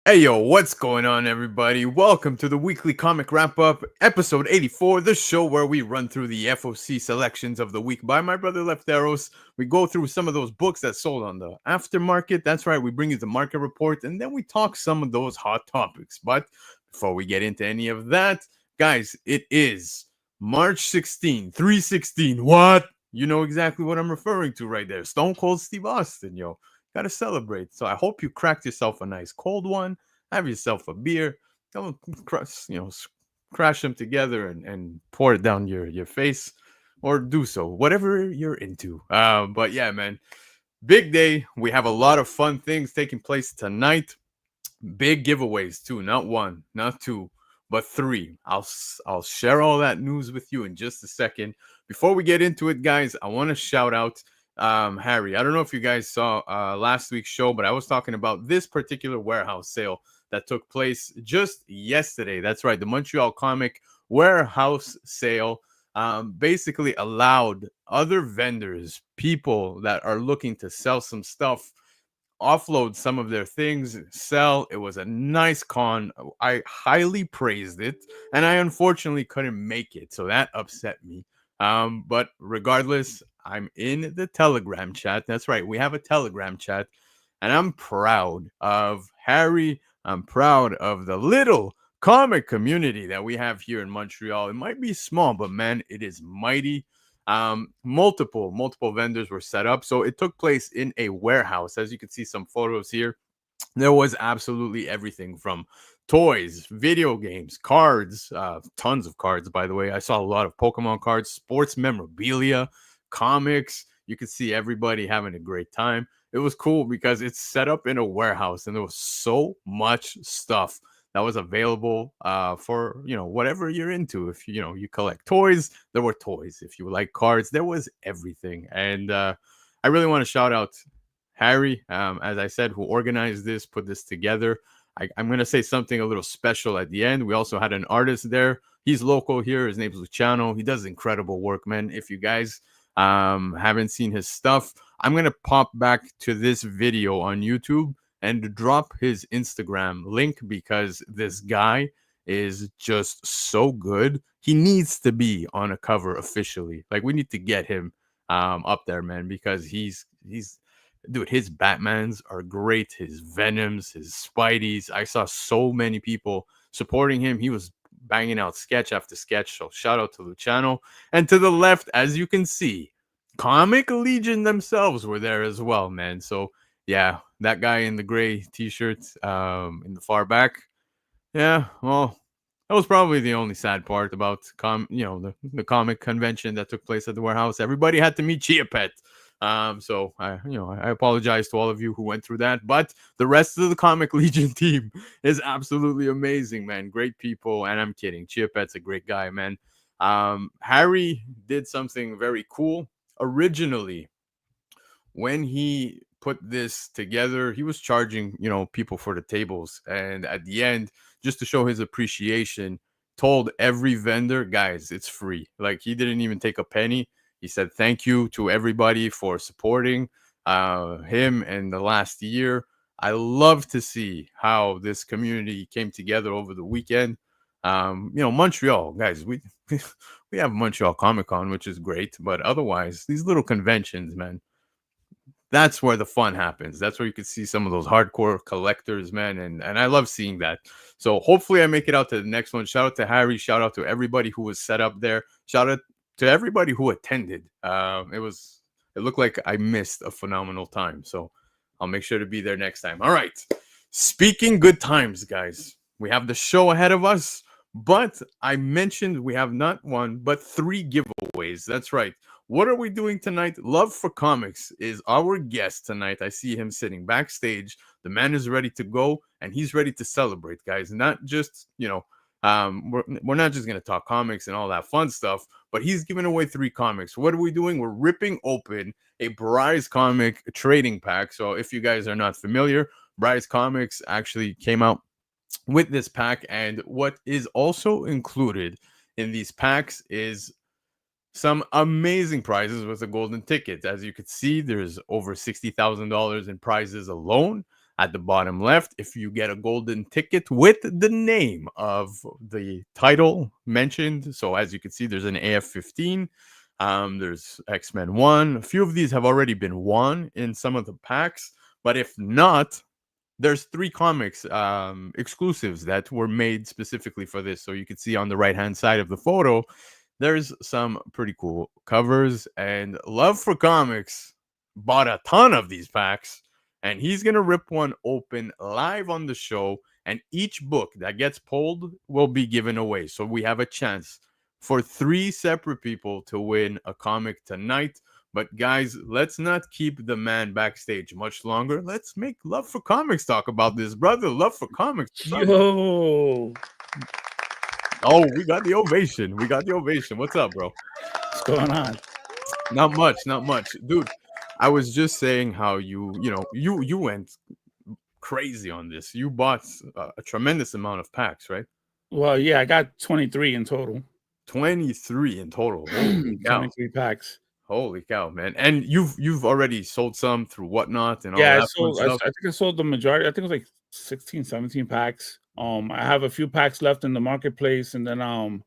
Hey yo, what's going on, everybody? Welcome to the weekly comic wrap up, episode 84, the show where we run through the FOC selections of the week by my brother Lefteros. We go through some of those books that sold on the aftermarket. That's right, we bring you the market report and then we talk some of those hot topics. But before we get into any of that, guys, it is March 16, 316. What? You know exactly what I'm referring to right there. Stone Cold Steve Austin, yo. Gotta celebrate. So I hope you cracked yourself a nice cold one, have yourself a beer, don't crash them together and pour it down your face, or do so, whatever you're into. But yeah, man, big day. We have a lot of fun things taking place tonight. Big giveaways too, not one, not two, but three. I'll share all that news with you in just a second. Before we get into it, guys, I want to shout out Harry. I don't know if you guys saw last week's show, but I was talking about this particular warehouse sale that took place just yesterday. That's right, the Montreal Comic Warehouse Sale basically allowed other vendors, people that are looking to sell some stuff, offload some of their things, sell. It was a nice con. I highly praised it, and I unfortunately couldn't make it, so that upset me. But regardless, I'm in the Telegram chat. That's right, we have a Telegram chat, and I'm proud of Harry. I'm proud of the little comic community that we have here in Montreal. It might be small, but man, it is mighty. Multiple vendors were set up, so it took place in a warehouse. As you can see some photos here, there was absolutely everything from toys, video games, cards, tons of cards, by the way. I saw a lot of Pokemon cards, sports memorabilia, comics. You could see everybody having a great time. It was cool because it's set up in a warehouse and there was so much stuff that was available for whatever you're into. If you collect toys, there were toys. If you like cards, there was everything. And I really want to shout out Harry, as I said, who organized this, put this together. I'm going to say something a little special at the end. We also had an artist there. He's local here. His name's Luciano. He does incredible work, man. If you guys haven't seen his stuff, I'm going to pop back to this video on YouTube and drop his Instagram link because this guy is just so good. He needs to be on a cover officially. Like, we need to get him up there, man, because he's dude, his Batmans are great, his Venoms, his Spideys. I saw so many people supporting him. He was banging out sketch after sketch. So shout out to Luciano. And to the left, as you can see, Comic Legion themselves were there as well, man. So yeah, that guy in the gray t-shirt in the far back. Yeah, well, that was probably the only sad part about the comic convention that took place at the warehouse. Everybody had to meet Chia Pet. So I apologize to all of you who went through that, but the rest of the Comic Legion team is absolutely amazing, man. Great people, and I'm kidding. Chia Pet's a great guy, man. Harry did something very cool. Originally, when he put this together, he was charging, people for the tables. And at the end, just to show his appreciation, told every vendor, guys, it's free. Like, he didn't even take a penny. He said thank you to everybody for supporting him in the last year. I love to see how this community came together over the weekend. Montreal, guys, we we have Montreal Comic Con, which is great, but otherwise, these little conventions, man, that's where the fun happens. That's where you can see some of those hardcore collectors, man, and I love seeing that. So hopefully I make it out to the next one. Shout out to Harry. Shout out to everybody who was set up there. Shout out to everybody who attended. It looked like I missed a phenomenal time. So I'll make sure to be there next time. All right. Speaking good times, guys, we have the show ahead of us, but I mentioned we have not one, but three giveaways. That's right. What are we doing tonight? Love for Comics is our guest tonight. I see him sitting backstage. The man is ready to go, and he's ready to celebrate, guys. Not just, we're not just going to talk comics and all that fun stuff, but he's giving away three comics. What are we doing? We're ripping open a Bryce comic trading pack. So if you guys are not familiar, Bryce Comics actually came out with this pack, and what is also included in these packs is some amazing prizes with a golden ticket. As you can see, there's over $60,000 in prizes alone. At the bottom left, if you get a golden ticket with the name of the title mentioned, so as you can see, there's an AF-15, there's X-Men 1. A few of these have already been won in some of the packs, but if not, there's 3 comics exclusives that were made specifically for this. So you can see on the right-hand side of the photo, there's some pretty cool covers, and Love for Comics bought a ton of these packs, and he's gonna rip one open live on the show, and each book that gets pulled will be given away. So we have a chance for 3 separate people to win a comic tonight. But guys, let's not keep the man backstage much longer. Let's make Love for Comics talk about this, brother. Love for Comics. Yo. Oh, we got the ovation. We got the ovation. What's up, bro? What's going on? Not much, not much. Dude, I was just saying how you went crazy on this. You bought a tremendous amount of packs, right? Well, yeah, I got 23 in total. 23 in total. Holy cow. 23 packs. Holy cow, man. And you've already sold some through Whatnot and all Yeah, that fun stuff. I think I sold the majority. I think it was like 16, 17 packs. I have a few packs left in the marketplace, and then I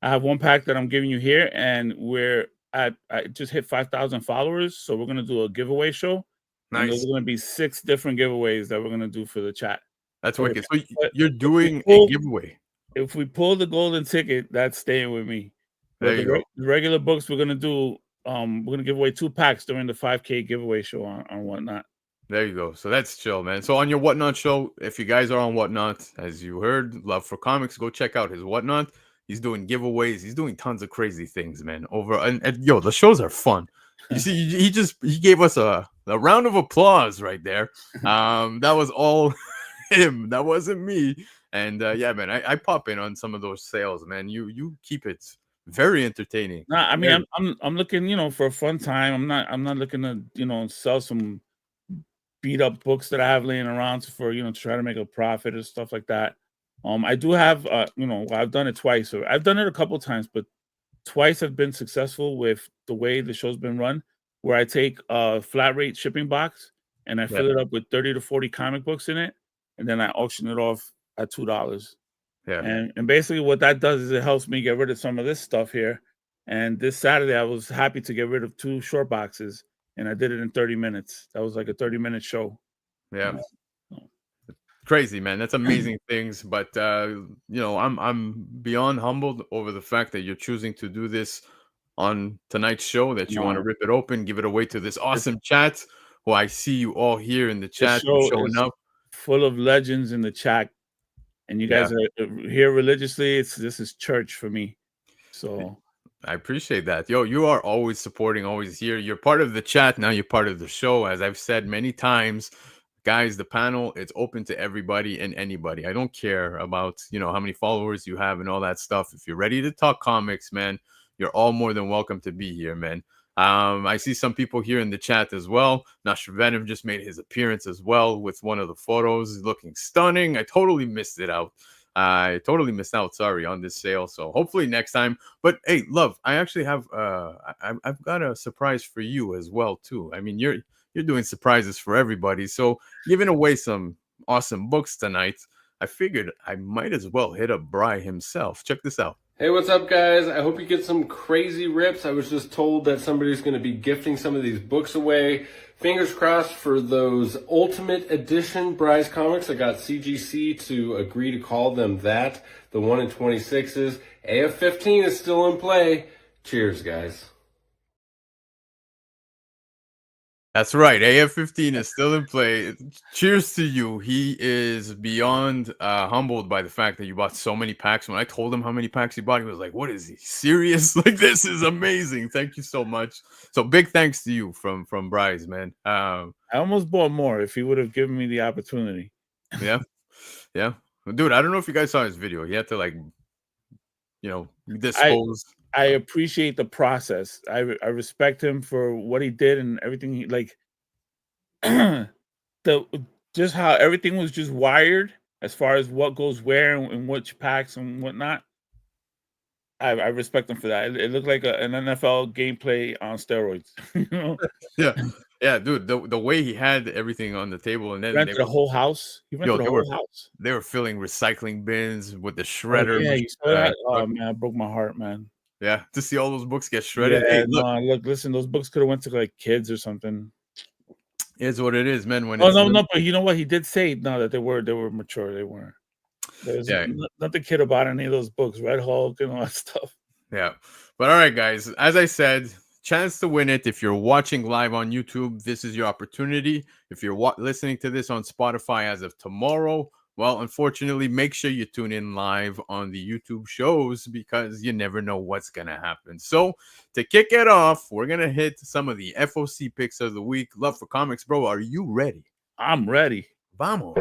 have one pack that I'm giving you here, and I just hit 5,000 followers, so we're gonna do a giveaway show. And there's Nice. gonna be 6 different giveaways that we're gonna do for the chat. That's But wicked. So but you're if we doing a pull giveaway. if we pull the golden ticket, that's staying with me. There But you go. the regular books we're gonna do, we're gonna give away 2 packs during the 5K giveaway show on Whatnot. There you go. So that's chill, man. So on your Whatnot show, if you guys are on Whatnot, as you heard, Love for Comics, go check out his Whatnot. He's doing giveaways. He's doing tons of crazy things, man. And yo, the shows are fun. You see, he gave us a round of applause right there. That was all him. That wasn't me. And yeah, man, I pop in on some of those sales, man. You keep it very entertaining. No, I mean Very- I'm looking, for a fun time. I'm not looking to, sell some beat up books that I have laying around for, to try to make a profit or stuff like that. I do have I've done it twice, or I've done it a couple times, but twice have been successful with the way the show's been run, where I take a flat rate shipping box and I Yeah. fill it up with 30 to 40 comic books in it, and then I auction it off at $2. Yeah. And basically what that does is it helps me get rid of some of this stuff here. And this Saturday I was happy to get rid of 2 short boxes, and I did it in 30 minutes. That was like a 30-minute show. Yeah. Crazy, man. That's amazing things. But I'm beyond humbled over the fact that you're choosing to do this on tonight's show, that you want to rip it open, give it away to this awesome chat. Who I see you all here in the chat showing up. Full of legends in the chat, and you guys are here religiously. This is church for me. So I appreciate that. Yo, you are always supporting, always here. You're part of the chat. Now you're part of the show. As I've said many times, guys, the panel, it's open to everybody and anybody. I don't care about, how many followers you have and all that stuff. If you're ready to talk comics, man, you're all more than welcome to be here, man. I see some people here in the chat as well. Nasher Venom just made his appearance as well with one of the photos. Looking stunning. I totally missed it out. I totally missed out, sorry, on this sale. So hopefully next time. But hey, Love, I actually have I've got a surprise for you as well too. I mean, you're doing surprises for everybody. So giving away some awesome books tonight, I figured I might as well hit up Bry himself. Check this out. Hey, what's up, guys? I hope you get some crazy rips. I was just told that somebody's going to be gifting some of these books away. Fingers crossed for those Ultimate Edition Bry's comics. I got CGC to agree to call them that. The 1 in 26s. AF-15 is still in play. Cheers, guys. That's right. AF-15 is still in play. Cheers to you. He is beyond humbled by the fact that you bought so many packs. When I told him how many packs he bought, he was like, what is he, serious? Like, this is amazing. Thank you so much. So big thanks to you from Bryce, man. I almost bought more if he would have given me the opportunity. Yeah. Dude, I don't know if you guys saw his video. He had to dispose. I appreciate the process. I respect him for what he did and everything. He just how everything was just wired as far as what goes where and which packs and whatnot. I respect him for that. It looked like an NFL gameplay on steroids. Yeah. Yeah, dude, the way he had everything on the table, and then they Rented a were, whole house. He yo, rented a whole house. they were filling recycling bins with the Oh shredder yeah, mach you saw that? truck. Oh man, it broke my heart, man. Yeah, to see all those books get shredded. Hey, Yeah, look, no, look, listen, those books could have went to like kids or something. it's what it is, man. When Oh it's no, lim- no, but you know what? He did say no that they were mature. They weren't. There's yeah, nothing kid about any of those books, Red Hulk and all that stuff. yeah. But all right, guys, as I said, chance to win it. If you're watching live on YouTube, this is your opportunity. If you're listening to this on Spotify as of tomorrow, well, unfortunately, make sure you tune in live on the YouTube shows because you never know what's going to happen. So, to kick it off, we're going to hit some of the FOC picks of the week. Love for Comics, bro. Are you ready? I'm ready. Vamos.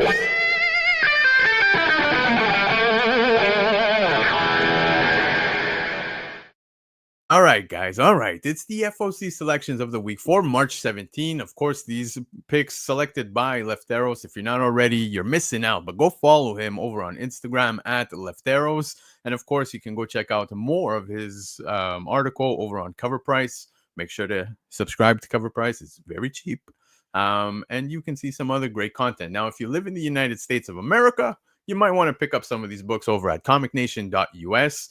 All right, guys. All right. It's the FOC selections of the week for March 17. Of course, these picks selected by Lefteros. If you're not already, you're missing out. But go follow him over on Instagram at Lefteros. And of course, you can go check out more of his article over on Covrprice. Make sure to subscribe to Covrprice. It's very cheap. And you can see some other great content. Now, if you live in the United States of America, you might want to pick up some of these books over at comicnation.us.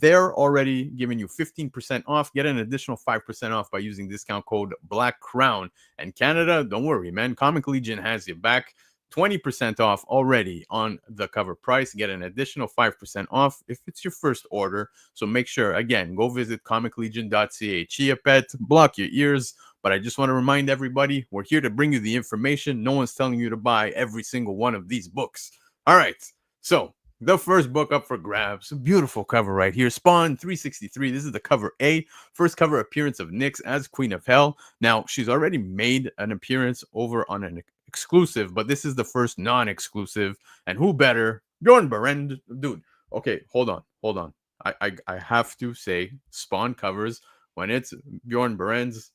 They're already giving you 15% off. Get an additional 5% off by using discount code Black Crown. And Canada, don't worry, man. Comic Legion has you back. 20% off already on the cover price. Get an additional 5% off if it's your first order. So make sure, again, go visit comiclegion.ca. Chia Pet, block your ears. But I just want to remind everybody, we're here to bring you the information. No one's telling you to buy every single one of these books. All right. So the first book up for grabs, beautiful cover right here. Spawn 363. This is the cover A. First cover appearance of Nyx as Queen of Hell. Now, she's already made an appearance over on an exclusive, but this is the first non-exclusive. And who better? Bjorn Berend. Dude, okay, hold on. I have to say, Spawn covers, when it's Bjorn Berend's,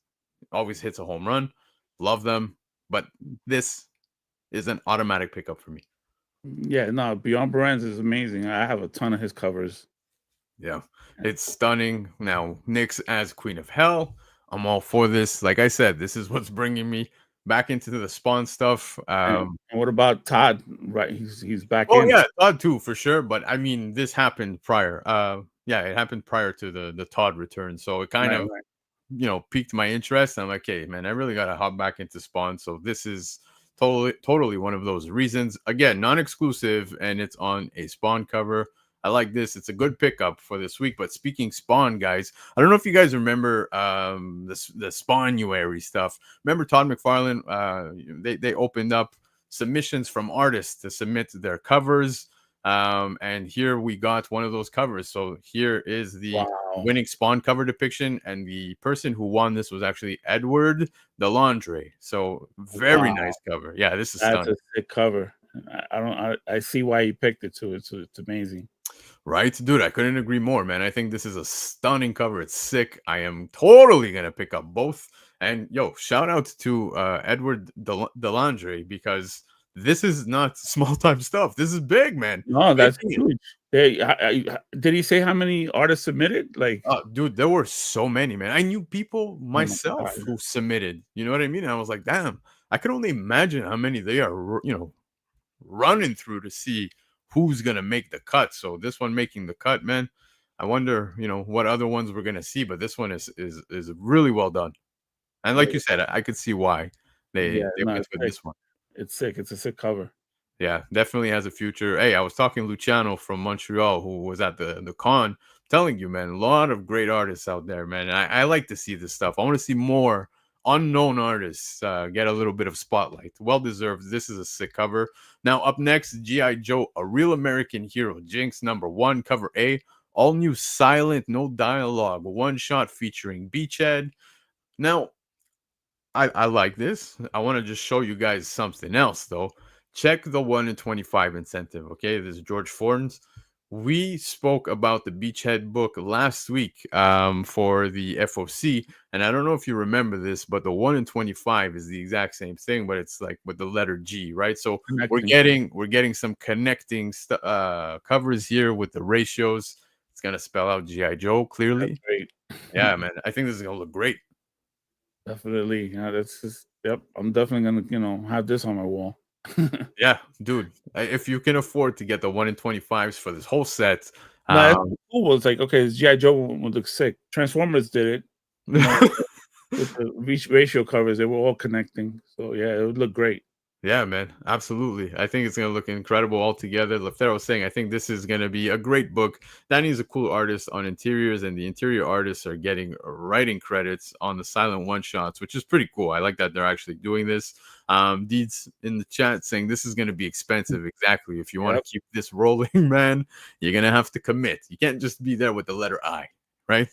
always hits a home run. Love them. But this is an automatic pickup for me. Yeah, no, Beyond Brands is amazing. I have a ton of his covers. Yeah, it's stunning. Now, Nyx as Queen of Hell. I'm all for this. Like I said, this is what's bringing me back into the Spawn stuff. And what about Todd? Right, he's back Oh in. yeah, Todd too for sure. But I mean, this happened prior. Yeah, it happened prior to the Todd return, so it kind of piqued my interest. I'm like, hey man, I really gotta hop back into Spawn. So this is totally one of those reasons. Again, non-exclusive, and it's on a Spawn cover. I like this. It's a good pickup for this week. But speaking Spawn, guys, I don't know if you guys remember the Spawnuary stuff. Remember Todd McFarlane? They opened up submissions from artists to submit their covers. And here we got one of those covers. So here is the winning Spawn cover depiction, and the person who won this was actually Edward Delandre. So very nice cover. Yeah, this is That's stunning. a sick cover. I see why you picked it too. It's amazing. Right, dude, I couldn't agree more, man. I think this is a stunning cover. It's sick. I am totally gonna pick up both. And yo, shout out to Edward Delandre, because this is not small time stuff. This is big, man. No, that's huge. Hey, did he say how many artists submitted? Like, dude, there were so many, man. I knew people myself who submitted. You know what I mean? And I was like, damn, I could only imagine how many they are, running through to see who's gonna make the cut. So this one making the cut, man. I wonder, what other ones we're gonna see, but this one is really well done. And like you said, I could see why they went with this one. It's sick. It's a sick cover. Yeah, definitely has a future. Hey, I was talking to Luciano from Montreal, who was at the con, telling you, man, a lot of great artists out there, man. And I like to see this stuff. I want to see more unknown artists get a little bit of spotlight. Well deserved. This is a sick cover. Now, up next, G.I. Joe, A Real American Hero, Jinx #1, cover A. All new silent, no dialogue, one shot featuring Beachhead. Now, I like this. I want to just show you guys something else, though. Check the 1 in 25 incentive, okay? This is George Fornes. We spoke about the Beachhead book last week for the FOC, and I don't know if you remember this, but the 1 in 25 is the exact same thing, but it's like with the letter G, right? So we're getting some connecting covers here with the ratios. It's gonna spell out G.I. Joe clearly. Great. Yeah, man. I think this is gonna look great. Definitely. Yeah, that's just, yep. I'm definitely gonna, have this on my wall. Yeah, dude. If you can afford to get the 1 in 25s for this whole set, No, that's um, cool. It's like, okay, this G.I. Joe one would look sick. Transformers did it, you know, with the ratio covers, they were all connecting. So yeah, it would look great. Yeah, man, absolutely. I think it's gonna look incredible altogether. Lefero was saying, I think this is gonna be a great book. Danny's a cool artist on interiors, and the interior artists are getting writing credits on the silent one shots, which is pretty cool. I like that they're actually doing this. Deeds in the chat saying this is gonna be expensive. Exactly. If you want Yep. to keep this rolling, man, you're gonna have to commit. You can't just be there with the letter I, right?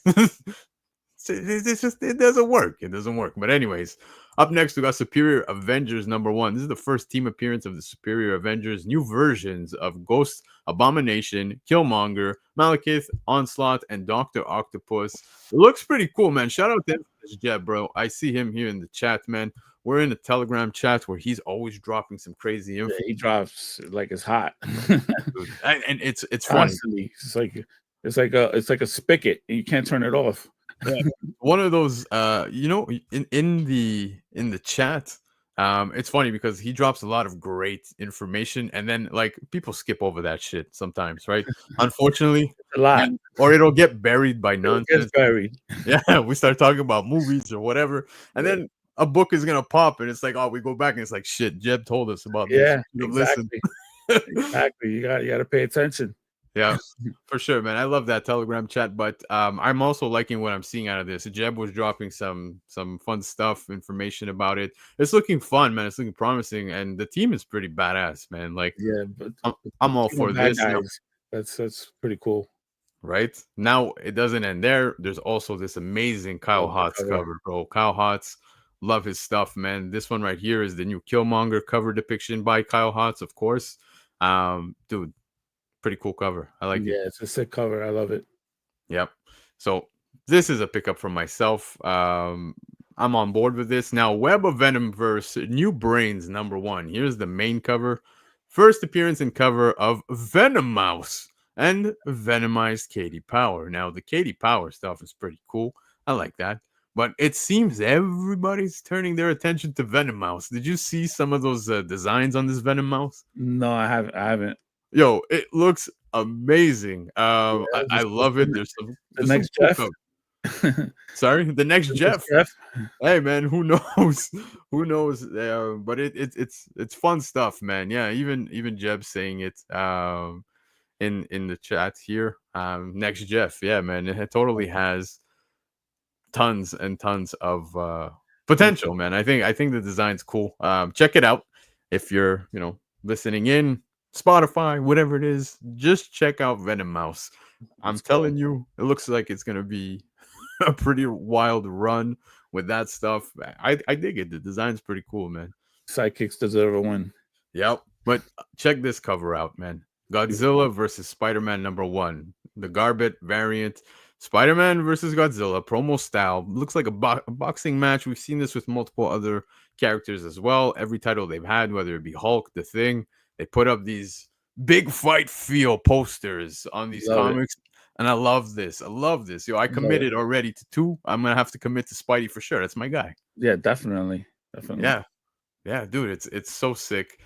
It's just it doesn't work. It doesn't work. But anyways, up next we got Superior Avengers #1. This is the first team appearance of the Superior Avengers. New versions of Ghost, Abomination, Killmonger, Malekith, Onslaught, and Doctor Octopus. It looks pretty cool, man. Shout out to Jeb, bro. I see him here in the chat, man. We're in the Telegram chat where he's always dropping some crazy info. Yeah, he drops like it's hot. And it's funny. Constantly. It's like a spigot and you can't turn it off. Yeah. One of those in the chat, it's funny because he drops a lot of great information and then like people skip over that shit sometimes, right? Unfortunately, A lot. or it'll get buried by It nonsense. gets buried. Yeah, we start talking about movies or whatever, and then a book is gonna pop and it's like, oh, we go back and it's like, shit, Jeb told us about this. Yeah, Listen. exactly. You gotta pay attention. Yeah, for sure, man. I love that Telegram chat, but I'm also liking what I'm seeing out of this. Jeb was dropping some fun stuff, information about it. It's looking fun, man. It's looking promising, and the team is pretty badass, man. Like, Yeah, but I'm all for this. That's pretty cool. Right now, it doesn't end there. There's also this amazing Kyle Hotz cover, bro. Kyle Hotz, love his stuff, man. This one right here is the new Killmonger cover depiction by Kyle Hotz, of course. Dude. Pretty cool cover. I like it. Yeah, it's a sick cover. I love it. Yep. So this is a pickup from myself. I'm on board with this. Now, Web of Venomverse, New Brains #1. Here's the main cover. First appearance and cover of Venom Mouse and Venomized Katie Power. Now, the Katie Power stuff is pretty cool. I like that. But it seems everybody's turning their attention to Venom Mouse. Did you see some of those designs on this Venom Mouse? No, I haven't. Yo, it looks amazing. I love it. There's some next Jeff. Sorry, the next Jeff. Hey man, who knows? Who knows? But it's fun stuff, man. Yeah, even Jeb saying it in the chat here. Next Jeff, yeah, man, it totally has tons and tons of potential, man. I think the design's cool. Check it out if you're listening in. Spotify, whatever it is, just check out Venom Mouse. I'm telling you, it looks like it's gonna be a pretty wild run with that stuff. I dig it. The design's pretty cool, man. Sidekicks deserve a win. Yep. But check this cover out, man. Godzilla versus Spider-Man #1. The Garbett variant. Spider-Man versus Godzilla, promo style. Looks like a boxing match. We've seen this with multiple other characters as well. Every title they've had, whether it be Hulk, The Thing, they put up these big fight feel posters on these comics. And I love this. Yo, I committed already to 2. I'm going to have to commit to Spidey for sure. That's my guy. Yeah, definitely. Yeah, dude, it's so sick.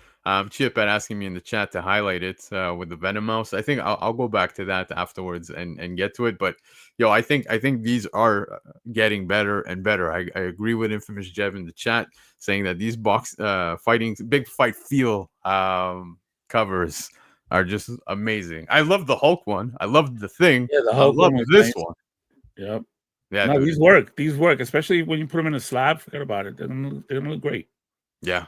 Chip had asking me in the chat to highlight it with the Venom Mouse. I think I'll go back to that afterwards and get to it. But yo, I think these are getting better and better. I agree with Infamous Jeb in the chat saying that these big fight feel covers are just amazing. I love the Hulk one. I love the Thing. Yeah, the Hulk I love this one. Yep. Yeah, no, these work, especially when you put them in a slab. Forget about it. They're gonna look great. Yeah.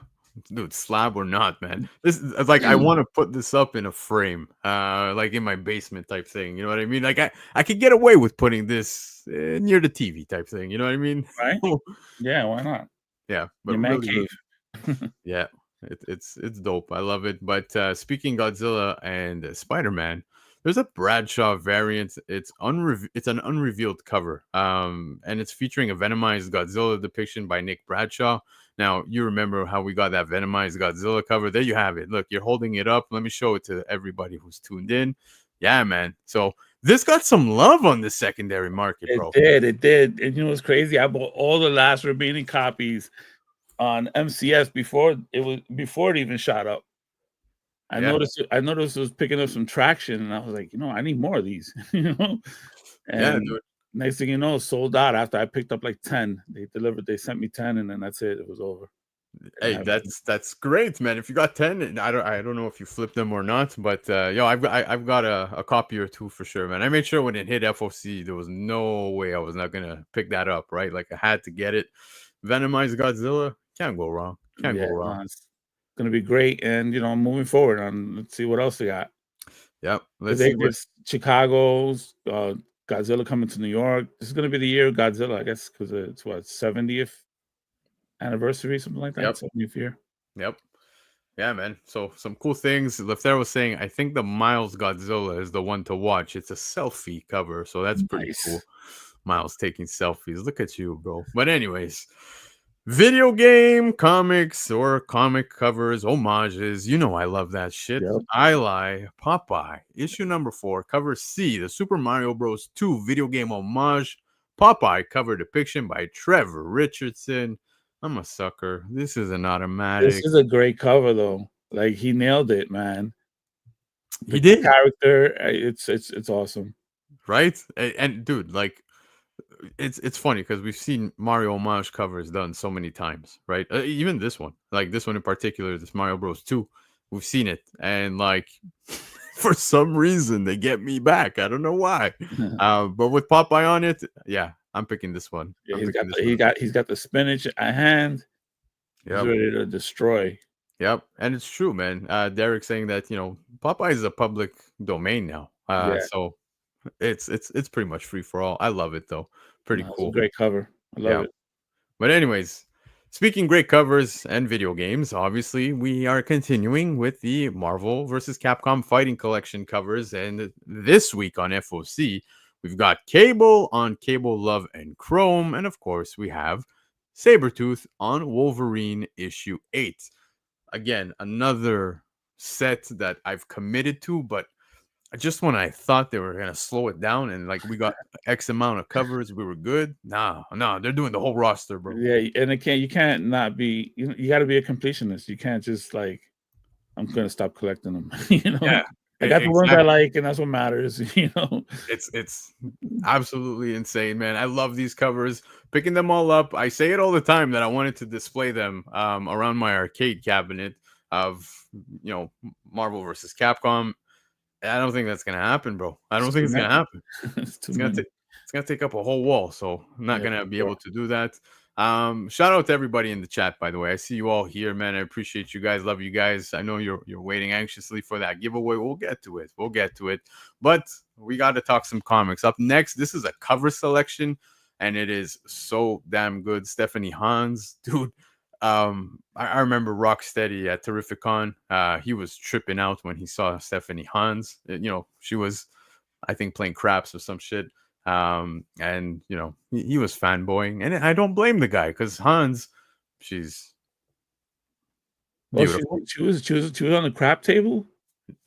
Dude, slab or not, man. This is like I want to put this up in a frame, like in my basement type thing. You know what I mean? Like I could get away with putting this near the TV type thing. You know what I mean? Right? Yeah, why not? Yeah, but your man cave. Yeah, it's dope. I love it. But speaking Godzilla and Spider-Man, there's a Bradshaw variant. It's an unrevealed cover, and it's featuring a Venomized Godzilla depiction by Nick Bradshaw. Now, you remember how we got that Venomized Godzilla cover. There you have it. Look, you're holding it up. Let me show it to everybody who's tuned in. Yeah, man. So This got some love on the secondary market, It bro. did, it did. And you know what's crazy? I bought all the last remaining copies on MCS before it even shot up. I noticed it was picking up some traction, and I was like, I need more of these, And Dude. next thing you know, sold out after I picked up like 10. They sent me 10, and then that's it. It was over. Hey, that's great, man. If you got 10, and I don't know if you flipped them or not, but I've got a copy or two for sure, man. I made sure when it hit FOC, there was no way I was not gonna pick that up, right? Like I had to get it. Venomized Godzilla, can't go wrong. Can't go wrong. No, it's gonna be great, and moving forward let's see what else they got. Yep. Let's see This Chicago's Godzilla coming to New York. This is gonna be the year of Godzilla, I guess, because it's 70th anniversary, something like that. Yep. 70th year. Yep. Yeah, man. So some cool things. Lefter was saying, I think the Miles Godzilla is the one to watch. It's a selfie cover, so that's pretty cool. Miles taking selfies. Look at you, bro. But anyways, video game, comics, or comic covers, homages. I love that shit. Yep. I lie. Popeye, issue number 4, cover C, the Super Mario Bros. 2 video game homage. Popeye cover depiction by Trevor Richardson. I'm a sucker. This is an automatic. This is a great cover, though. Like he nailed it, man. He did. Character, it's awesome, right? And dude, like, it's funny because we've seen Mario homage covers done so many times, right? Even this one, like this one in particular, this Mario Bros. 2, we've seen it, and like for some reason they get me back. I don't know why, but with Popeye on it, yeah. I'm picking this one. Yeah, he's got the spinach at hand. He's ready to destroy. Yep, and it's true, man. Derek saying that Popeye is a public domain now, so it's pretty much free for all. I love it though. Pretty cool. It's a great cover. I love it. But anyways, speaking great covers and video games, obviously we are continuing with the Marvel vs. Capcom Fighting Collection covers, and this week on FOC. We've got Cable on Cable Love and Chrome, and of course we have Sabretooth on Wolverine issue 8. Again, another set that I've committed to, but just when I thought they were going to slow it down and like we got X amount of covers, we were good. No, they're doing the whole roster, bro. Yeah, and you can't not be, you got to be a completionist. You can't just like, I'm going to stop collecting them, Yeah. I got the ones I like, and that's what matters, It's absolutely insane, man. I love these covers. Picking them all up. I say it all the time that I wanted to display them around my arcade cabinet of Marvel versus Capcom. I don't think that's gonna happen, bro. I don't think it's gonna happen. It's gonna take up a whole wall, so I'm not gonna be able to do that. Shout out to everybody in the chat, by the way. I see you all here, man. I appreciate you guys. Love you guys. I know you're waiting anxiously for that giveaway. We'll get to it. But we got to talk some comics. Up next, this is a cover selection, and it is so damn good. Stephanie Hans, dude. I remember Rocksteady at Terrificon. He was tripping out when he saw Stephanie Hans. She was, I think, playing craps or some shit. And he was fanboying, and I don't blame the guy because Hans, she's beautiful. She was on the crap table.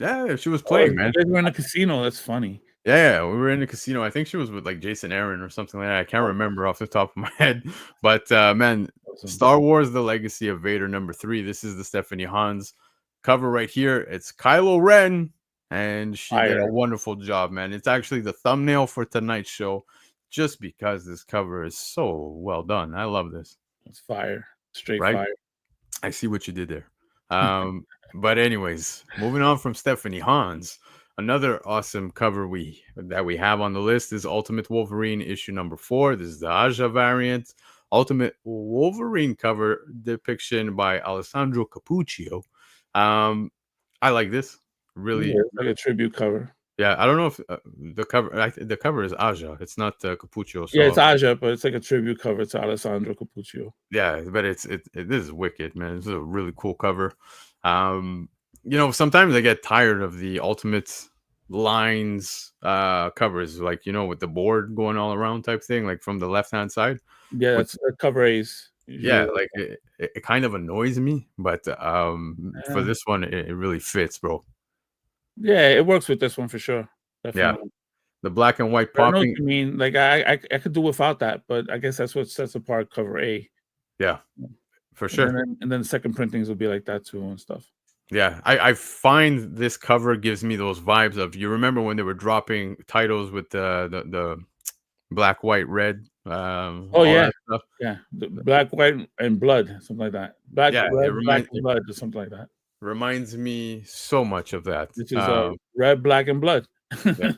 Yeah, she was playing, man. We were in a casino. That's funny. Yeah, we were in a casino. I think she was with like Jason Aaron or something like that. I can't remember off the top of my head. But man, Star Wars: The Legacy of Vader #3. This is the Stephanie Hans cover right here. It's Kylo Ren. And she did a wonderful job, man. It's actually the thumbnail for tonight's show just because this cover is so well done. I love this. It's fire. Straight fire. I see what you did there. But anyways, moving on from Stephanie Hans, another awesome cover that we have on the list is Ultimate Wolverine issue number 4. This is the Aja variant. Ultimate Wolverine cover depiction by Alessandro Cappuccio. I like this. Really, like a tribute cover. Yeah, I don't know if the cover is Aja. It's not Cappuccio. So. Yeah, it's Aja, but it's like a tribute cover to Alessandro Cappuccio. Yeah, but this is wicked, man. This is a really cool cover. Sometimes I get tired of the Ultimate lines covers, like with the board going all around type thing, like from the left hand side. Yeah, that's cover A's. Yeah, like it kind of annoys me, but for this one, it really fits, bro. Yeah, it works with this one for sure. Definitely. Yeah, The black and white I know what popping. you mean. Like I could do without that, but I guess that's what sets apart cover A. Yeah, for sure. And then the second printings will be like that too and stuff. Yeah, I find this cover gives me those vibes of, you remember when they were dropping titles with the black, white, red, Oh all yeah, that stuff. yeah. The black, white, and blood, something like that. Black, Yeah, red, black, and blood, or something like that. reminds me so much of that. Which is red, black, and blood. Yeah.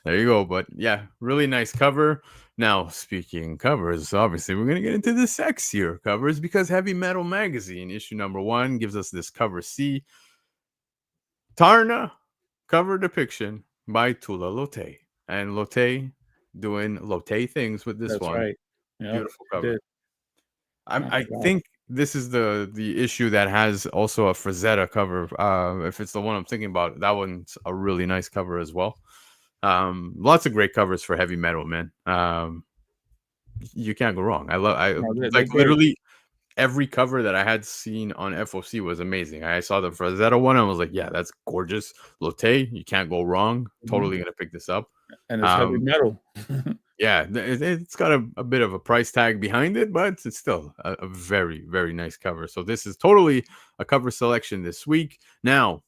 There you go. But yeah, really nice cover. Now, speaking covers, obviously we're gonna get into the sexier covers, because Heavy Metal Magazine issue number 1 gives us this cover C. Tarna cover depiction by Tula Lotte. And Lotte doing Lotte things with this That's one. right. Yep, Beautiful I cover. did. I think this is the issue that has also a Frazetta cover. If it's the one I'm thinking about, that one's a really nice cover as well. Lots of great covers for heavy metal, man. You can't go wrong. No, they're like great. literally every cover that I had seen on FOC was amazing. I saw the Frazetta one, and I was like, yeah, that's gorgeous. Lotte, you can't go wrong. Totally gonna pick this up. And it's heavy metal. Yeah, it's got a bit of a price tag behind it, but it's still a very, very nice cover. So this is totally a cover selection this week. Now,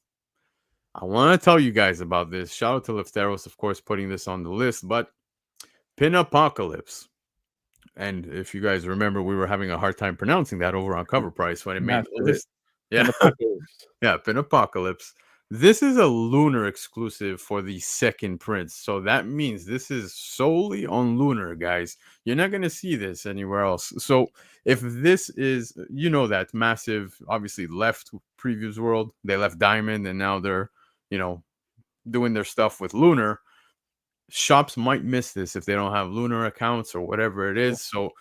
I want to tell you guys about this. Shout out to Lefteros, of course, putting this on the list, but Pin Apocalypse. And if you guys remember, we were having a hard time pronouncing that over on Covrprice when it made the list. Yeah, yeah, Pin Apocalypse. This is a Lunar exclusive for the second print. So that means this is solely on Lunar, guys. You're not going to see this anywhere else. So if this is, that Massive obviously left Previews World. They left Diamond, and now they're, doing their stuff with Lunar. Shops might miss this if they don't have Lunar accounts or whatever it is. So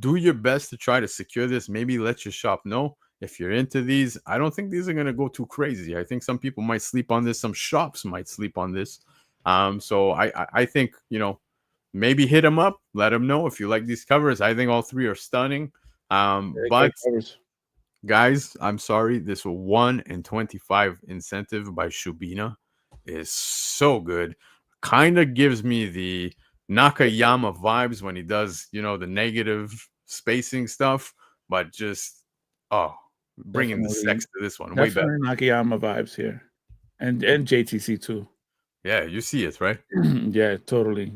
do your best to try to secure this. Maybe let your shop know. If you're into these, I don't think these are going to go too crazy. I think some people might sleep on this. Some shops might sleep on this. So I think, maybe hit them up. Let them know if you like these covers. I think all three are stunning. But guys, I'm sorry. This 1 in 25 incentive by Shubina is so good. Kind of gives me the Nakayama vibes when he does, the negative spacing stuff, but just, bringing the sex to this one. Way better. Nakayama vibes here. And JTC too. Yeah, you see it, right? Yeah, totally.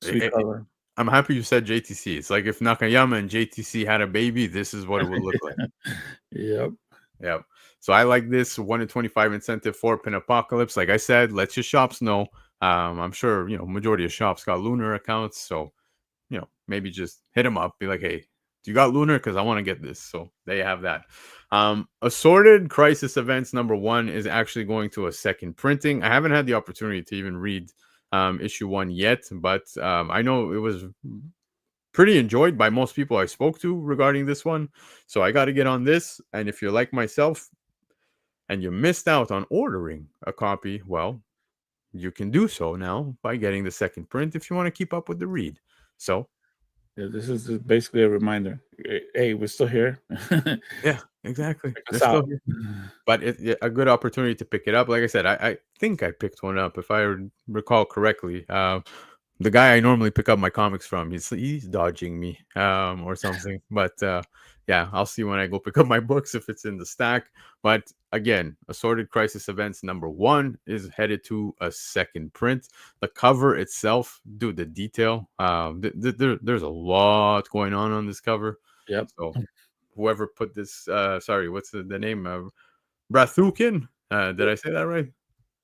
Sweet color. I'm happy you said JTC. It's like if Nakayama and JTC had a baby, this is what it would look like. Yep. So I like this 1 in 25 incentive for Pin Apocalypse. Like I said, let your shops know. I'm sure, majority of shops got Lunar accounts. So, maybe just hit them up. Be like, hey, do you got Lunar? Because I want to get this. So they have that. Assorted Crisis Events number 1 is actually going to a second printing. I haven't had the opportunity to even read issue 1 yet, but I know it was pretty enjoyed by most people I spoke to regarding this one. So I got to get on this. And if you're like myself and you missed out on ordering a copy, well, you can do so now by getting the second print if you want to keep up with the read. So yeah, this is basically a reminder. Hey, we're still here. Yeah, exactly. But it's a good opportunity to pick it up. Like I said, I think I picked one up, if I recall correctly. The guy I normally pick up my comics from, he's dodging me or something. But yeah, I'll see when I go pick up my books if it's in the stack. But again, Assorted Crisis Events number 1 is headed to a second print. The cover itself, dude, the detail, there's a lot going on this cover. Yep. So whoever put this, sorry, what's the name? Brathukin? Did I say that right?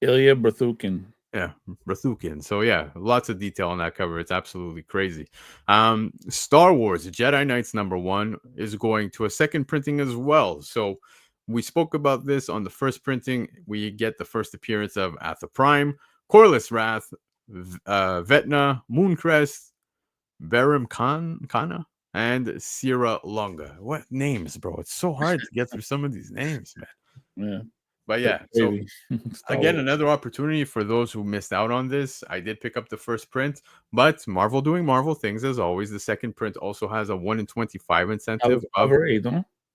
Ilya Brathukin. Yeah, Brathukin. So yeah, lots of detail on that cover. It's absolutely crazy. Star Wars Jedi Knights number 1 is going to a second printing as well. So we spoke about this on the first printing. We get the first appearance of Atha Prime, Corliss Wrath, Vetna, Mooncrest, Barum Kana, and Sierra Longa. What names, bro? It's so hard to get through some of these names, man. Yeah. But yeah, so again, another opportunity for those who missed out on this. I did pick up the first print, but Marvel doing Marvel things as always. The second print also has a 1 in 25 incentive.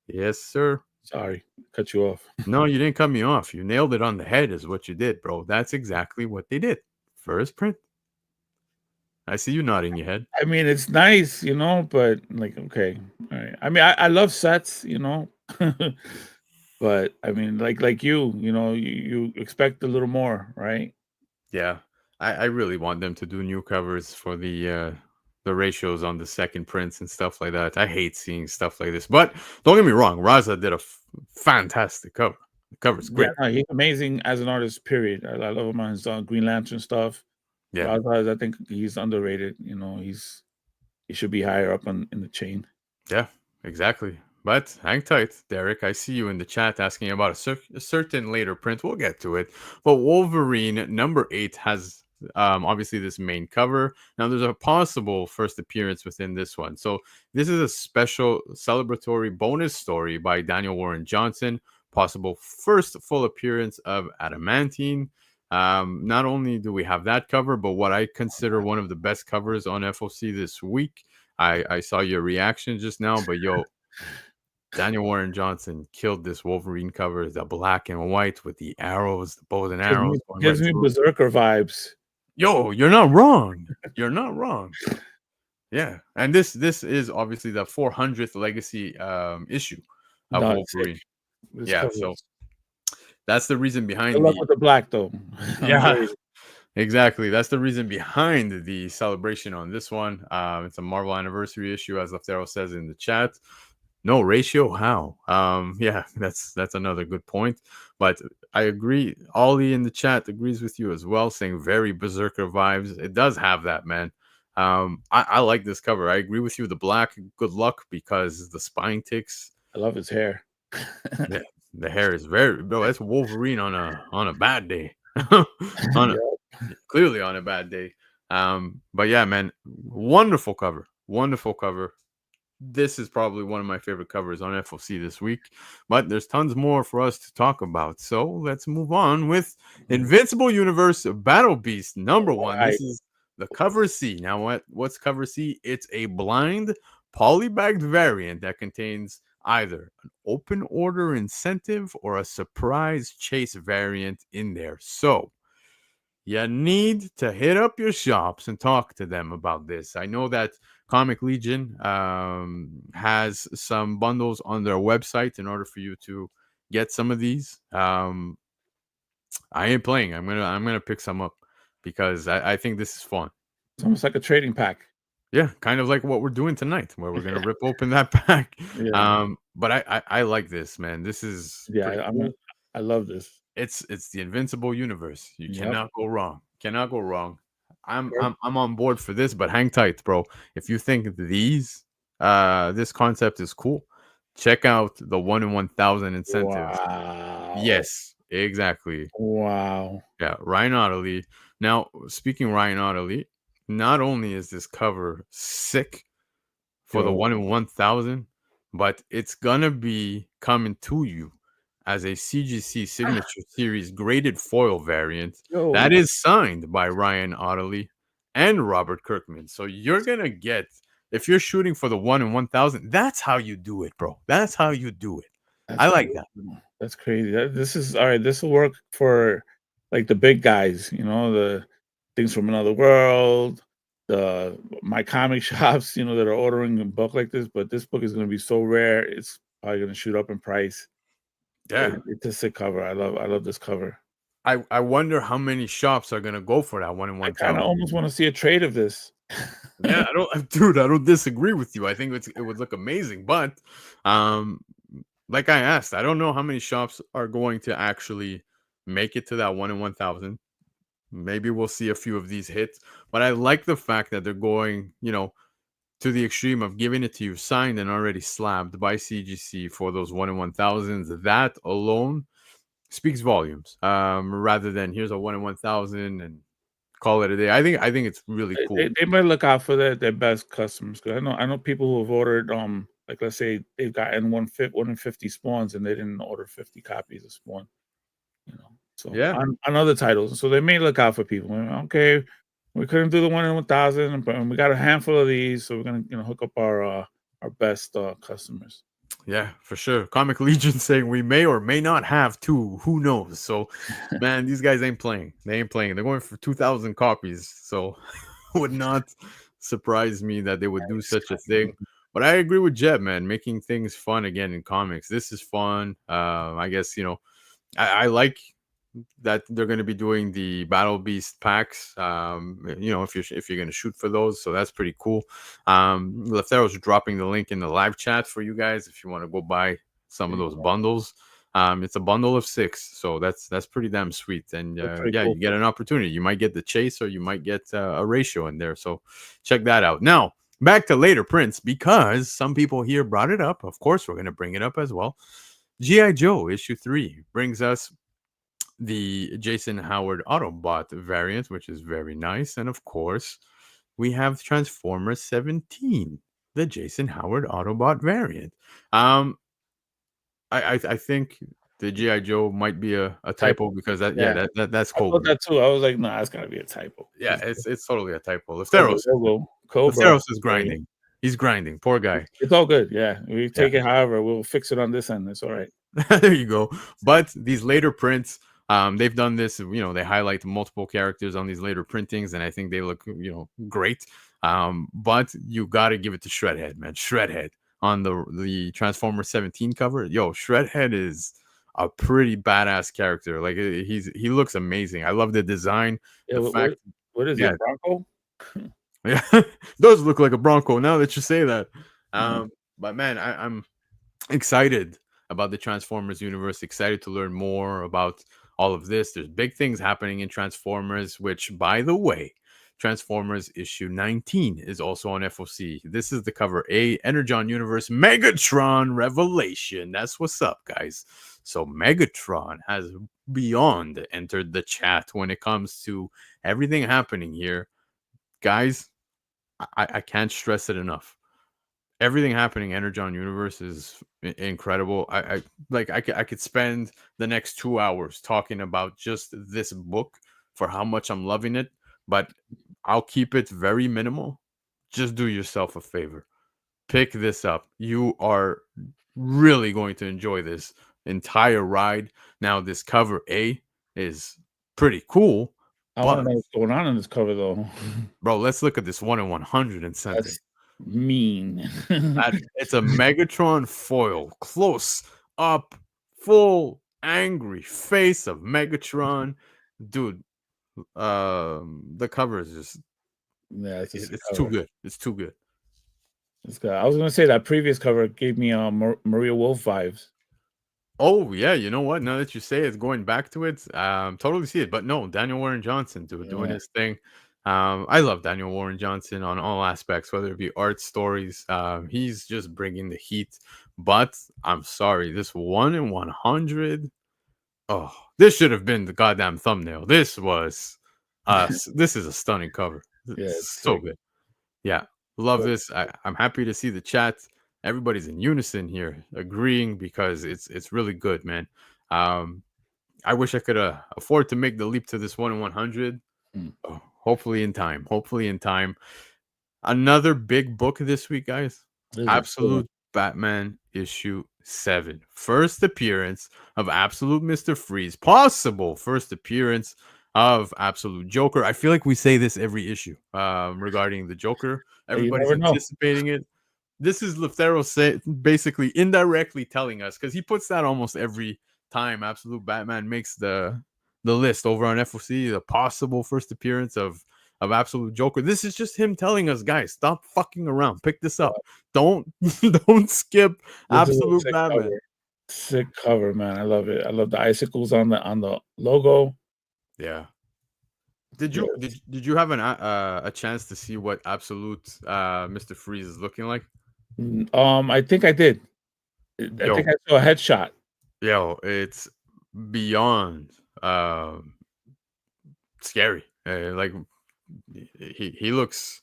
Yes, sir. Sorry, cut you off. No, you didn't cut me off. You nailed it on the head is what you did, bro. That's exactly what they did. First print. I see you nodding your head. I mean, it's nice, but like, okay, all right. I mean, I love sets, but I mean, like you expect a little more, right? Yeah, I really want them to do new covers for the ratios on the second prints and stuff like that. I hate seeing stuff like this, but don't get me wrong, Raza did a fantastic cover. The cover's Yeah, great. no, he's amazing as an artist. Period. I love him on his Green Lantern stuff. Yeah, I think he's underrated. He should be higher up in the chain. yeah, exactly. But hang tight, Derek. I see you in the chat asking about a certain later print. We'll get to it. But Wolverine number 8 has obviously this main cover. Now there's a possible first appearance within this one. So this is a special celebratory bonus story by Daniel Warren Johnson. Possible first full appearance of Adamantine. Not only do we have that cover, but what I consider one of the best covers on FOC this week. I saw your reaction just now, but yo, Daniel Warren Johnson killed this Wolverine cover, the black and white with the arrows, the bows and arrows. Gives me Berserker vibes. Yo, you're not wrong. You're not wrong. Yeah, and this is obviously the 400th legacy issue of Wolverine. Yeah, so that's the reason behind. Good luck with the black, though. Yeah, exactly. That's the reason behind the celebration on this one. It's a Marvel anniversary issue, as Leftero says in the chat. No ratio, how? Yeah, that's another good point. But I agree. Ollie in the chat agrees with you as well, saying very Berserker vibes. It does have that, man. I like this cover. I agree with you. The black, good luck, because the spine ticks. I love his hair. Yeah, the hair is very, bro. That's Wolverine on a bad day. Clearly on a bad day. But yeah, man, wonderful cover. Wonderful cover. This is probably one of my favorite covers on FOC this week, but there's tons more for us to talk about. So let's move on with Invincible Universe Battle Beast number 1. This is the cover C. Now, what's cover C? It's a blind polybagged variant that contains either an open order incentive or a surprise chase variant in there. So you need to hit up your shops and talk to them about this. I know that Comic Legion has some bundles on their website in order for you to get some of these. I ain't playing. I'm gonna pick some up because I think this is fun. It's almost like a trading pack. Yeah, kind of like what we're doing tonight, where we're gonna rip open that pack. Yeah. But I like this, man. This is cool. I love this. It's the Invincible Universe. You cannot go wrong. Cannot go wrong. I'm on board for this, but hang tight, bro. If you think this concept is cool, check out the 1 in 1,000 incentives. Wow. Yes, exactly. Wow. Yeah, Ryan Otterly. Now, speaking Ryan Otterly, not only is this cover sick for the 1 in 1,000, but it's gonna be coming to you as a CGC Signature Series graded foil variant that is signed by Ryan Otterly and Robert Kirkman. So you're going to get, if you're shooting for the 1 in 1,000, that's how you do it, bro. That's how you do it. I like that. That's crazy. This is all right. This will work for like the big guys, the Things from Another World, my comic shops, that are ordering a book like this. But this book is going to be so rare, it's probably going to shoot up in price. Yeah, it's a sick cover. I love this cover. I wonder how many shops are gonna go for that 1 in 1,000. I almost want to see a trade of this. Yeah, I don't disagree with you. I think it would look amazing, but like I asked, I don't know how many shops are going to actually make it to that 1 in 1,000. Maybe we'll see a few of these hits, but I like the fact that they're going, to the extreme of giving it to you signed and already slabbed by CGC for those 1 in 1,000s. That alone speaks volumes. Rather than here's a 1 in 1,000 and call it a day. I think it's really cool. They might look out for their best customers, because I know people who have ordered like, let's say they've gotten 1 in 50 spawns and they didn't order 50 copies of Spawn. So yeah, on other titles. So they may look out for people. Okay, we couldn't do the 1 in 1,000, but we got a handful of these, so we're gonna hook up our best customers. Yeah, for sure. Comic Legion saying we may or may not have 2. Who knows? So, man, these guys ain't playing. They ain't playing. They're going for 2,000 copies. So, would not surprise me that they would do such a thing. But I agree with Jeb, man. Making things fun again in comics. This is fun. I guess I like that they're going to be doing the Battle Beast packs. If you're going to shoot for those, so that's pretty cool. Leftero's dropping the link in the live chat for you guys if you want to go buy some of those bundles. It's a bundle of 6, so that's pretty damn sweet. And cool. You get an opportunity. You might get the chase, or you might get a ratio in there. So check that out. Now back to later prints, because some people here brought it up. Of course, we're going to bring it up as well. G.I. Joe issue 3 brings us the Jason Howard Autobot variant, which is very nice. And of course, we have Transformers 17, the Jason Howard Autobot variant. I think the G.I. Joe might be a typo, because that's cool. I thought that too. I was like, nah, it's gotta be a typo. Yeah, it's totally a typo. Lefteros is grinding. He's grinding. Poor guy. It's all good. Yeah, we take it however. We'll fix it on this end. It's all right. There you go. But these later prints, they've done this. They highlight multiple characters on these later printings, and I think they look, great. But you got to give it to Shredhead, man. Shredhead on the Transformer 17 cover. Yo, Shredhead is a pretty badass character. Like, he looks amazing. I love the design. What is it, Bronco? Yeah, does look like a Bronco now that you say that. But man, I'm excited about the Transformers universe. Excited to learn more about all of this. There's big things happening in Transformers, which, by the way, Transformers issue 19 is also on FOC. This is the cover A, Energon Universe Megatron Revelation. That's what's up, guys. So Megatron has beyond entered the chat when it comes to everything happening here. Guys, I can't stress it enough. Everything happening in Energon Universe is incredible. I could spend the next 2 hours talking about just this book for how much I'm loving it, but I'll keep it very minimal. Just do yourself a favor. Pick this up. You are really going to enjoy this entire ride. Now, this cover A is pretty cool. I want to know what's going on in this cover, though. Bro, let's look at this 1 in 100 and something. That's mean. It's a Megatron foil, close up, full angry face of Megatron. Dude, the cover is just it's too good. It's too good. It's good. I was gonna say that previous cover gave me Maria Wolf vibes. Oh yeah, you know what? Now that you say it's going back to it, totally see it. But no, Daniel Warren Johnson doing his thing. I love Daniel Warren Johnson on all aspects, whether it be art, stories. He's just bringing the heat. But I'm sorry, this 1 in 100. Oh, this should have been the goddamn thumbnail. This was this is a stunning cover. Yeah, it's so good. Yeah, love this. I'm happy to see the chat. Everybody's in unison here, agreeing, because it's really good, man. I wish I could afford to make the leap to this 1 in 100. Oh, hopefully in time. Another big book this week, guys. Absolute Batman issue 7. First appearance of Absolute Mr. Freeze. Possible first appearance of Absolute Joker. I feel like we say this every issue regarding the Joker. Everybody's anticipating it. This is Leftero basically indirectly telling us, because he puts that almost every time Absolute Batman makes the list over on FOC, the possible first appearance of Absolute Joker. This is just him telling us, guys, stop fucking around. Pick this up. Don't skip Absolute Batman. Sick cover, man. I love it. I love the icicles on the logo. Yeah. Did you have a chance to see what Absolute Mr. Freeze is looking like? I think I did. I think I saw a headshot. Yo, it's beyond scary. Like he looks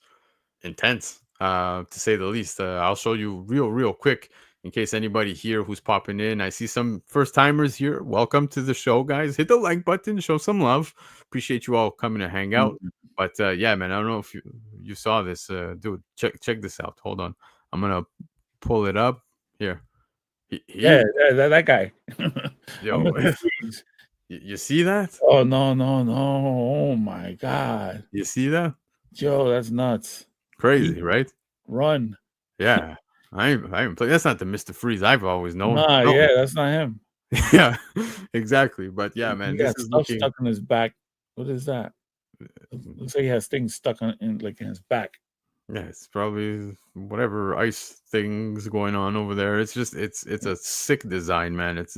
intense, to say the least. I'll show you real quick in case anybody here who's popping in. I see some first timers here. Welcome to the show, guys. Hit the like button, show some love. Appreciate you all coming to hang out. But yeah, man, I don't know if you saw this, dude. Check this out. Hold on, I'm gonna pull it up here. That guy. Yo, you see that? Oh no! Oh my God! You see that? Yo, that's nuts. Crazy, right? Run. Yeah. I haven't played. That's not the Mr. Freeze I've always known. Nah, No. yeah, that's not him. Yeah, exactly. But yeah, He man, this got is stuff looking. stuck in his back. What is that? Looks like he has things stuck in like in his back. Yeah, it's probably whatever ice things going on over there. It's just it's a sick design, man. It's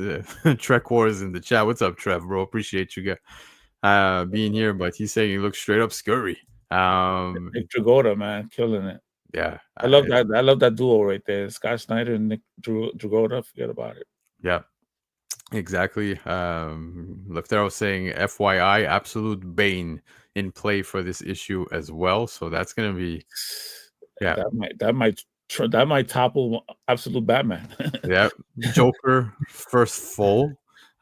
Trek Wars in the chat. What's up, Trev, bro? Appreciate you being here. But he's saying he looks straight up scurry. Nick Dragotta, man, killing it. Yeah, I love that. I love that duo right there. Scott Snyder and Nick Dragotta. Forget about it. yeah, exactly. Leftero saying, FYI, absolute bane in play for this issue as well. So that's gonna be, yeah, that might topple Absolute Batman. yeah, Joker first full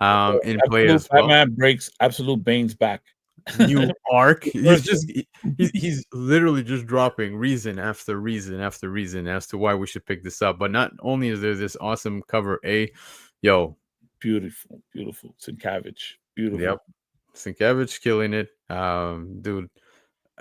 in play Absolute as well. Batman breaks Absolute Bane's back. New arc. He's literally just dropping reason after reason after reason as to why we should pick this up. But not only is there this awesome cover A, yo, beautiful Sienkiewicz, beautiful. Yep, Sienkiewicz killing it, dude.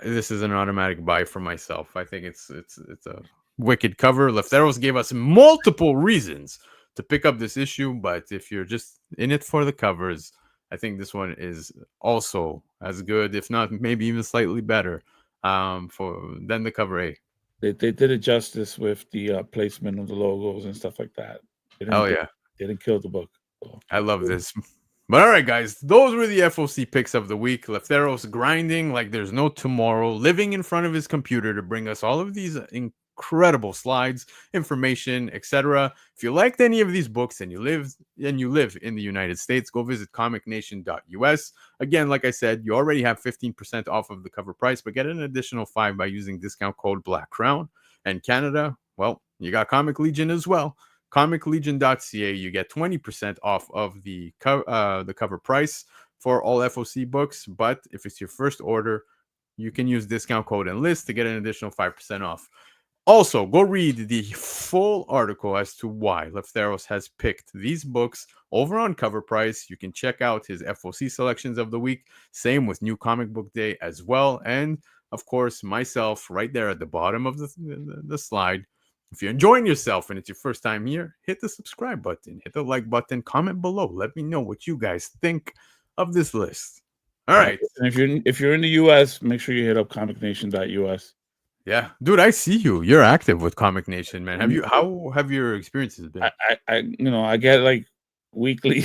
This is an automatic buy for myself. I think it's a wicked cover. Lefteros gave us multiple reasons to pick up this issue, but if you're just in it for the covers, I think this one is also as good, if not maybe even slightly better, than the cover A. They did it justice with the placement of the logos and stuff like that. They didn't kill the book. So. I love this. But all right, guys, those were the FOC picks of the week. Lefteros grinding like there's no tomorrow, living in front of his computer to bring us all of these incredible slides, information, etc. If you liked any of these books and you live in the United States, go visit comicnation.us. Again, like I said, you already have 15% off of the cover price, but get an additional 5 by using discount code Black Crown. And Canada, well, you got Comic Legion as well. comiclegion.ca, you get 20% off of the cover price for all FOC books. But if it's your first order, you can use discount code and list to get an additional 5% off. Also, go read the full article as to why Lefteros has picked these books over on Covrprice. You can check out his FOC selections of the week. Same with New Comic Book Day as well. And, of course, myself right there at the bottom of the slide. If you're enjoying yourself and it's your first time here, hit the subscribe button, hit the like button, comment below. Let me know what you guys think of this list. All right. And if you're in the US, make sure you hit up comicnation.us. Yeah, dude, I see you. You're active with Comic Nation, man. How have your experiences been? I get like weekly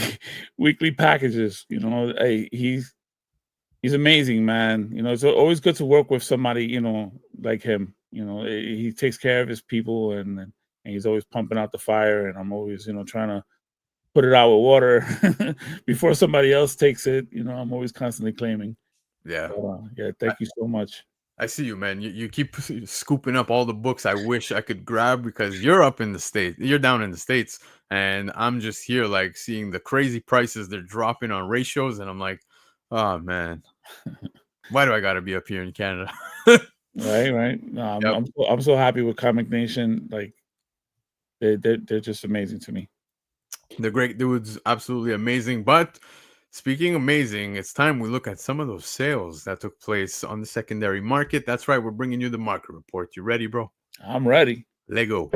packages. Hey, he's amazing, man. It's always good to work with somebody, like him. He takes care of his people and he's always pumping out the fire, and I'm always, trying to put it out with water before somebody else takes it. I'm always constantly claiming. Yeah. Thank you so much. I see you, man. You keep scooping up all the books I wish I could grab because you're up in the States. You're down in the States, and I'm just here like seeing the crazy prices they're dropping on ratios, and I'm like, oh man, why do I got to be up here in Canada? Right. No, Yep. I'm so happy with Comic Nation. Like they're just amazing to me. They're great dudes, absolutely amazing. But speaking amazing, it's time we look at some of those sales that took place on the secondary market. That's right, we're bringing you the market report. You ready, bro? I'm ready. Lego.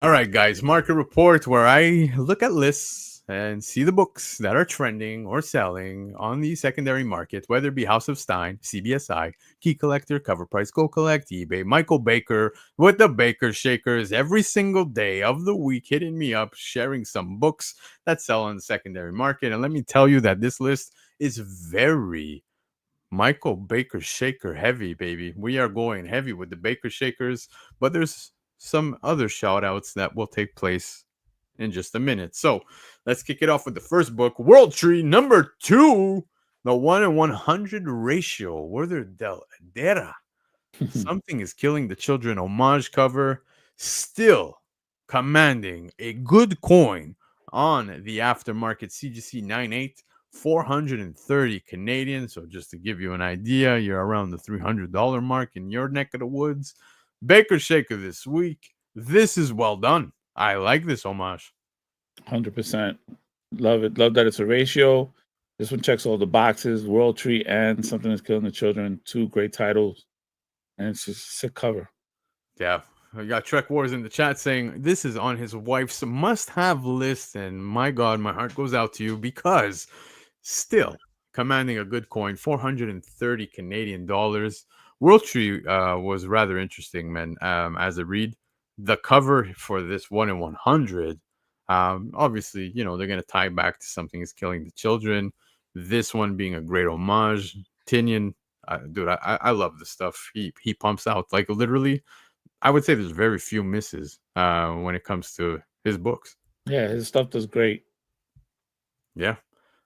All right, guys, market report where I look at lists and see the books that are trending or selling on the secondary market, whether it be House of Stein, CBSI, Key Collector, Covrprice, Go Collect, eBay, Michael Baker with the Baker Shakers every single day of the week, hitting me up, sharing some books that sell on the secondary market. And let me tell you that this list is very Michael Baker Shaker heavy, baby. We are going heavy with the Baker Shakers, but there's some other shout outs that will take place in just a minute. So let's kick it off with the first book, World Tree number 2, the 1-in-100 ratio. Werther del Dera. Something is killing the children homage cover, still commanding a good coin on the aftermarket CGC 98, 430 Canadian. So just to give you an idea, you're around the $300 mark in your neck of the woods. Baker Shaker this week. This is well done. I like this homage. 100%. Love it. Love that it's a ratio. This one checks all the boxes. World Tree and Something That's Killing the Children. 2 great titles. And it's just a sick cover. Yeah. We got Trek Wars in the chat saying this is on his wife's must-have list, and my God, my heart goes out to you because still commanding a good coin, 430 Canadian dollars. World Tree was rather interesting, man. As a read, the cover for this 1 in 100, obviously, you know, they're gonna tie back to Something Is Killing the Children. This one being a great homage. Tinian, dude, I love the stuff he pumps out. Like literally, I would say there's very few misses when it comes to his books. Yeah, his stuff does great. Yeah,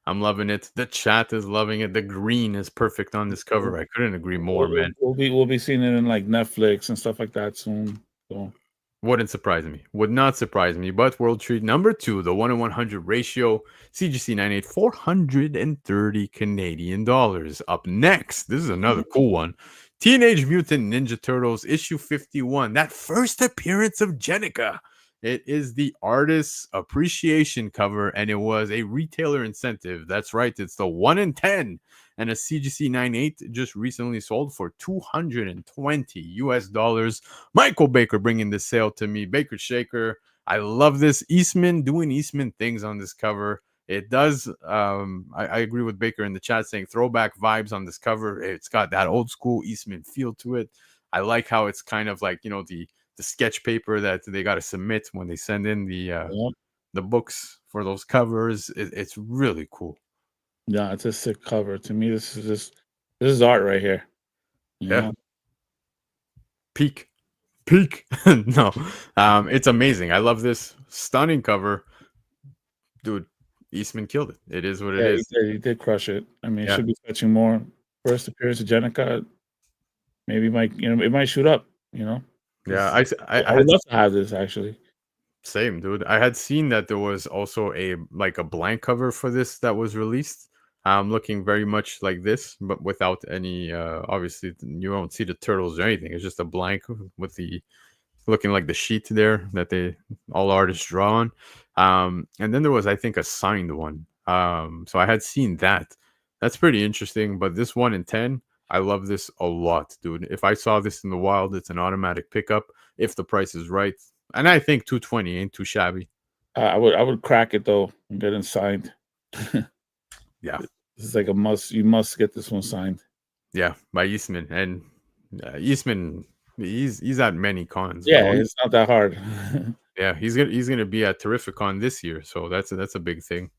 I'm loving it. The chat is loving it. The green is perfect on this cover. I couldn't agree more, man. We'll be seeing it in like Netflix and stuff like that soon. So Wouldn't surprise me. Would not surprise me. But World Tree number 2, the 1 in 100 ratio, CGC 98, 430 Canadian dollars. Up next, this is another cool one. Teenage Mutant Ninja Turtles issue 51. That first appearance of Jenica. It is the artist's appreciation cover, and it was a retailer incentive. That's right. It's the 1 in 10. And a CGC 98 just recently sold for $220. Michael Baker bringing the sale to me. Baker Shaker. I love this. Eastman doing Eastman things on this cover. It does. I agree with Baker in the chat saying throwback vibes on this cover. It's got that old school Eastman feel to it. I like how it's kind of like, you know, the sketch paper that they got to submit when they send in the books for those covers. It's really cool. yeah, it's a sick cover. To me, this is art right here. Yeah. Peak. No. It's amazing. I love this stunning cover. Dude, Eastman killed it. It is what it is. He did crush it. I mean, it should be fetching more. First appearance of Jenica, maybe it might shoot up, you know? Yeah, I would love to have this actually. Same, dude. I had seen that there was also a blank cover for this that was released. Looking very much like this, but without any obviously you won't see the turtles or anything. It's just a blank with the looking like the sheet there that all artists draw on. And then there was, I think, a signed one. So I had seen that. That's pretty interesting. But this 1 in 10, I love this a lot, dude. If I saw this in the wild, it's an automatic pickup if the price is right. And I think 220 ain't too shabby. I would crack it though and get it signed. Yeah, this is like a must. You must get this one signed. Yeah, by Eastman, and Eastman, he's at many cons. Yeah, it's not that hard. Yeah, he's gonna be at Terrificon this year, so that's a big thing.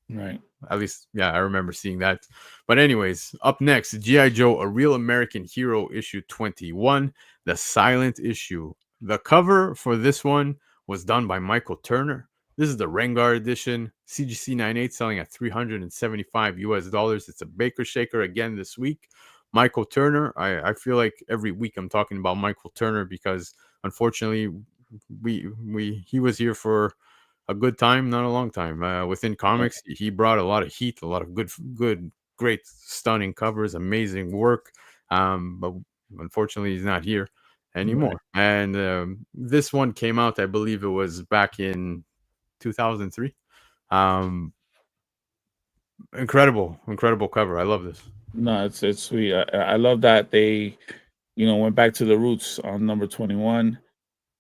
Right. At least, yeah, I remember seeing that. But anyways, up next, G.I. Joe, A Real American Hero, issue 21, the silent issue. The cover for this one was done by Michael Turner. This is the Rengar edition. CGC 98 selling at $375. It's a Baker Shaker again this week. Michael Turner. I feel like every week I'm talking about Michael Turner because unfortunately he was here for a good time, not a long time. Within comics, he brought a lot of heat, a lot of good, great, stunning covers, amazing work. But unfortunately, he's not here anymore. Right. And this one came out, I believe it was back in 2003. Incredible cover. I love this. No, it's sweet. I love that they, went back to the roots on number 21.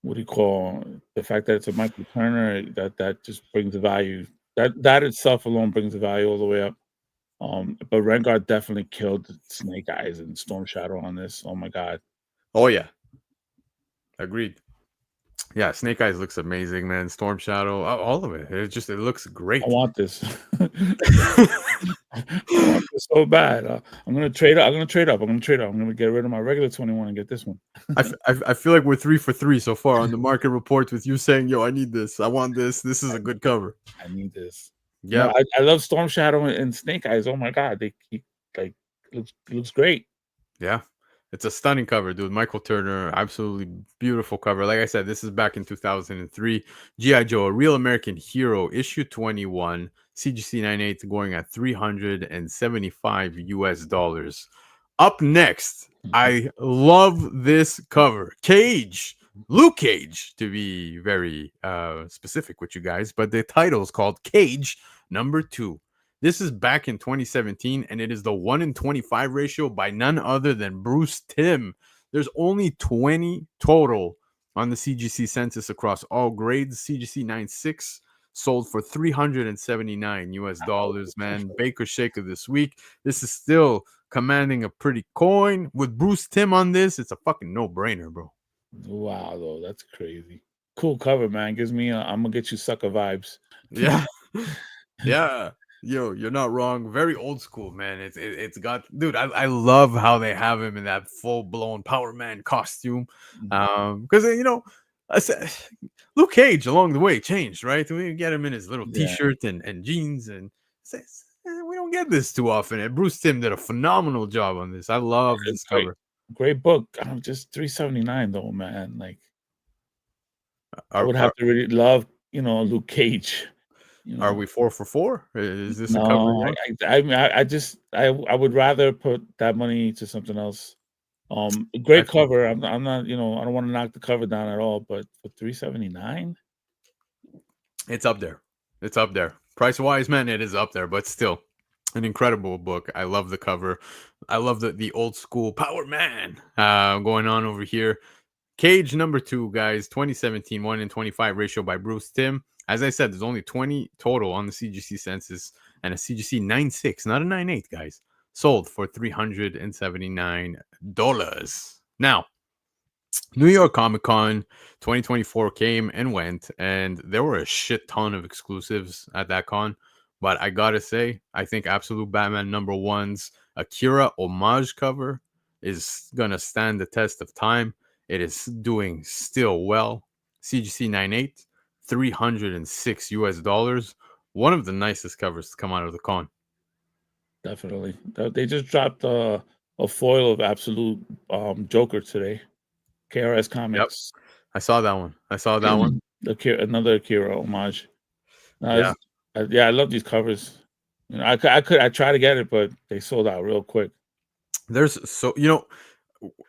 What do you call the fact that it's a Michael Turner? That just brings the value. That itself alone brings the value all the way up. But Rengar definitely killed Snake Eyes and Storm Shadow on this. Oh my god. Oh yeah. Agreed. Yeah, Snake Eyes looks amazing, man. Storm Shadow, all of it. It looks great. I want this. I want this so bad. I'm gonna trade up. I'm gonna get rid of my regular 21 and get this one. I feel like we're 3 for 3 so far on the market report with you saying, "Yo, I need this. I want this. This is a good cover. I need this." Yeah, I love Storm Shadow and Snake Eyes. Oh my god, he looks great. Yeah. It's a stunning cover, dude. Michael Turner, absolutely beautiful cover. Like I said, this is back in 2003. G.I. Joe, A Real American Hero, issue 21, CGC 98 going at $375. Up next, I love this cover. Luke Cage, to be very specific with you guys, but the title is called Cage, number 2. This is back in 2017, and it is the 1-in-25 ratio by none other than Bruce Timm. There's only 20 total on the CGC census across all grades. CGC 96 sold for $379 US, man. Baker Shaker this week. This is still commanding a pretty coin. With Bruce Timm on this, it's a fucking no-brainer, bro. Wow, though, that's crazy. Cool cover, man. Gives me I'm gonna get you sucker vibes. Yeah. Yeah. Yo, you're not wrong. Very old school, man. It's got, dude. I love how they have him in that full blown Power Man costume. Because I said Luke Cage along the way changed, right? We get him in his little t-shirt and jeans, and we don't get this too often. And Bruce Timm did a phenomenal job on this. I love this cover. Great book. Just $379 though, man. Like, I would have to really love, Luke Cage. Are we 4 for 4? Is this a cover? No, I would rather put that money to something else. Great cover. I'm not, I don't want to knock the cover down at all, but for $379, it's up there. It's up there. Price wise, man, it is up there, but still an incredible book. I love the cover. I love the old school Power Man going on over here. Cage number 2, guys. 2017 1-in-25 ratio by Bruce Timm. As I said, there's only 20 total on the CGC census, and a CGC 9.6, not a 9.8, guys, sold for $379. Now, New York Comic Con 2024 came and went, and there were a shit ton of exclusives at that con. But I gotta say, I think Absolute Batman number 1's Akira homage cover is gonna stand the test of time. It is doing still well. CGC 9.8. $306. One of the nicest covers to come out of the con. Definitely. They just dropped a foil of Absolute Joker today. KRS Comics. Yep. I saw that one. Another Akira homage. I love these covers. I try to get it, but they sold out real quick.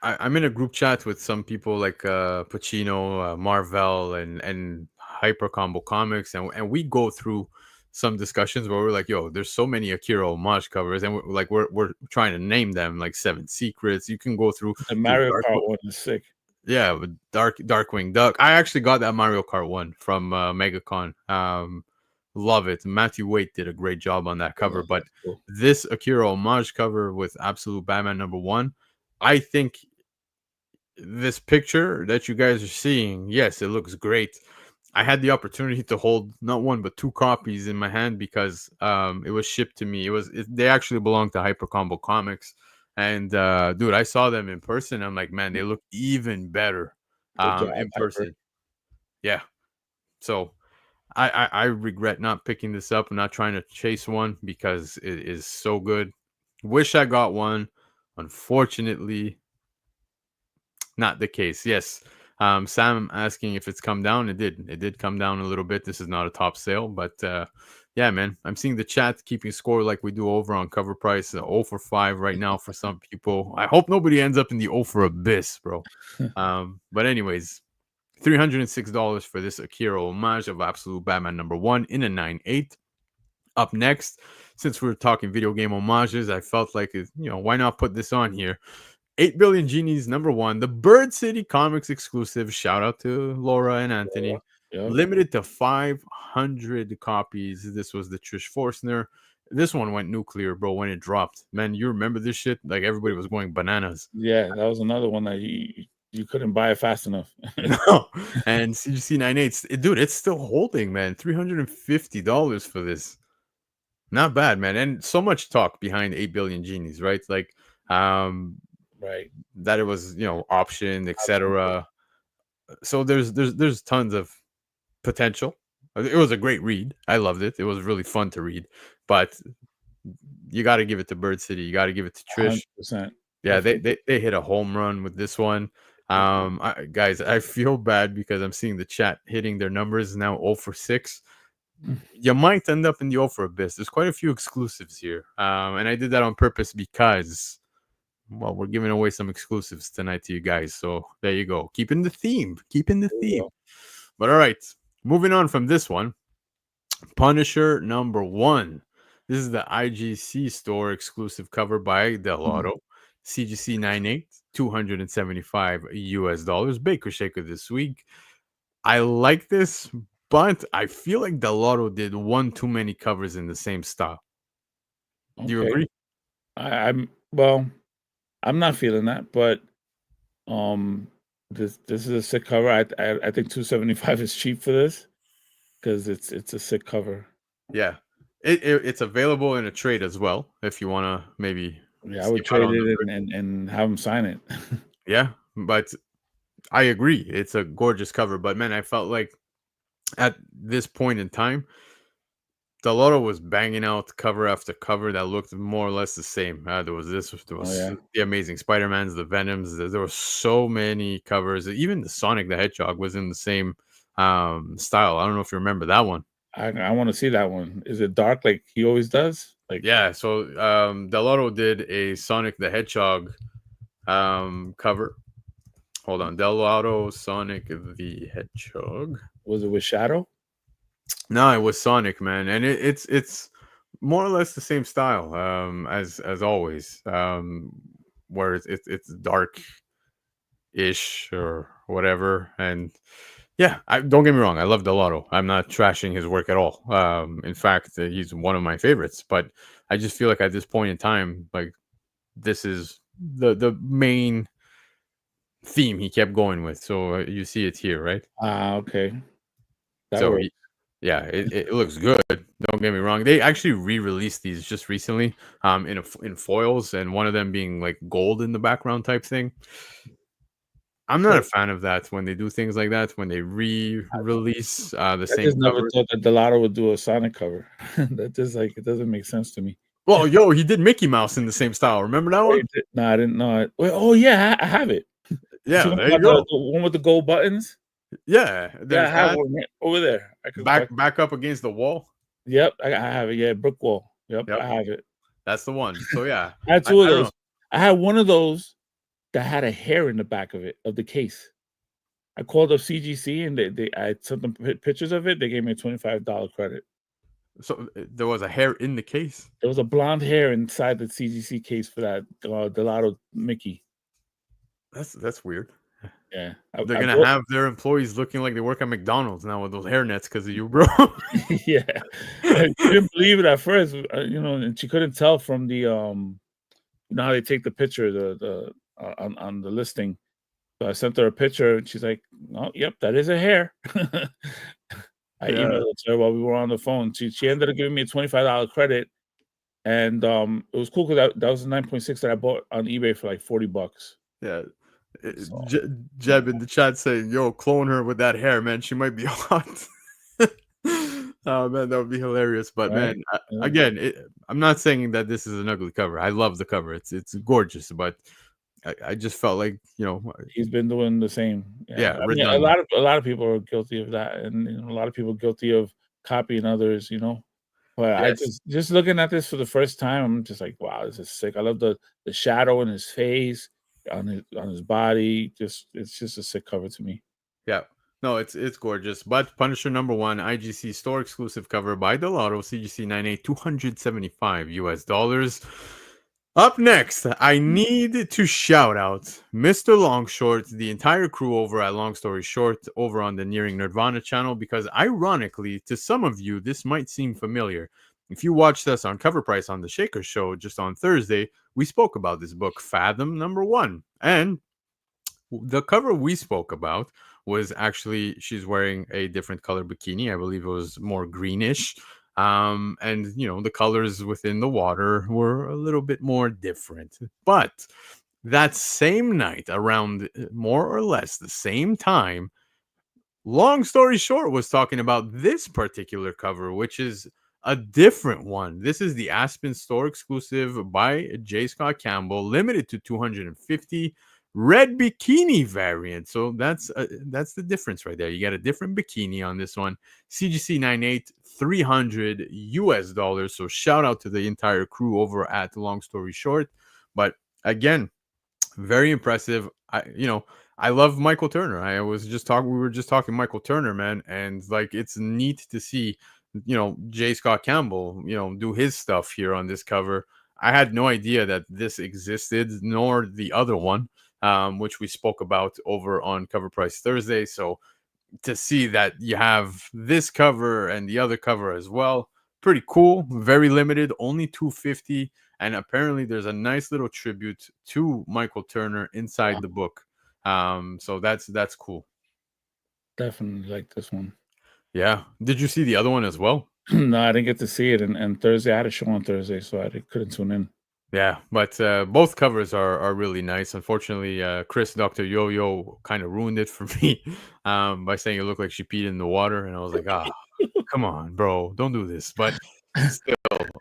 I'm in a group chat with some people like Pacino, Marvel, and Hyper Combo Comics, and we go through some discussions where we're like, yo, there's so many Akira homage covers, and we're trying to name them, like 7 Secrets. You can go through the Mario Kart one is sick. Yeah, with Darkwing Duck. I actually got that Mario Kart one from MegaCon. Love it. Matthew Waite did a great job on that cover. But this Akira homage cover with Absolute Batman number 1, I think this picture that you guys are seeing, yes, it looks great. I had the opportunity to hold not 1 but 2 copies in my hand because it was shipped to me. They actually belong to Hyper Combo Comics. And dude, I saw them in person. I'm like, man, they look even better in person. Yeah. So I regret not picking this up and not trying to chase one because it is so good. Wish I got one. Unfortunately, not the case. Yes. Sam asking if it's come down. It did come down a little bit. This is not a top sale, but yeah, man, I'm seeing the chat keeping score like we do over on Covrprice. 0 for 5 right now for some people. I hope nobody ends up in the 0 for abyss, bro. But anyways, $306 for this Akira homage of Absolute Batman number 1 in a 9.8. Up next, since we're talking video game homages, I felt like, why not put this on here? 8 Billion Genies number 1, the Bird City Comics exclusive. Shout out to Laura and Anthony. Limited to 500 copies. This was the Trish Forstner. This one went nuclear, bro, when it dropped. Man, you remember this shit? Like, everybody was going bananas. Yeah, that was another one that you couldn't buy it fast enough. No. And CGC 9.8, dude, it's still holding, man. $350 for this. Not bad, man. And so much talk behind 8 Billion Genies, right? Like, right, that it was, optioned, etc. So there's tons of potential. It was a great read. I loved it. It was really fun to read. But you got to give it to Bird City. You got to give it to Trish. 100%. Yeah, they hit a home run with this one. Guys, I feel bad because I'm seeing the chat hitting their numbers now 0 for 6. You might end up in the 0 for abyss. There's quite a few exclusives here. And I did that on purpose because, well, we're giving away some exclusives tonight to you guys. So there you go. Keeping the theme. But all right, moving on from this one. Punisher number 1. This is the IGC store exclusive cover by Del Auto. CGC 98, $275. Baker Shaker this week. I like this, but I feel like Del Auto did one too many covers in the same style. Do you Okay. agree? I'm not feeling that, but this is a sick cover. I think 275 is cheap for this because it's a sick cover. Yeah. It's available in a trade as well if you want to maybe Yeah, I would trade it and have them sign it. Yeah, but I agree. It's a gorgeous cover, but man, I felt like at this point in time, Del Auto was banging out cover after cover that looked more or less the same. There was Yeah. the Amazing Spider-Mans, the Venoms. There were so many covers. Even the Sonic the Hedgehog was in the same style. I don't know if you remember that one. I want to see that one. Is it dark like he always does? Like Yeah, so Del Auto did a Sonic the Hedgehog cover. Hold on, Del Auto Sonic the Hedgehog. Was it with Shadow? No, it was Sonic, man, and it's more or less the same style as always, where it's dark ish or whatever. And yeah, don't get me wrong, I love Del Auto. I'm not trashing his work at all. In fact, he's one of my favorites. But I just feel like at this point in time, like this is the main theme he kept going with. So you see it here, right? Okay. So yeah, it looks good. Don't get me wrong. They actually re-released these just recently, in foils, and one of them being like gold in the background type thing. I'm not a fan of that when they do things like that. When they re-release the same. I just never cover. thought that Del Auto would do a Sonic cover. That just like it doesn't make sense to me. Well, yo, he did Mickey Mouse in the same style. Remember that one? No, I didn't know it. Wait, oh yeah, I have it. Yeah, there you go. The one with the gold buttons. Yeah, Yeah, I have one over there. I could back up against the wall. Yep, I have it. Yeah, brick wall. Yep, I have it. That's the one. So yeah, I had two of those. I had one of those that had a hair in the back of it, of the case. I called up CGC and I sent them pictures of it. They gave me a $25 credit. So there was a hair in the case. There was a blonde hair inside the CGC case for that Del Auto Mickey. That's weird. Yeah, they're gonna have their employees looking like they work at McDonald's now with those hairnets because of you, bro. Yeah, she didn't believe it at first, and she couldn't tell from the you know how they take the picture on the listing. So I sent her a picture, and she's like, "Oh, yep, that is a hair." I emailed it to her while we were on the phone. She ended up giving me a $25 credit, and it was cool because that was a 9.6 that I bought on eBay for like $40. Yeah. Jeb in the chat saying, "Yo, clone her with that hair, man. She might be hot." Oh man, that would be hilarious. But right? Man, again, I'm not saying that this is an ugly cover. I love the cover. It's gorgeous, but I just felt like he's been doing the same. Yeah, I mean, a lot of people are guilty of that, and a lot of people are guilty of copying others. But yes. I just looking at this for the first time, I'm just like, wow, this is sick. I love the shadow in his face, on his body. It's just a sick cover to me. Yeah. No, it's gorgeous. But Punisher number 1, IGC store exclusive cover by Del Auto, CGC 98, $275. Up next, I need to shout out Mr. Longshort, the entire crew over at Long Story Short, over on the Nearing Nirvana channel, because ironically, to some of you, this might seem familiar. If you watched us on Covrprice on the Shaker Show just on Thursday, we spoke about this book, Fathom number 1. And the cover we spoke about was actually, she's wearing a different color bikini. I believe it was more greenish. And the colors within the water were a little bit more different. But that same night, around more or less the same time, Long Story Short was talking about this particular cover, which is a different one. This is the Aspen store exclusive by J. Scott Campbell, limited to 250, red bikini variant. So that's the difference right there. You got a different bikini on this one. CGC 98, $300. So shout out to the entire crew over at Long Story Short. But again, very impressive. I love Michael Turner. We were just talking Michael Turner, man, and like it's neat to see J. Scott Campbell, do his stuff here on this cover. I had no idea that this existed, nor the other one, which we spoke about over on Covrprice Thursday. So to see that you have this cover and the other cover as well, pretty cool. Very limited, only 250, and apparently there's a nice little tribute to Michael Turner inside the book. So that's cool. Definitely like this one. Yeah. Did you see the other one as well? No, I didn't get to see it. And Thursday, I had a show on Thursday, so I couldn't tune in. Yeah, but both covers are really nice. Unfortunately, Chris Dr. Yo-Yo kind of ruined it for me by saying it looked like she peed in the water, and I was like, come on, bro, don't do this. But still,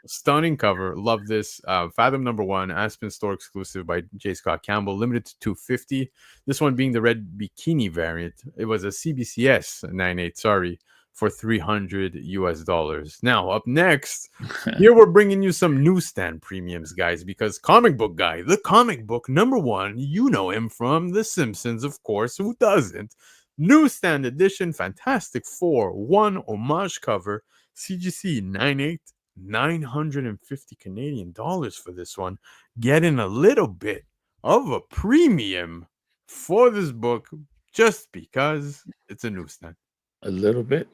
stunning cover. Love this. Fathom #1, Aspen Store exclusive by J. Scott Campbell, limited to 250. This one being the red bikini variant. It was a CBCS 98, sorry, for $300. Now, up next, here we're bringing you some newsstand premiums, guys, because Comic Book Guy, the comic book #1, you know him from The Simpsons, of course. Who doesn't? Newsstand edition, Fantastic Four 1 homage cover, CGC 98, 950 Canadian dollars for this one. Getting a little bit of a premium for this book just because it's a newsstand. A little bit.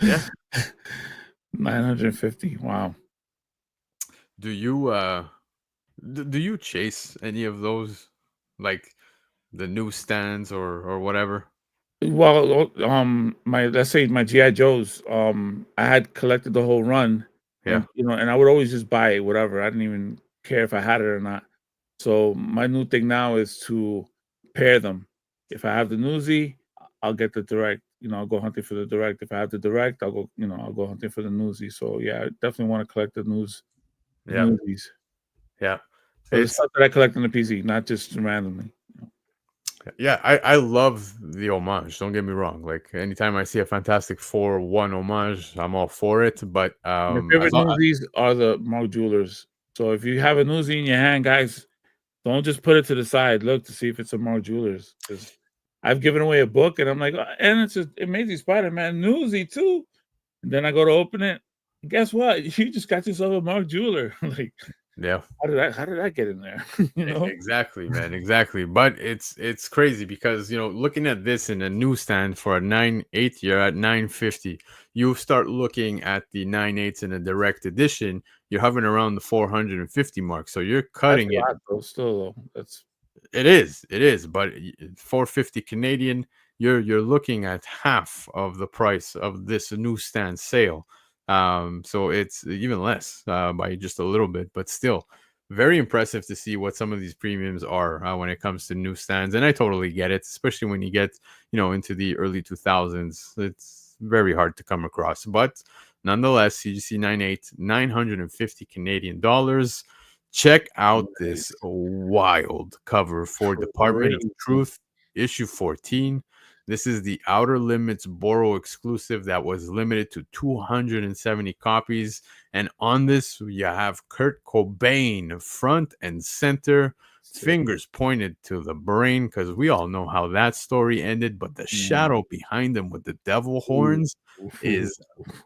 Yeah. 950. Wow. Do you chase any of those, like the newsstands or whatever? Well, let's say my GI Joes, I had collected the whole run. Yeah. And I would always just buy it, whatever. I didn't even care if I had it or not. So my new thing now is to pair them. If I have the newsy, I'll get the direct. I'll go hunting for the direct. If I have the direct, I'll go hunting for the newsy. So yeah, I definitely want to collect the newsies. Yeah. So the stuff that I collect on the PC, not just randomly. Yeah, I love the homage. Don't get me wrong. Like anytime I see a Fantastic Four 1 homage, I'm all for it. But my favorite newsies are the Mark Jewelers. So if you have a newsie in your hand, guys, don't just put it to the side. Look to see if it's a Mark Jewelers. Because I've given away a book and I'm like, and it's an Amazing Spider-Man newsie too. And then I go to open it. Guess what? You just got yourself a Mark Jeweler. Like, yeah. How did I get in there? Exactly, man. Exactly. But it's crazy because looking at this in a newsstand for a 9/8 year at 950, you start looking at the 9/8s in a direct edition. You're hovering around the 450 mark. So you're cutting it. Still, that's it is, but 450 Canadian, you're looking at half of the price of this newsstand sale. So it's even less by just a little bit, but still very impressive to see what some of these premiums are when it comes to newsstands. And I totally get it, especially when you get into the early 2000s. It's very hard to come across, but nonetheless, CGC 98, 950 Canadian dollars. Check out this wild cover for Department of Truth issue 14. This is the Outer Limits Borough exclusive that was limited to 270 copies. And on this, you have Kurt Cobain front and center, fingers pointed to the brain, because we all know how that story ended. But the shadow behind him with the devil horns is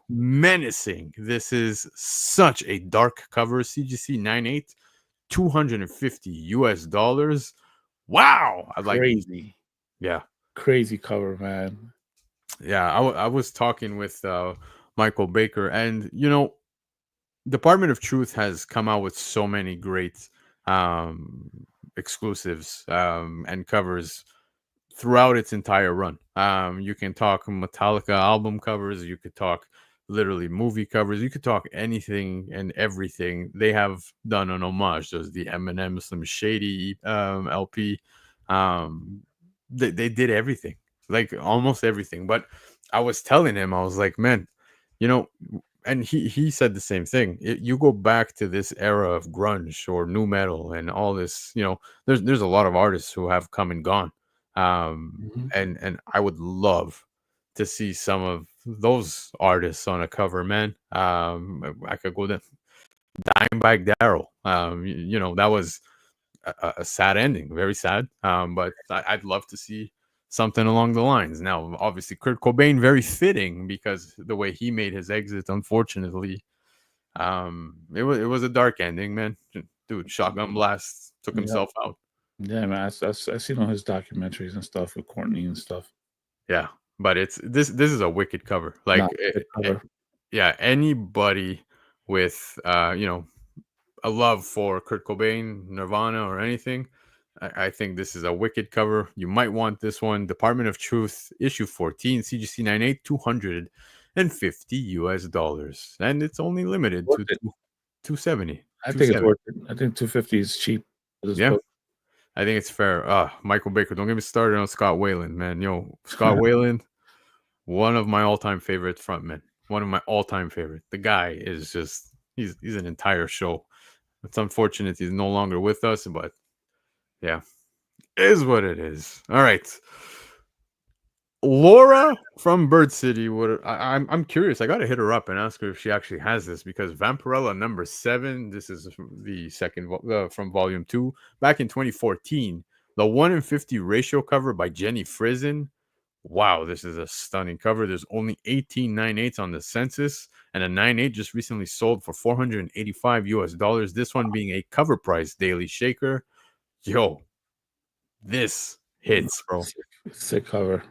menacing. This is such a dark cover. CGC 98, $250. Wow. I like crazy. Yeah. Crazy cover, man. Yeah, I was talking with Michael Baker, and Department of Truth has come out with so many great exclusives and covers throughout its entire run. You can talk Metallica album covers, you could talk literally movie covers, you could talk anything and everything. They have done an homage. There's the Eminem Slim Shady LP. They did everything, like almost everything. But I was telling him, I was like, man, and he said the same thing. You go back to this era of grunge or nu metal and all this, there's a lot of artists who have come and gone. And I would love to see some of those artists on a cover, man. I could go to Dimebag Darrell. That was a sad ending, very sad. But I'd love to see something along the lines. Now, obviously, Kurt Cobain, very fitting because the way he made his exit, unfortunately, it was a dark ending, man. Dude, shotgun blast, took himself out. Yeah, man. I seen all his documentaries and stuff with Courtney and stuff. Yeah, but this is a wicked cover. Like, yeah, anybody with a love for Kurt Cobain, Nirvana, or anything, I think this is a wicked cover. You might want this one. Department of Truth, issue 14, CGC 98, $250, and it's only limited to 270. I think it's worth it. I think 250 is cheap. Yeah. I think it's fair. Michael Baker, don't get me started on Scott Weiland, man. Scott Weiland, one of my all-time favorite frontmen. One of my all-time favorite. The guy is just he's an entire show. It's unfortunate he's no longer with us, but yeah, it is what it is. All right. Laura from Bird City. I'm curious. I gotta hit her up and ask her if she actually has this, because Vampirella number 7. This is the second from volume 2, back in 2014. The 1-in-50 ratio cover by Jenny Frison. Wow, this is a stunning cover. There's only 18 9/8 on the census, and a 9/8 just recently sold for $485. This one being a Covrprice daily shaker. Yo, this hits, bro. Sick cover.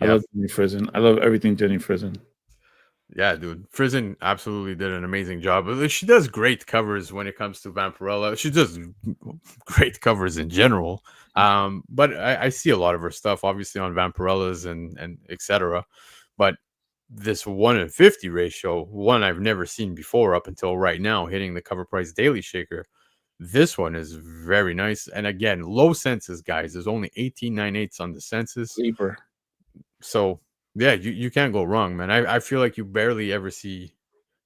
I love Jenny Frison. I love everything Jenny Frison. Yeah, dude. Frison absolutely did an amazing job. She does great covers when it comes to Vampirella. She does great covers in general. But I see a lot of her stuff, obviously, on Vampirellas and etc. But this 1-in-50 ratio, one I've never seen before up until right now, hitting the Covrprice daily shaker. This one is very nice. And again, low census, guys. There's only 18 9/8 on the census. Sleeper. So yeah, you can't go wrong, man. I feel like you barely ever see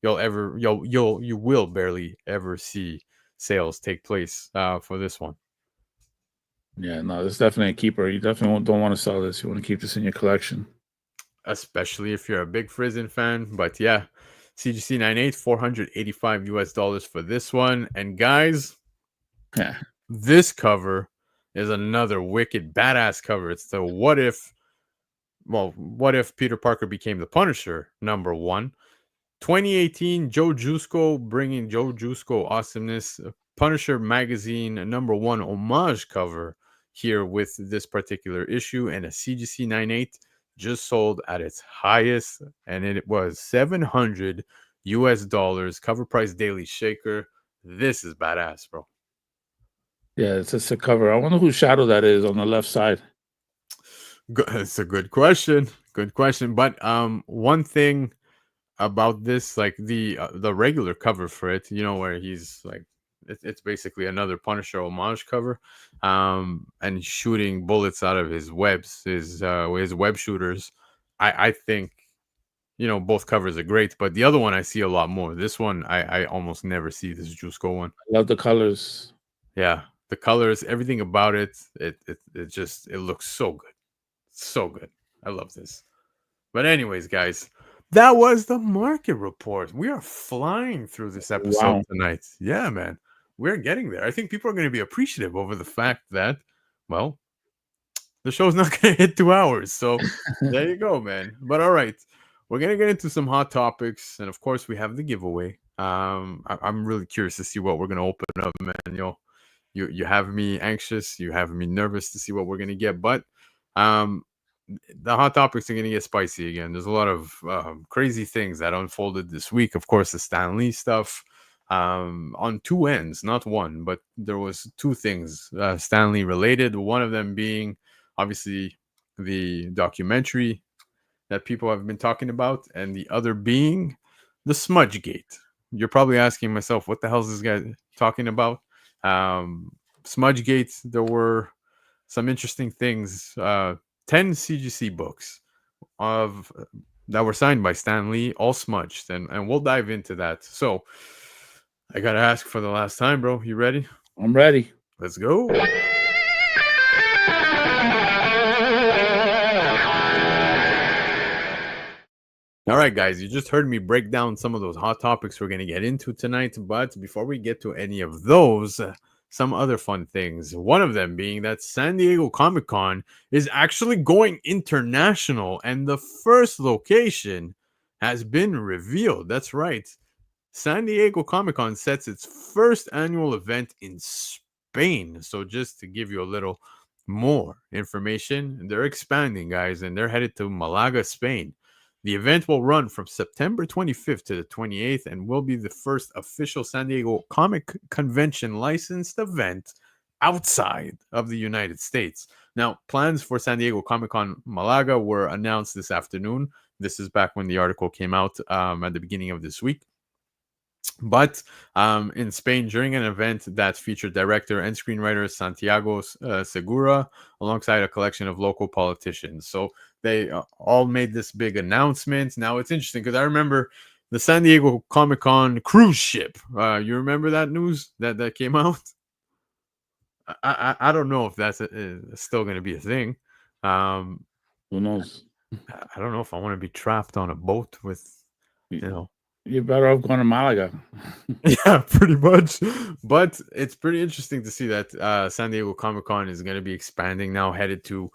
you will barely ever see sales take place for this one. Yeah, no, this is definitely a keeper. You definitely don't want to sell this. You want to keep this in your collection, especially if you're a big Frison fan. But yeah, CGC 98, $485 for this one. And guys, this cover is another wicked badass cover. It's the what if Peter Parker became the Punisher number 1. 2018, Joe Jusko, bringing Joe Jusko awesomeness. Punisher magazine number 1 homage cover here with this particular issue, and a CGC 98 just sold at its highest, and it was $700. Covrprice daily shaker. This is badass, bro. Yeah, it's a sick cover. I wonder whose shadow that is on the left side. It's a good question. Good question. But one thing about this, like the regular cover for it, where he's like, it's basically another Punisher homage cover, and shooting bullets out of his webs, his web shooters. I think, both covers are great, but the other one I see a lot more. This one I almost never see, this Jusko one. I love the colors. Yeah, the colors, everything about it looks so good. So good. I love this. But anyways, guys, that was the market report. We are flying through this episode tonight. Yeah, man. We're getting there. I think people are going to be appreciative over the fact that, well, the show's not going to hit 2 hours. So there you go, man. But all right. We're going to get into some hot topics. And of course, we have the giveaway. I'm really curious to see what we're going to open up, man. You have me anxious. You have me nervous to see what we're going to get. But the hot topics are going to get spicy again. There's a lot of crazy things that unfolded this week. Of course, the Stan Lee stuff on 2 ends, not one, but there was 2 things Stan Lee related. One of them being obviously the documentary that people have been talking about, and the other being the SMUDGEGATE. You're probably asking myself, what the hell is this guy talking about? SMUDGEGATE, there were some interesting things. 10 CGC books that were signed by Stan Lee, all smudged, and we'll dive into that. So I gotta ask for the last time, bro. You ready? I'm ready. Let's go. All right, guys, you just heard me break down some of those hot topics we're going to get into tonight. But before we get to any of those, some other fun things. One of them being that San Diego Comic-Con is actually going international, and the first location has been revealed. That's right. San Diego Comic-Con sets its first annual event in Spain. So just to give you a little more information, they're expanding, guys, and they're headed to Malaga, Spain. The event will run from September 25th to the 28th and will be the first official San Diego Comic Convention licensed event outside of the United States. Now, plans for San Diego Comic-Con Malaga were announced this afternoon. This is back when the article came out at the beginning of this week. But in Spain, during an event that featured director and screenwriter Santiago Segura alongside a collection of local politicians. So they all made this big announcement. Now it's interesting because I remember the San Diego Comic-Con cruise ship. You remember that news that came out? I don't know if that's still going to be a thing. Who knows? I don't know if I want to be trapped on a boat with, you know. You're better off going to Malaga. Yeah, pretty much. But it's pretty interesting to see that San Diego Comic-Con is going to be expanding now, headed to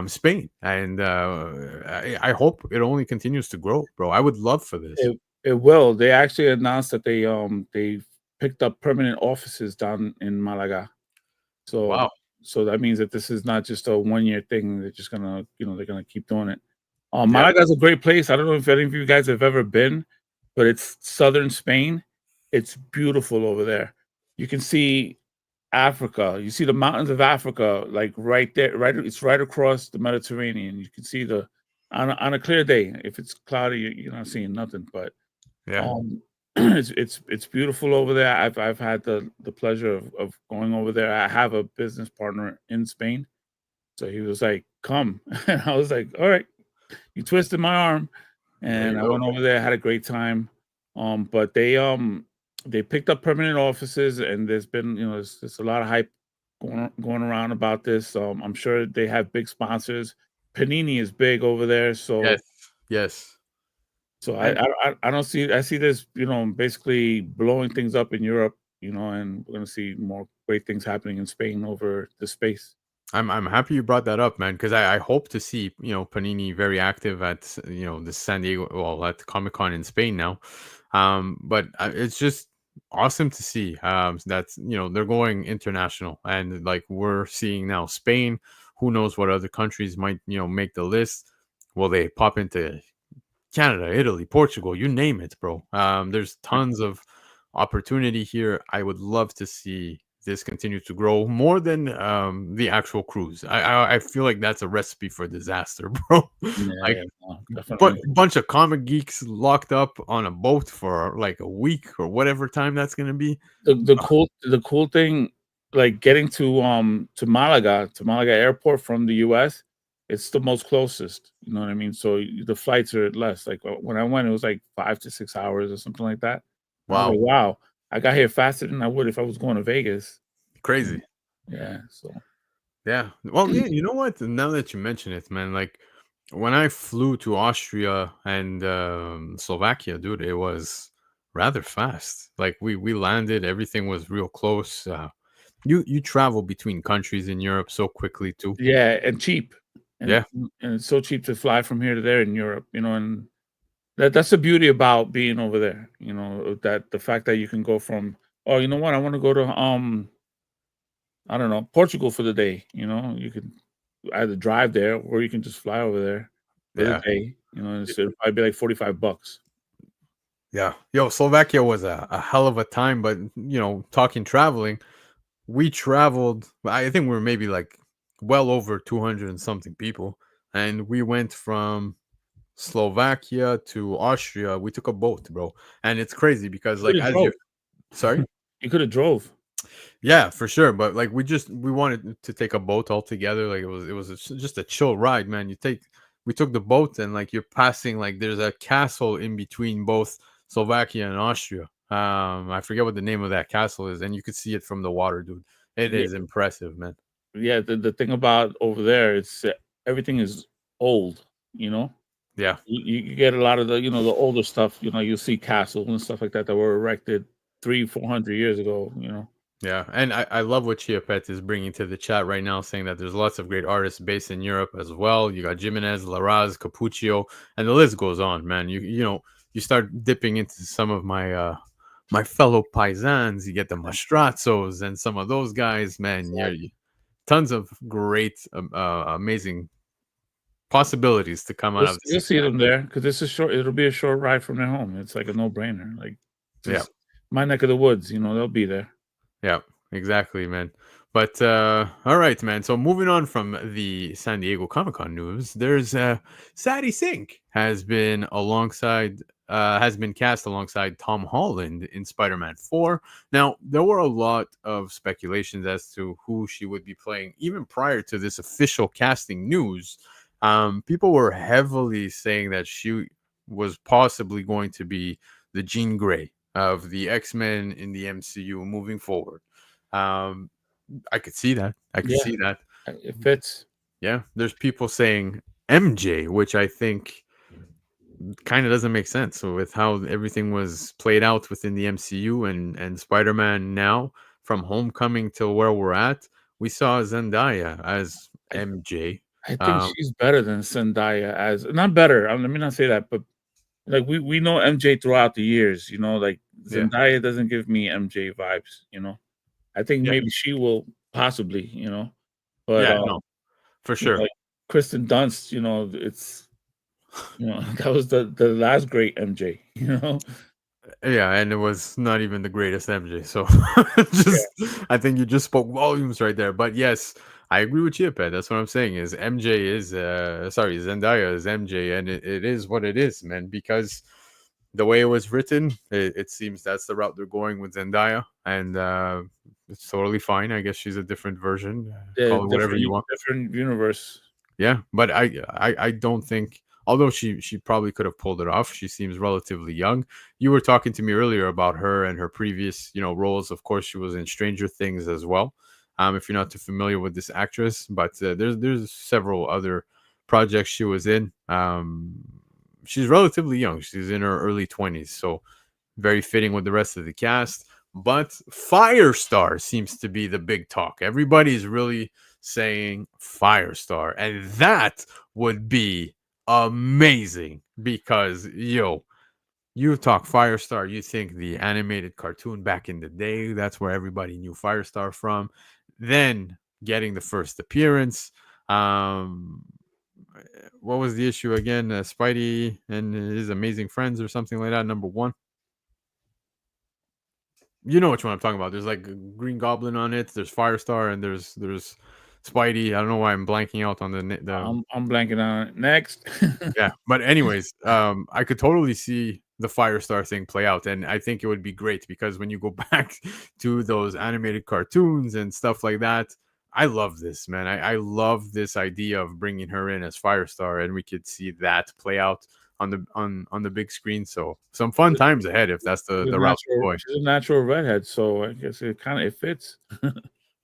Spain. And I hope it only continues to grow, bro. I would love for this. It will. They actually announced that they picked up permanent offices down in Malaga. So wow. So that means that this is not just a 1-year thing. They're just gonna, they're gonna keep doing it. Malaga's a great place. I don't know if any of you guys have ever been, but it's southern Spain. It's beautiful over there. You can see Africa. You see the mountains of Africa, like right there. It's right across the Mediterranean. You can see on a clear day. If it's cloudy, you're not seeing nothing. But yeah, it's beautiful over there. I've had the pleasure of going over there. I have a business partner in Spain, so he was like, "Come," and I was like, "All right." You twisted my arm, and I went over there. Had a great time. But they picked up permanent offices, and there's been there's a lot of hype going around about this. I'm sure they have big sponsors. Panini is big over there, so yes. So I don't see. I see this, basically blowing things up in Europe, and we're gonna see more great things happening in Spain over the space. I'm happy you brought that up, man, because I hope to see Panini very active at the San Diego, well, at Comic-Con in Spain now. But it's just awesome to see that they're going international, and like we're seeing now Spain. Who knows what other countries might make the list? Will they pop into Canada, Italy, Portugal, you name it, bro. There's tons of opportunity here. I would love to see this continue to grow more than the actual cruise. I feel like that's a recipe for disaster, bro. Bunch of comic geeks locked up on a boat for like a week or whatever time that's gonna be. The cool thing, like getting to Malaga Airport from the US. It's the most closest, you know what I mean? So the flights are less. Like when I went, it was like 5 to 6 hours or something like that. Wow. Like, wow. I got here faster than I would if I was going to Vegas. Crazy. Yeah. So. Yeah. Well, yeah, you know what? Now that you mention it, man, like when I flew to Austria and Slovakia, dude, it was rather fast. Like we landed, everything was real close. You travel between countries in Europe so quickly too. Yeah, and cheap. And it's so cheap to fly from here to there in Europe, and that's the beauty about being over there. That the fact that you can go from, oh, you know what, I want to go to I don't know, Portugal for the day. You can either drive there or you can just fly over there for the day. It'll probably be like $45. Yeah, yo, Slovakia was a hell of a time, but talking traveling, we traveled. I think we were maybe like well over 200 and something people, and we went from Slovakia to Austria. We took a boat, bro, and it's crazy because like sorry, you could have drove. Yeah, for sure, but like we wanted to take a boat all together. Like it was just a chill ride, man. We took the boat, and like you're passing, like there's a castle in between both Slovakia and Austria. I forget what the name of that castle is, and you could see it from the water, dude. It is impressive, man. Yeah, the thing about over there is everything is old, Yeah, you get a lot of the the older stuff. You'll see castles and stuff like that were erected 300-400 years ago. Yeah, and I love what Chiapet is bringing to the chat right now, saying that there's lots of great artists based in Europe as well. You got Jimenez, Laraz, Capuccio, and the list goes on, man. You start dipping into some of my fellow paisans. You get the Mastrazzos and some of those guys, man. Tons of great, amazing possibilities to come out of You'll this. see them there because this is short. It'll be a short ride from their home. It's like a no-brainer. Like, Yeah. my neck of the woods. They'll be there. Yeah, exactly, man. But all right, man. So moving on from the San Diego Comic Con news, there's Sadie Sink has been cast alongside Tom Holland in Spider-Man 4. Now, there were a lot of speculations as to who she would be playing even prior to this official casting news. People were heavily saying that she was possibly going to be the Jean Grey of the X-Men in the MCU moving forward. I could see that. See that. It fits. Yeah, there's people saying MJ, which I think kind of doesn't make sense. So with how everything was played out within the MCU and Spider-Man now, from Homecoming till where we're at, we saw Zendaya as MJ. I think she's better than Zendaya as not better. Let me not say that, but like we know MJ throughout the years. Like Zendaya doesn't give me MJ vibes. I think maybe she will possibly. But no, for sure. Like Kristen Dunst, it's that was the last great MJ. Yeah, and it was not even the greatest MJ. So I think you just spoke volumes right there. But yes, I agree with you, Pat. That's what I'm saying is Zendaya is MJ, and it is what it is, man, because the way it was written, it seems that's the route they're going with Zendaya, and it's totally fine. I guess she's a different version. Call it whatever you want. Different universe. Yeah, but I don't think, although she probably could have pulled it off. She seems relatively young. You were talking to me earlier about her and her previous, roles. Of course, she was in Stranger Things as well. If you're not too familiar with this actress, but there's several other projects she was in. She's relatively young. She's in her early 20s, so very fitting with the rest of the cast. But Firestar seems to be the big talk. Everybody's really saying Firestar, and that would be amazing because you talk Firestar, you think the animated cartoon back in the day. That's where everybody knew Firestar from. Then getting the first appearance. What was the issue again? Spidey and his amazing friends or something like that. Number 1. You know which one I'm talking about. There's like a Green Goblin on it. There's Firestar and there's Spidey. I don't know why I'm blanking out on the I'm blanking on it. Next. Yeah, but anyways, I could totally see the Firestar thing play out, and I think it would be great because when you go back to those animated cartoons and stuff like that, I love this, man. I love this idea of bringing her in as Firestar, and we could see that play out on the big screen. So some fun times ahead if that's the route to go. She's a natural redhead, so I guess it fits.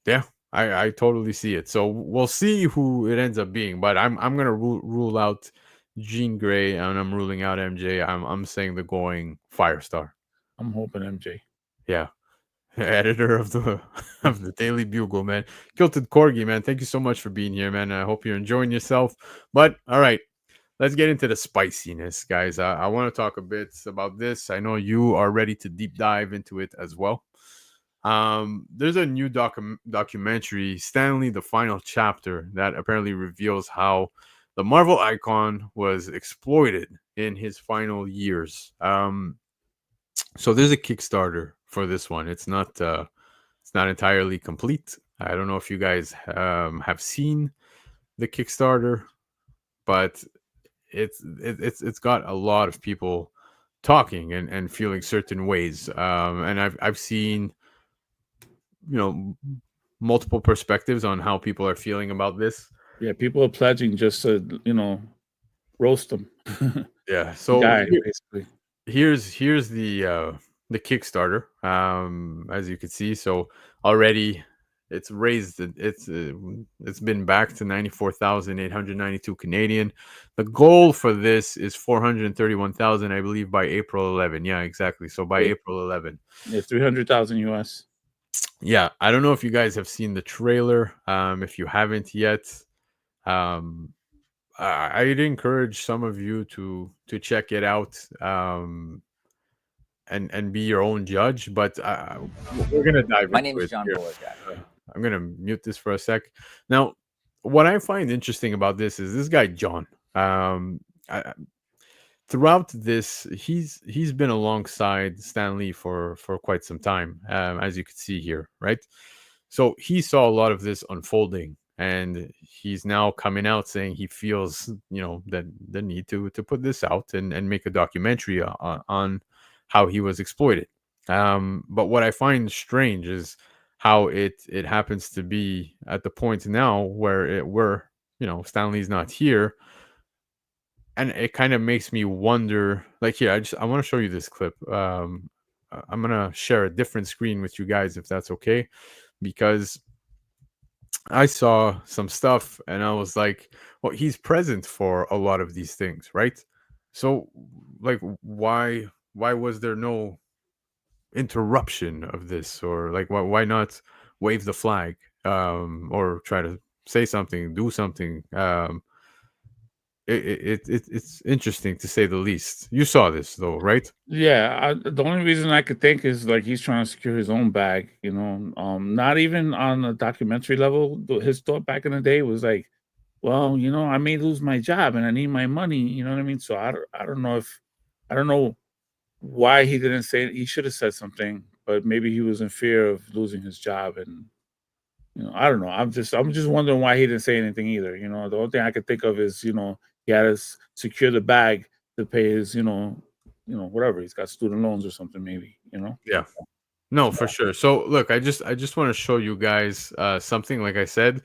Yeah, I totally see it. So we'll see who it ends up being, but I'm gonna rule out Jean Grey and I'm ruling out MJ. I'm saying the going Firestar. I'm hoping MJ. Yeah. Editor of the Daily Bugle, man. Kilted Corgi, man. Thank you so much for being here, man. I hope you're enjoying yourself. But all right, let's get into the spiciness, guys. I want to talk a bit about this. I know you are ready to deep dive into it as well. There's a new documentary, Stanley, the Final Chapter, that apparently reveals how the Marvel icon was exploited in his final years. So there's a Kickstarter for this one. It's not entirely complete. I don't know if you guys have seen the Kickstarter, but it's got a lot of people talking and feeling certain ways. And I've seen multiple perspectives on how people are feeling about this. Yeah, people are pledging just to roast them. Yeah, so basically here's the Kickstarter, as you can see. So already it's raised, it's been back to 94,892 Canadian. The goal for this is 431,000, I believe, by April 11. Yeah, exactly. So by April 11. Yeah, 300,000 US. yeah, I don't know if you guys have seen the trailer. If you haven't yet, um, I'd encourage some of you to check it out. And be your own judge. But we're gonna dive My into name's it John here. Bullock. I'm gonna mute this for a sec. Now, what I find interesting about this is this guy John. Throughout this, he's been alongside Stan Lee for quite some time, as you can see here, right? So he saw a lot of this unfolding, and he's now coming out saying he feels, that the need to put this out and make a documentary on how he was exploited. But what I find strange is how it happens to be at the point now where Stanley's not here, and it kind of makes me wonder. Like here, I want to show you this clip. I'm gonna share a different screen with you guys if that's okay, because I saw some stuff and I was like, well, he's present for a lot of these things, right? So, like, why was there no interruption of this, or like, why not wave the flag, or try to say something, do something? It's interesting to say the least. You saw this though, right? Yeah, the only reason I could think is like he's trying to secure his own bag, not even on a documentary level. His thought back in the day was like, well, I may lose my job and I need my money, you know what I mean? So I don't know why he didn't say it. He should have said something, but maybe he was in fear of losing his job, and I don't know. I'm just wondering why he didn't say anything either. The only thing I could think of is, he had to secure the bag to pay his, whatever. He's got student loans or something, maybe, Yeah. No, for sure. So look, I just want to show you guys something. Like I said,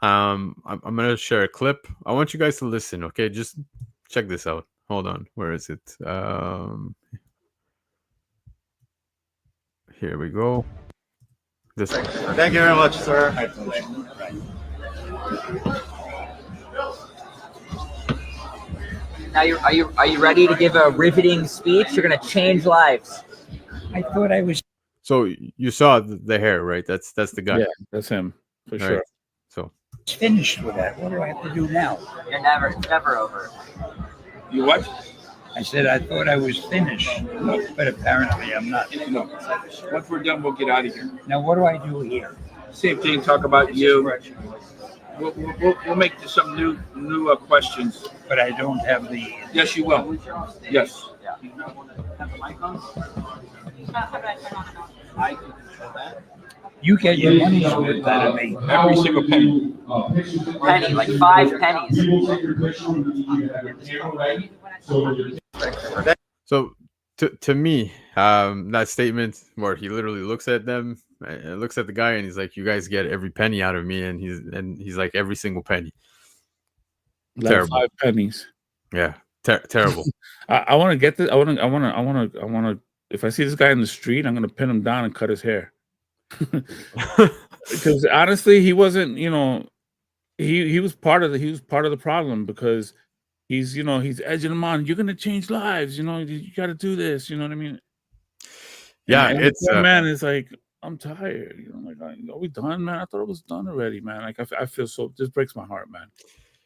I'm gonna share a clip. I want you guys to listen. Okay, just check this out. Hold on, where is it? Here we go. This. Thank you very much, sir. Now, are you ready to give a riveting speech? You're gonna change lives. I thought I was So you saw the hair, right? That's the guy. Yeah, that's him for All sure. right. So finished with that. What do I have to do now? You're never over. You what? I said I thought I was finished, but apparently I'm not. No. Once we're done, we'll get out of here. Now what do I do here? Same thing. Talk about you. We'll make some new questions. But I don't have the. Yes, you will. Yes. You get your money's worth out of me. Every single penny. Penny, like 5 pennies. So to me, that statement where he literally looks at them, looks at the guy, and he's like, "You guys get every penny out of me," and he's like, "Every single penny." Like Terrible. 5 pennies. Yeah, terrible. I want to get this. I want to. If I see this guy in the street, I'm gonna pin him down and cut his hair. Because honestly, he wasn't. He was part of the problem, because he's edging them on. You're gonna change lives. You got to do this. You know what I mean? Yeah, and it's man is like, I'm tired. Like, are we done, man? I thought it was done already, man. Like I feel so. This breaks my heart, man.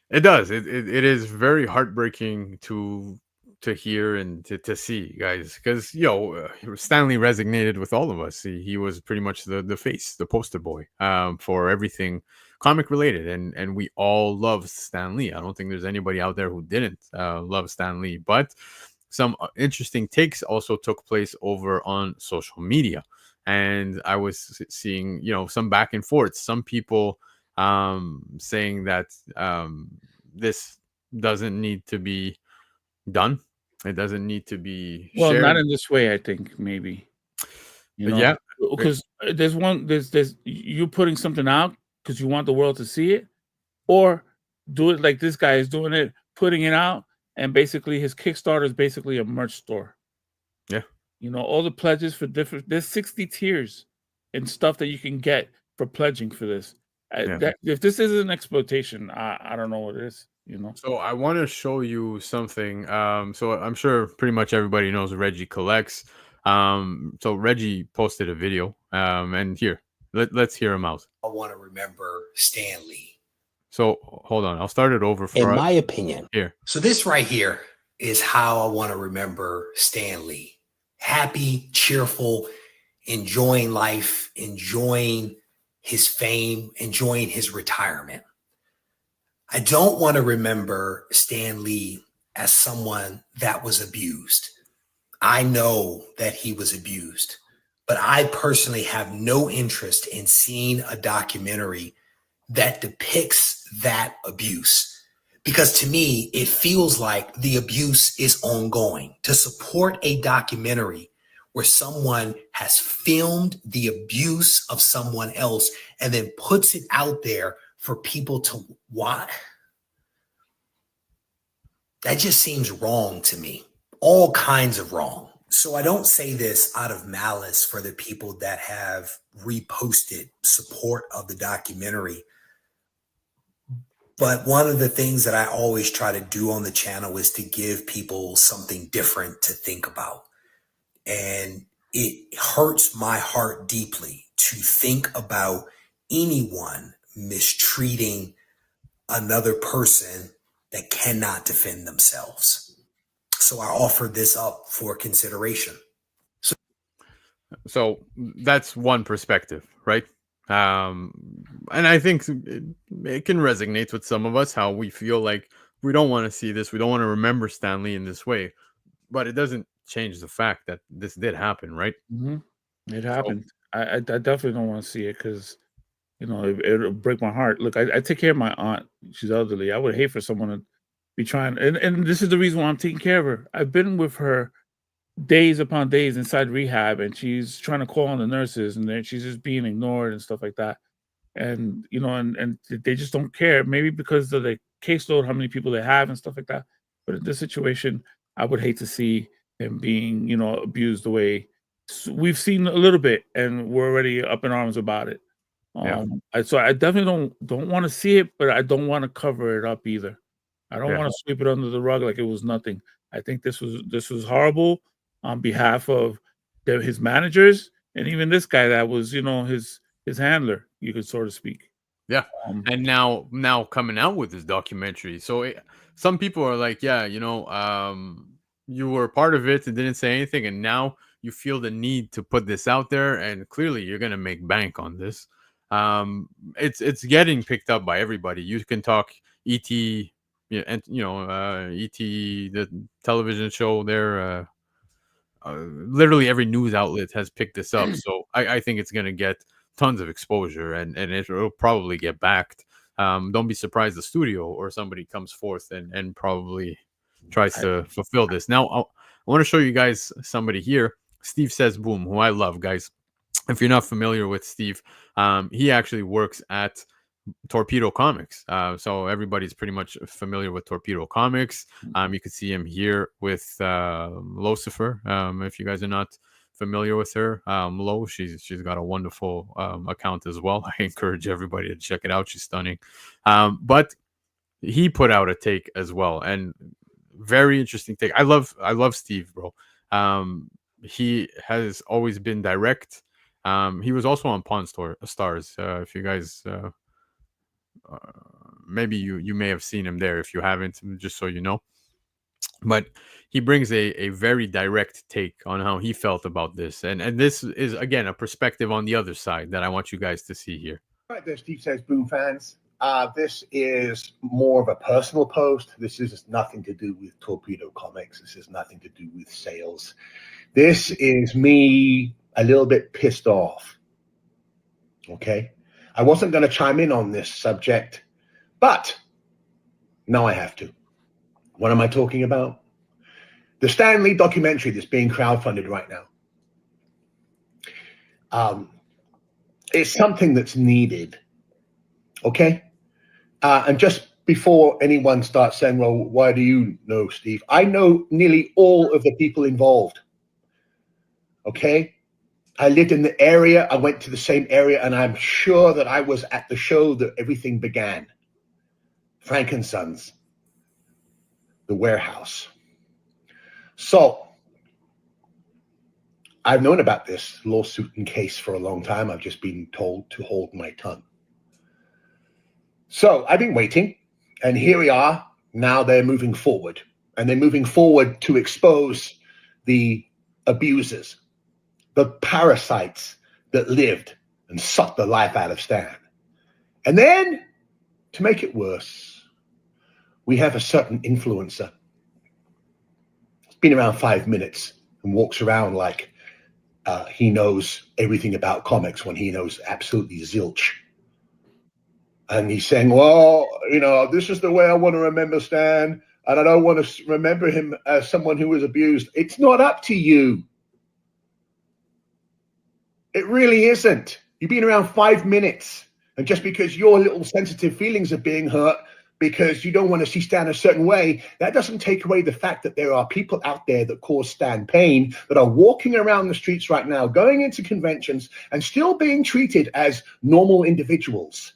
It does. It is very heartbreaking to hear and to see, guys, because Stanley resonated with all of us. He was pretty much the face, the poster boy, for everything comic related, and we all love Stan Lee. I don't think there's anybody out there who didn't love Stan Lee. But some interesting takes also took place over on social media, and I was seeing some back and forth. Some people saying that this doesn't need to be done. It doesn't need to be shared. Not in this way, I think, maybe. Yeah, because there's you putting something out because you want the world to see it, or do it like this guy is doing it, putting it out, and basically his Kickstarter is basically a merch store. Yeah, all the pledges for different. There's 60 tiers and stuff that you can get for pledging for this. If this isn't exploitation, I don't know what it is. So I want to show you something. So I'm sure pretty much everybody knows Reggie collects. So Reggie posted a video. And here, Let's hear him out. I want to remember Stan Lee. So hold on, I'll start it over for In my opinion. Here. So this right here is how I want to remember Stan Lee. Happy, cheerful, enjoying life, enjoying his fame, enjoying his retirement. I don't want to remember Stan Lee as someone that was abused. I know that he was abused, but I personally have no interest in seeing a documentary that depicts that abuse. Because to me, it feels like the abuse is ongoing. To support a documentary where someone has filmed the abuse of someone else and then puts it out there for people to watch, that just seems wrong to me. All kinds of wrong. So I don't say this out of malice for the people that have reposted support of the documentary. But one of the things that I always try to do on the channel is to give people something different to think about. And it hurts my heart deeply to think about anyone mistreating another person that cannot defend themselves. So I offer this up for consideration. So that's one perspective, right? And I think it can resonate with some of us how we feel like we don't want to see this. We don't want to remember Stan Lee in this way, but it doesn't change the fact that this did happen, right? It happened. I definitely don't want to see it because, you know, it'll break my heart. Look, I take care of my aunt. She's elderly. I would hate for someone to be trying. And this is the reason why I'm taking care of her. I've been with her days upon days inside rehab, and she's trying to call on the nurses, and then she's just being ignored and stuff like that. And, you know, and they just don't care, maybe because of the caseload, how many people they have and stuff like that. But in this situation, I would hate to see him being, you know, abused the way we've seen a little bit, and we're already up in arms about it. So I definitely don't want to see it, but I don't want to cover it up either. I don't want to sweep it under the rug like it was nothing. I think this was horrible on behalf of his managers and even this guy that was, you know, his handler, you could sort of speak. Yeah. And now coming out with this documentary. So some people are like, yeah, you know, you were part of it and didn't say anything, and now you feel the need to put this out there, and clearly you're gonna make bank on this. It's getting picked up by everybody. You can talk ET, and you know, ET, the television show there. Literally every news outlet has picked this up, so I think it's gonna get tons of exposure, and it'll probably get backed. Don't be surprised the studio or somebody comes forth and probably tries to fulfill this. Now, I want to show you guys somebody here. Steve Says Boom, who I love, guys. If you're not familiar with Steve, he actually works at Torpedo Comics. So everybody's pretty much familiar with Torpedo Comics. You can see him here with Lucifer. If you guys are not familiar with her, Lo, she's got a wonderful account as well. I encourage everybody to check it out. She's stunning. But he put out a take as well, and very interesting take. I love Steve, bro. He has always been direct. He was also on Pawn Stars. If you guys maybe you may have seen him there. If you haven't, just so you know. But he brings a very direct take on how he felt about this, and this is again a perspective on the other side that I want you guys to see here. Right there, Steve Says Boom fans. This is more of a personal post. This is nothing to do with Torpedo Comics. This is nothing to do with sales. This is me a little bit pissed off. Okay, I wasn't going to chime in on this subject, but now I have to. What am I talking about? The Stan Lee documentary that's being crowdfunded right now. It's something that's needed. Okay? And just before anyone starts saying, well, why do you know, Steve? I know nearly all of the people involved. Okay? I lived in the area. I went to the same area, and I'm sure that I was at the show that everything began. Frank and Sons. The Warehouse. So I've known about this lawsuit and case for a long time. I've just been told to hold my tongue. So I've been waiting, and here we are. Now they're moving forward, and they're moving forward to expose the abusers, the parasites that lived and sucked the life out of Stan. And then, to make it worse, we have a certain influencer. He's been around 5 minutes and walks around like he knows everything about comics when he knows absolutely zilch. And he's saying, well, you know, this is the way I want to remember Stan, and I don't want to remember him as someone who was abused. It's not up to you. It really isn't. You've been around 5 minutes, and just because your little sensitive feelings are being hurt because you don't want to see Stan a certain way, that doesn't take away the fact that there are people out there that cause Stan pain, that are walking around the streets right now, going into conventions, and still being treated as normal individuals.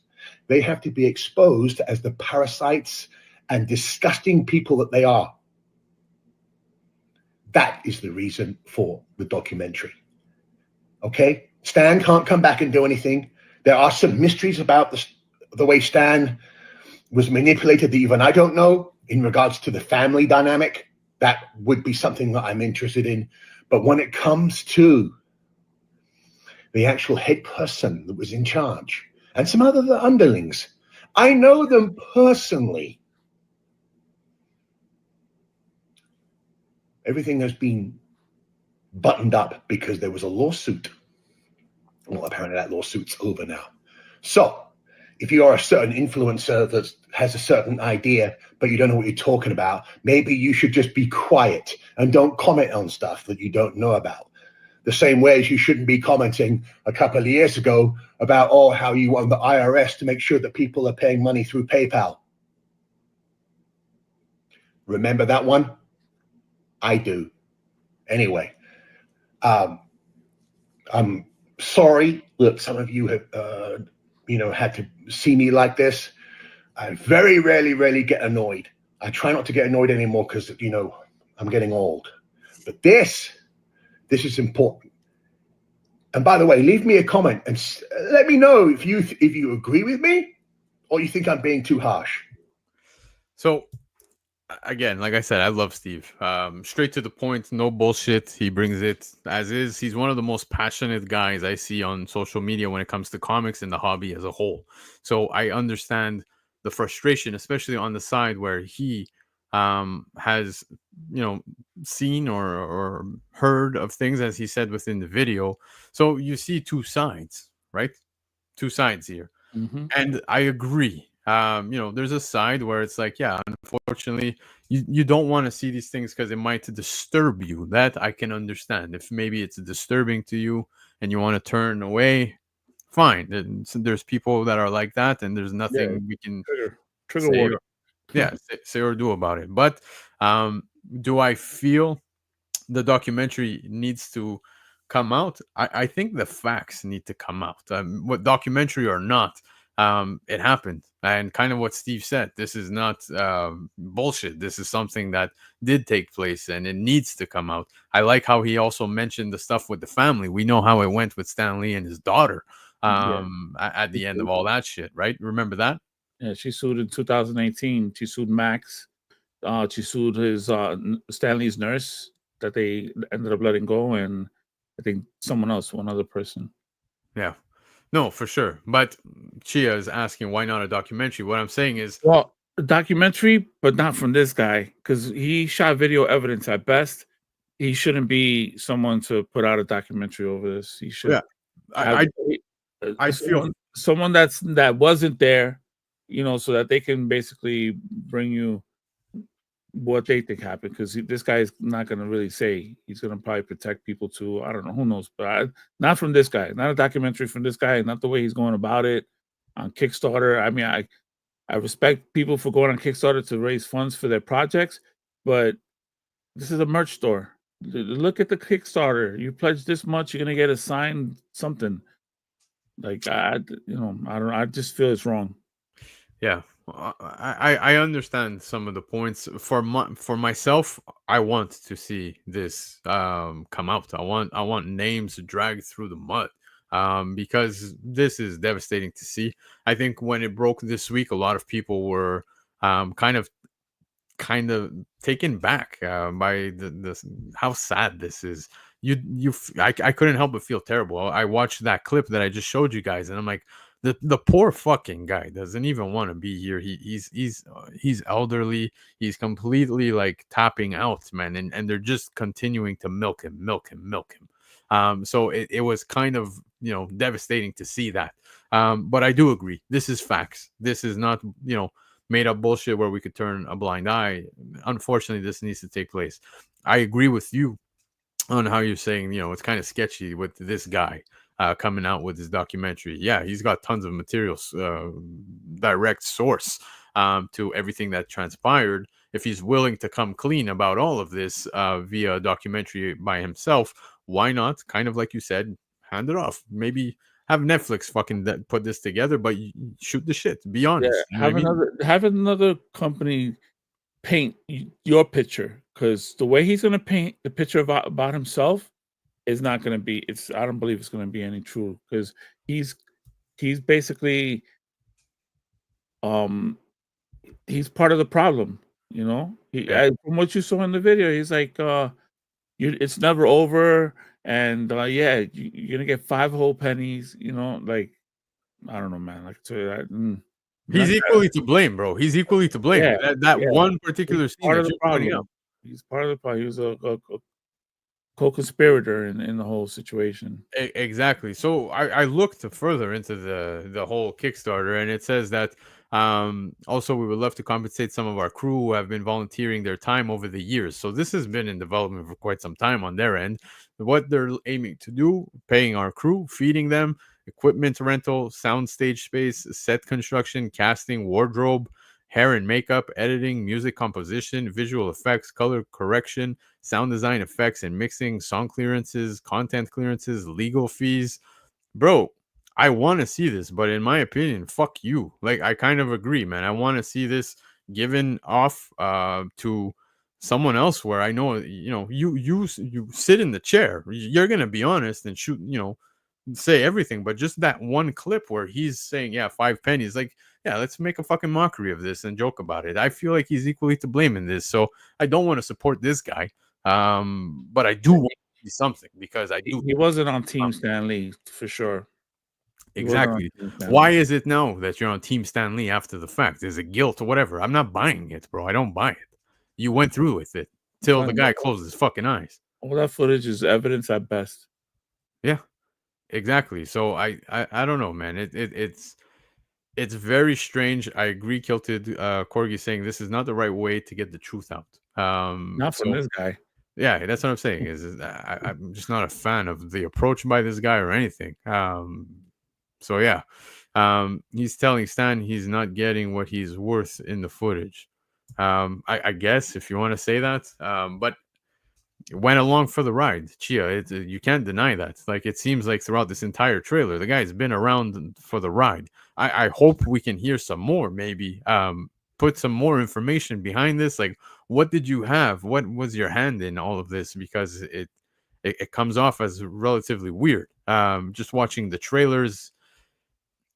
They have to be exposed as the parasites and disgusting people that they are. That is the reason for the documentary. Okay? Stan can't come back and do anything. There are some mysteries about the way Stan was manipulated that even I don't know in regards to the family dynamic. That would be something that I'm interested in. But when it comes to the actual head person that was in charge and some other underlings, I know them personally. Everything has been buttoned up because there was a lawsuit. Well, apparently that lawsuit's over now. So if you are a certain influencer that has a certain idea, but you don't know what you're talking about, maybe you should just be quiet and don't comment on stuff that you don't know about. The same way as you shouldn't be commenting a couple of years ago about, oh, how you want the IRS to make sure that people are paying money through PayPal. Remember that one? I do. Anyway, I'm sorry that some of you have, had to see me like this. I very rarely get annoyed. I try not to get annoyed anymore because, I'm getting old. But this is important. And by the way, leave me a comment and let me know if you agree with me or you think I'm being too harsh. So, again, like I said, I love Steve. Straight to the point, no bullshit. He brings it as is. He's one of the most passionate guys I see on social media when it comes to comics and the hobby as a whole. So I understand the frustration, especially on the side where he has, seen or heard of things, as he said within the video. So you see two sides, right? Two sides here. Mm-hmm. And I agree. There's a side where it's like, yeah, unfortunately, you don't want to see these things because it might disturb you. That I can understand. If maybe it's disturbing to you and you want to turn away, fine. There's people that are like that, and there's nothing we can trigger say warning. say or do about it. But do I feel the documentary needs to come out? I think the facts need to come out. What documentary or not, it happened. And kind of what Steve said, this is not bullshit. This is something that did take place and it needs to come out. I like how he also mentioned the stuff with the family. We know how it went with Stan Lee and his daughter at the end of all that shit, right? Remember that? Yeah, she sued in 2018. She sued Max. She sued his Stan Lee's nurse that they ended up letting go, and I think one other person. Yeah. No, for sure. But Chia is asking, why not a documentary? What I'm saying is, well, a documentary, but not from this guy, because he shot video evidence at best. He shouldn't be someone to put out a documentary over this. He should. Yeah, I feel someone that wasn't there, so that they can basically bring you what they think happened, because this guy is not going to really say. He's going to probably protect people too. I don't know, who knows, but not from this guy. Not a documentary from this guy. Not the way he's going about it on Kickstarter. I mean, I respect people for going on Kickstarter to raise funds for their projects, but this is a merch store. Look at the Kickstarter. You pledge this much, you're going to get a signed something. Like I don't. I just feel it's wrong. Yeah. I understand some of the points. For myself, I want to see this come out. I want names dragged through the mud, because this is devastating to see. I think when it broke this week, a lot of people were kind of taken back by the how sad this is. I couldn't help but feel terrible. I watched that clip that I just showed you guys, and I'm like, the poor fucking guy doesn't even want to be here. He's elderly. He's completely like tapping out, man, and they're just continuing to milk him, milk him, milk him. So it was kind of, you know, devastating to see that. But I do agree. This is facts. This is not, you know, made up bullshit where we could turn a blind eye. Unfortunately, this needs to take place. I agree with you on how you're saying, you know, it's kind of sketchy with this guy coming out with his documentary. Yeah, he's got tons of materials, direct source to everything that transpired. If he's willing to come clean about all of this via a documentary by himself, why not? Kind of like you said, hand it off. Maybe have Netflix fucking put this together, but shoot the shit. Be honest. Yeah, have another company paint your picture, because the way he's gonna paint the picture about himself is not gonna be. I don't believe it's gonna be any true, because he's basically he's part of the problem. You know, from what you saw in the video, he's like, it's never over, and yeah, you're gonna get 5 whole pennies. You know, like, I don't know, man. Like, he's equally to blame, bro. He's equally to blame. Yeah, that one particular scene part of that the you're pointing problem. out. He's part of the problem. He was a co-conspirator in the whole situation. Exactly. So I looked further into the whole Kickstarter, and it says that also we would love to compensate some of our crew who have been volunteering their time over the years. So this has been in development for quite some time on their end. What they're aiming to do, paying our crew, feeding them, equipment rental, soundstage space, set construction, casting, wardrobe, hair and makeup, editing, music composition, visual effects, color correction, sound design, effects and mixing, song clearances, content clearances, legal fees. Bro, I want to see this, but in my opinion, fuck you. Like, I kind of agree, man. I want to see this given off to someone else where I know, you know, you sit in the chair. You're gonna be honest and shoot, you know, say everything, but just that one clip where he's saying, yeah, 5 pennies, like, yeah, let's make a fucking mockery of this and joke about it. I feel like he's equally to blame in this, so I don't want to support this guy, but I do want to see something, because I do. He wasn't on Team Stan Lee for sure. Exactly. Why is it now that you're on Team Stan Lee after the fact? Is it guilt or whatever? I'm not buying it, bro. I don't buy it. You went through with it till the guy closed his fucking eyes. All that footage is evidence at best. Yeah, exactly. So I don't know, man. It's very strange. I agree, Kilted Corgi saying this is not the right way to get the truth out. Not from this guy. Yeah, that's what I'm saying. Is I'm just not a fan of the approach by this guy or anything. So yeah, he's telling Stan he's not getting what he's worth in the footage. I guess if you want to say that, but went along for the ride. Chia, you can't deny that. Like, it seems like throughout this entire trailer, the guy's been around for the ride. I hope we can hear some more, maybe put some more information behind this. Like, what did you have? What was your hand in all of this? Because it comes off as relatively weird. Just watching the trailers,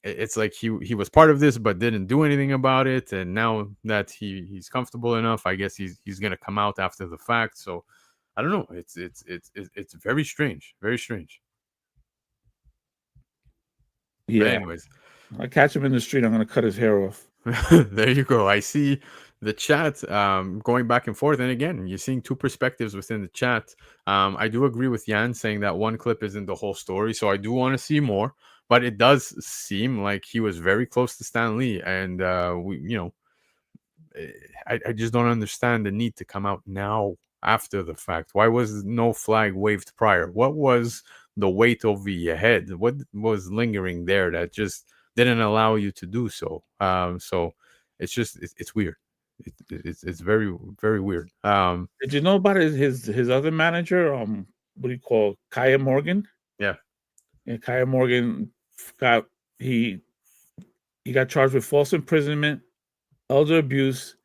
it's like he was part of this but didn't do anything about it, and now that he's comfortable enough, I guess he's gonna come out after the fact. So I don't know. It's very strange. Very strange. Yeah. But anyways, I catch him in the street, I'm gonna cut his hair off. there you go. I see the chat going back and forth, and again, you're seeing two perspectives within the chat. I do agree with Jan saying that one clip isn't the whole story, so I do want to see more. But it does seem like he was very close to Stan Lee, and I just don't understand the need to come out now after the fact. Why was no flag waved prior? What was the weight over your head? What was lingering there that just didn't allow you to do so? So it's just it's weird. It's very, very weird. Did you know about his other manager? What do you call Kaya Morgan? Yeah. And Kaya Morgan got charged with false imprisonment, elder abuse,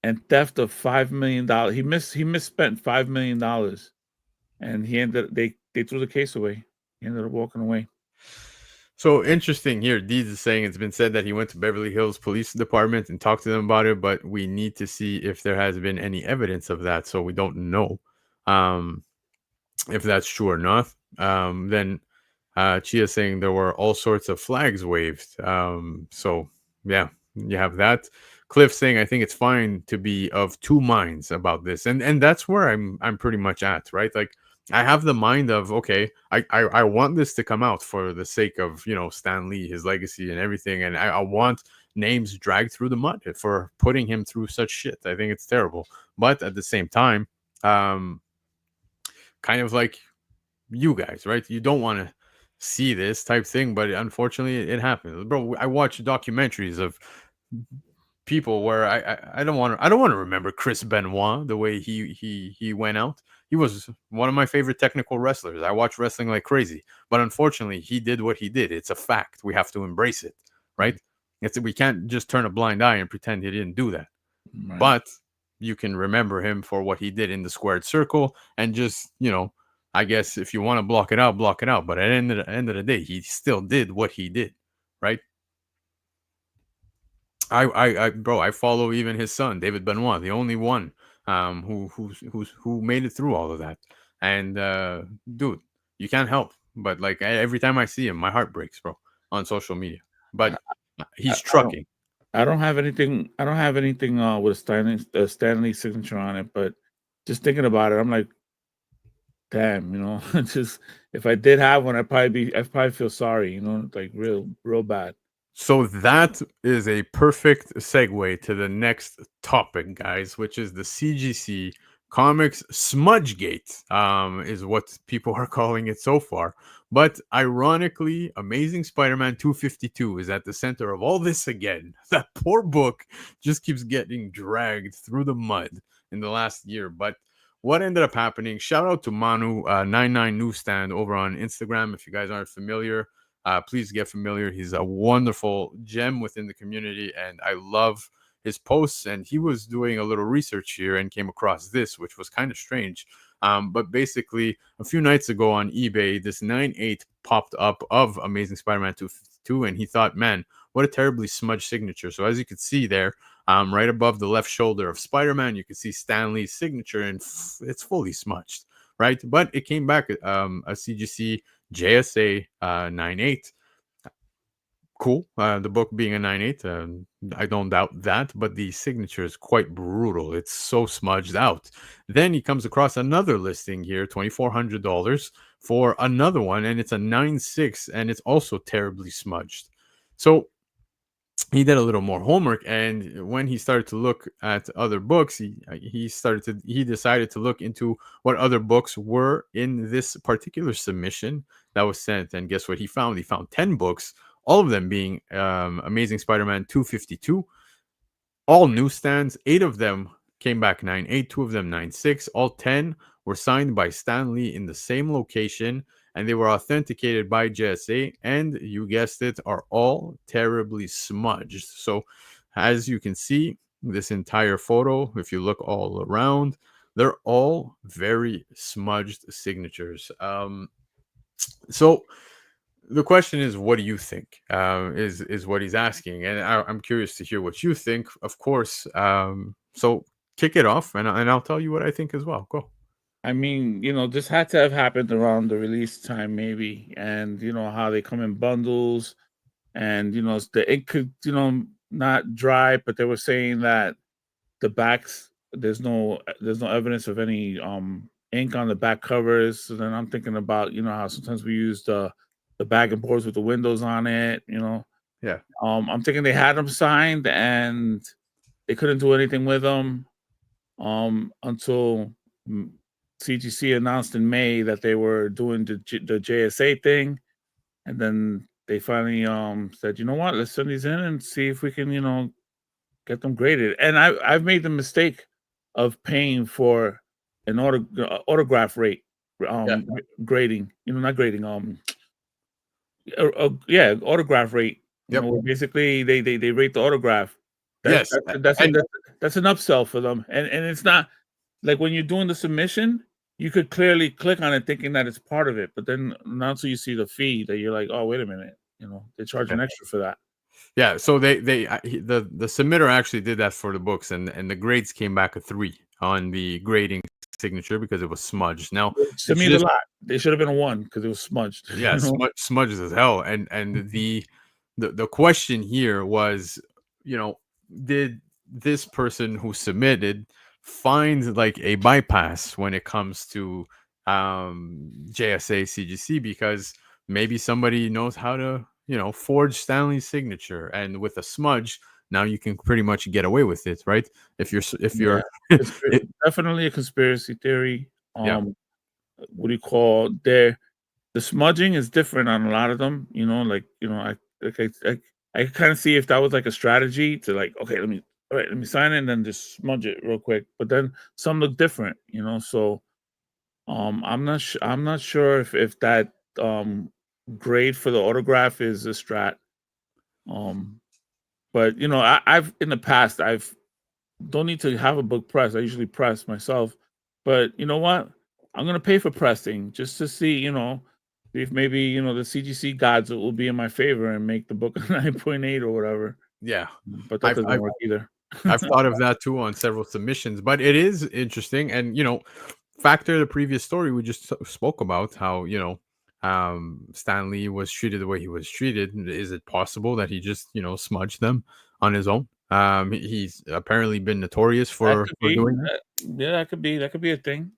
and theft of $5 million. He misspent $5 million, and they threw the case away. He ended up walking away. So interesting here. Deeds is saying it's been said that he went to Beverly Hills Police Department and talked to them about it, but we need to see if there has been any evidence of that. So we don't know if that's true or not. Then Chia saying there were all sorts of flags waved. So yeah, you have that. Cliff saying I think it's fine to be of two minds about this, and that's where I'm pretty much at, right? Like I have the mind of okay, I want this to come out for the sake of Stan Lee, his legacy, and everything, and I want names dragged through the mud for putting him through such shit. I think it's terrible, but at the same time, kind of like you guys, right? You don't want to see this type thing, but unfortunately it happens, bro. I watch documentaries of people where I don't want to remember Chris Benoit the way he went out. He was one of my favorite technical wrestlers. I watch wrestling like crazy, but unfortunately he did what he did. It's a fact. We have to embrace it, right? We can't just turn a blind eye and pretend he didn't do that. Right. But you can remember him for what he did in the squared circle, and just I guess if you want to block it out, block it out. But at the end of the day, he still did what he did, right? I follow even his son, David Benoit, the only one who made it through all of that. And dude, you can't help but like every time I see him, my heart breaks, bro, on social media. But he's trucking. I don't have anything. I don't have anything with a Stanley signature on it. But just thinking about it, I'm like, damn, just if I did have one, I'd probably feel sorry, like real bad. So that is a perfect segue to the next topic, guys, which is the CGC Comics SMUDGEGATE, is what people are calling it so far. But ironically, Amazing Spider-Man 252 is at the center of all this again. That poor book just keeps getting dragged through the mud in the last year. But what ended up happening, shout out to Manu 99 Newsstand over on Instagram. If you guys aren't familiar, please get familiar. He's a wonderful gem within the community, and I love his posts. And he was doing a little research here and came across this, which was kind of strange. But basically, a few nights ago on eBay, this 9/8 popped up of Amazing Spider-Man 252, and he thought, man, what a terribly smudged signature. So as you can see there, right above the left shoulder of Spider-Man, you can see Stan Lee's signature, and it's fully smudged, right? But it came back a CGC JSA 9/8. Cool. The book being a 9/8, I don't doubt that, but the signature is quite brutal. It's so smudged out. Then he comes across another listing here, $2,400 for another one, and it's a 9/6, and it's also terribly smudged. So he did a little more homework, and when he started to look at other books, he decided to look into what other books were in this particular submission that was sent. And guess what he found? He found 10 books, all of them being Amazing Spider-Man 252, all newsstands. 8 of them came back 9/8, 2 of them 9/6. All 10 were signed by Stan Lee in the same location, and they were authenticated by JSA, and you guessed it, are all terribly smudged. So as you can see, this entire photo, if you look all around, they're all very smudged signatures. So the question is, what do you think? Is what he's asking, and I'm curious to hear what you think, of course. So kick it off, and I'll tell you what I think as well. Go. I mean, this had to have happened around the release time, maybe, and how they come in bundles, and the ink could, not dry, but they were saying that the backs, there's no evidence of any ink on the back covers. So then I'm thinking about how sometimes we use the bag and boards with the windows on it. Yeah. I'm thinking they had them signed and they couldn't do anything with them until CGC announced in May that they were doing the JSA thing, and then they finally said, you know what, let's send these in and see if we can get them graded. And I've made the mistake of paying for an autograph rate grading, not grading, autograph rate. Yep. Basically they rate the autograph Yes, That's an upsell for them, and it's not like when you're doing the submission, you could clearly click on it thinking that it's part of it, but then not until you see the fee that you're like, oh, wait a minute, they're charging extra for that. yeah. So the submitter actually did that for the books, and the grades came back a 3 on the grading signature because it was smudged. Now To me, a lot. They should have been a 1 because it was smudged. Yeah, smudged as hell. And the question here was, did this person who submitted find like a bypass when it comes to JSA CGC, because maybe somebody knows how to forge Stanley's signature, and with a smudge now you can pretty much get away with it, right? If you're Definitely a conspiracy theory. Yeah. What do you call the smudging is different on a lot of them, I kind of see if that was like a strategy to like, okay, let me sign it and then just smudge it real quick. But then some look different, so I'm not sure if that grade for the autograph is a strat. But I've in the past don't need to have a book press. I usually press myself. But you know what? I'm gonna pay for pressing just to see, if maybe the CGC gods will be in my favor and make the book a 9.8 or whatever. Yeah, but that doesn't work either. I've thought of that too on several submissions, but it is interesting. And factor the previous story we just spoke about, how Stan Lee was treated the way he was treated. Is it possible that he just smudged them on his own? He's apparently been notorious for doing that. Yeah, that could be a thing.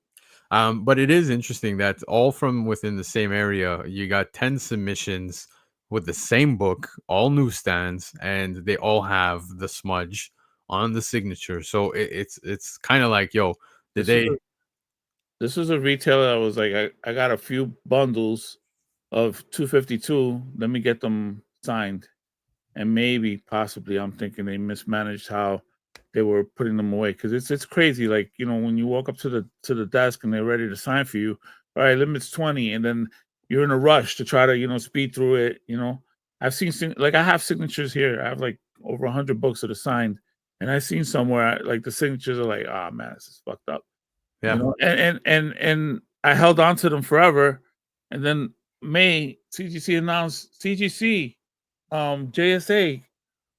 But it is interesting that all from within the same area, you got 10 submissions with the same book, all newsstands, and they all have the smudge on the signature. So it's kind of like, this is a retailer that was like, I got a few bundles of 252. Let me get them signed. And maybe possibly I'm thinking they mismanaged how they were putting them away, because it's crazy. Like, when you walk up to the desk and they're ready to sign for you, all right, limit's 20, and then you're in a rush to try to speed through it. I've seen like I have signatures here. I have like over 100 books that are signed, and I've seen somewhere like the signatures are like, oh man, this is fucked up. Yeah. And I held on to them forever, and then CGC announced CGC, JSA,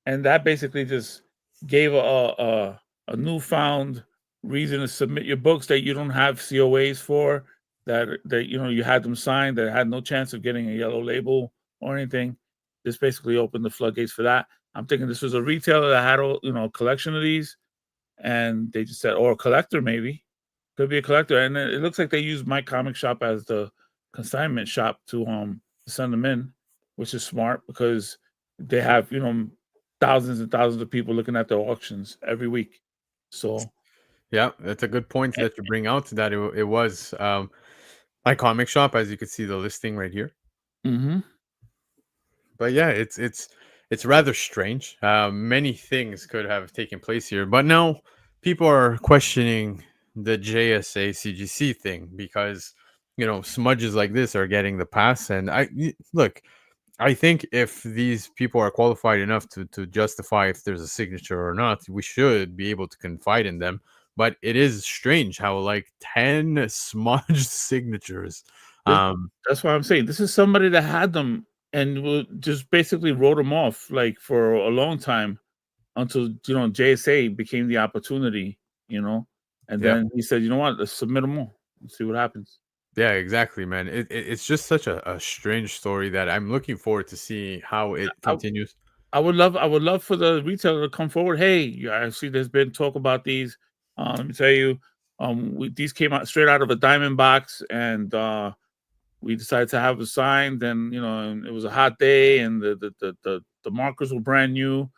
and that basically just gave a newfound reason to submit your books that you don't have COAs for, that you had them signed, that had no chance of getting a yellow label or anything. This basically opened the floodgates for that. I'm thinking this was a retailer that had a collection of these, and they just said, or a collector, maybe could be a collector, and it looks like they used my comic shop as the consignment shop to send them in, which is smart because they have thousands and thousands of people looking at their auctions every week. So yeah, that's a good point that you bring out, that it was my comic shop, as you can see the listing right here. Mm-hmm. But yeah, it's rather strange. Many things could have taken place here, but now people are questioning the JSA CGC thing, because smudges like this are getting the pass. And I think if these people are qualified enough to justify if there's a signature or not, we should be able to confide in them. But it is strange how like 10 smudged signatures. That's why I'm saying this is somebody that had them and just basically wrote them off like for a long time until JSA became the opportunity, and then he said, you know what, let's submit them all and see what happens. Yeah, exactly, man. It's just such a strange story that I'm looking forward to see how it continues. I would love for the retailer to come forward. Hey, I see there's been talk about these. Let me tell you, these came out straight out of a diamond box, and we decided to have it signed. And and it was a hot day, and the markers were brand new,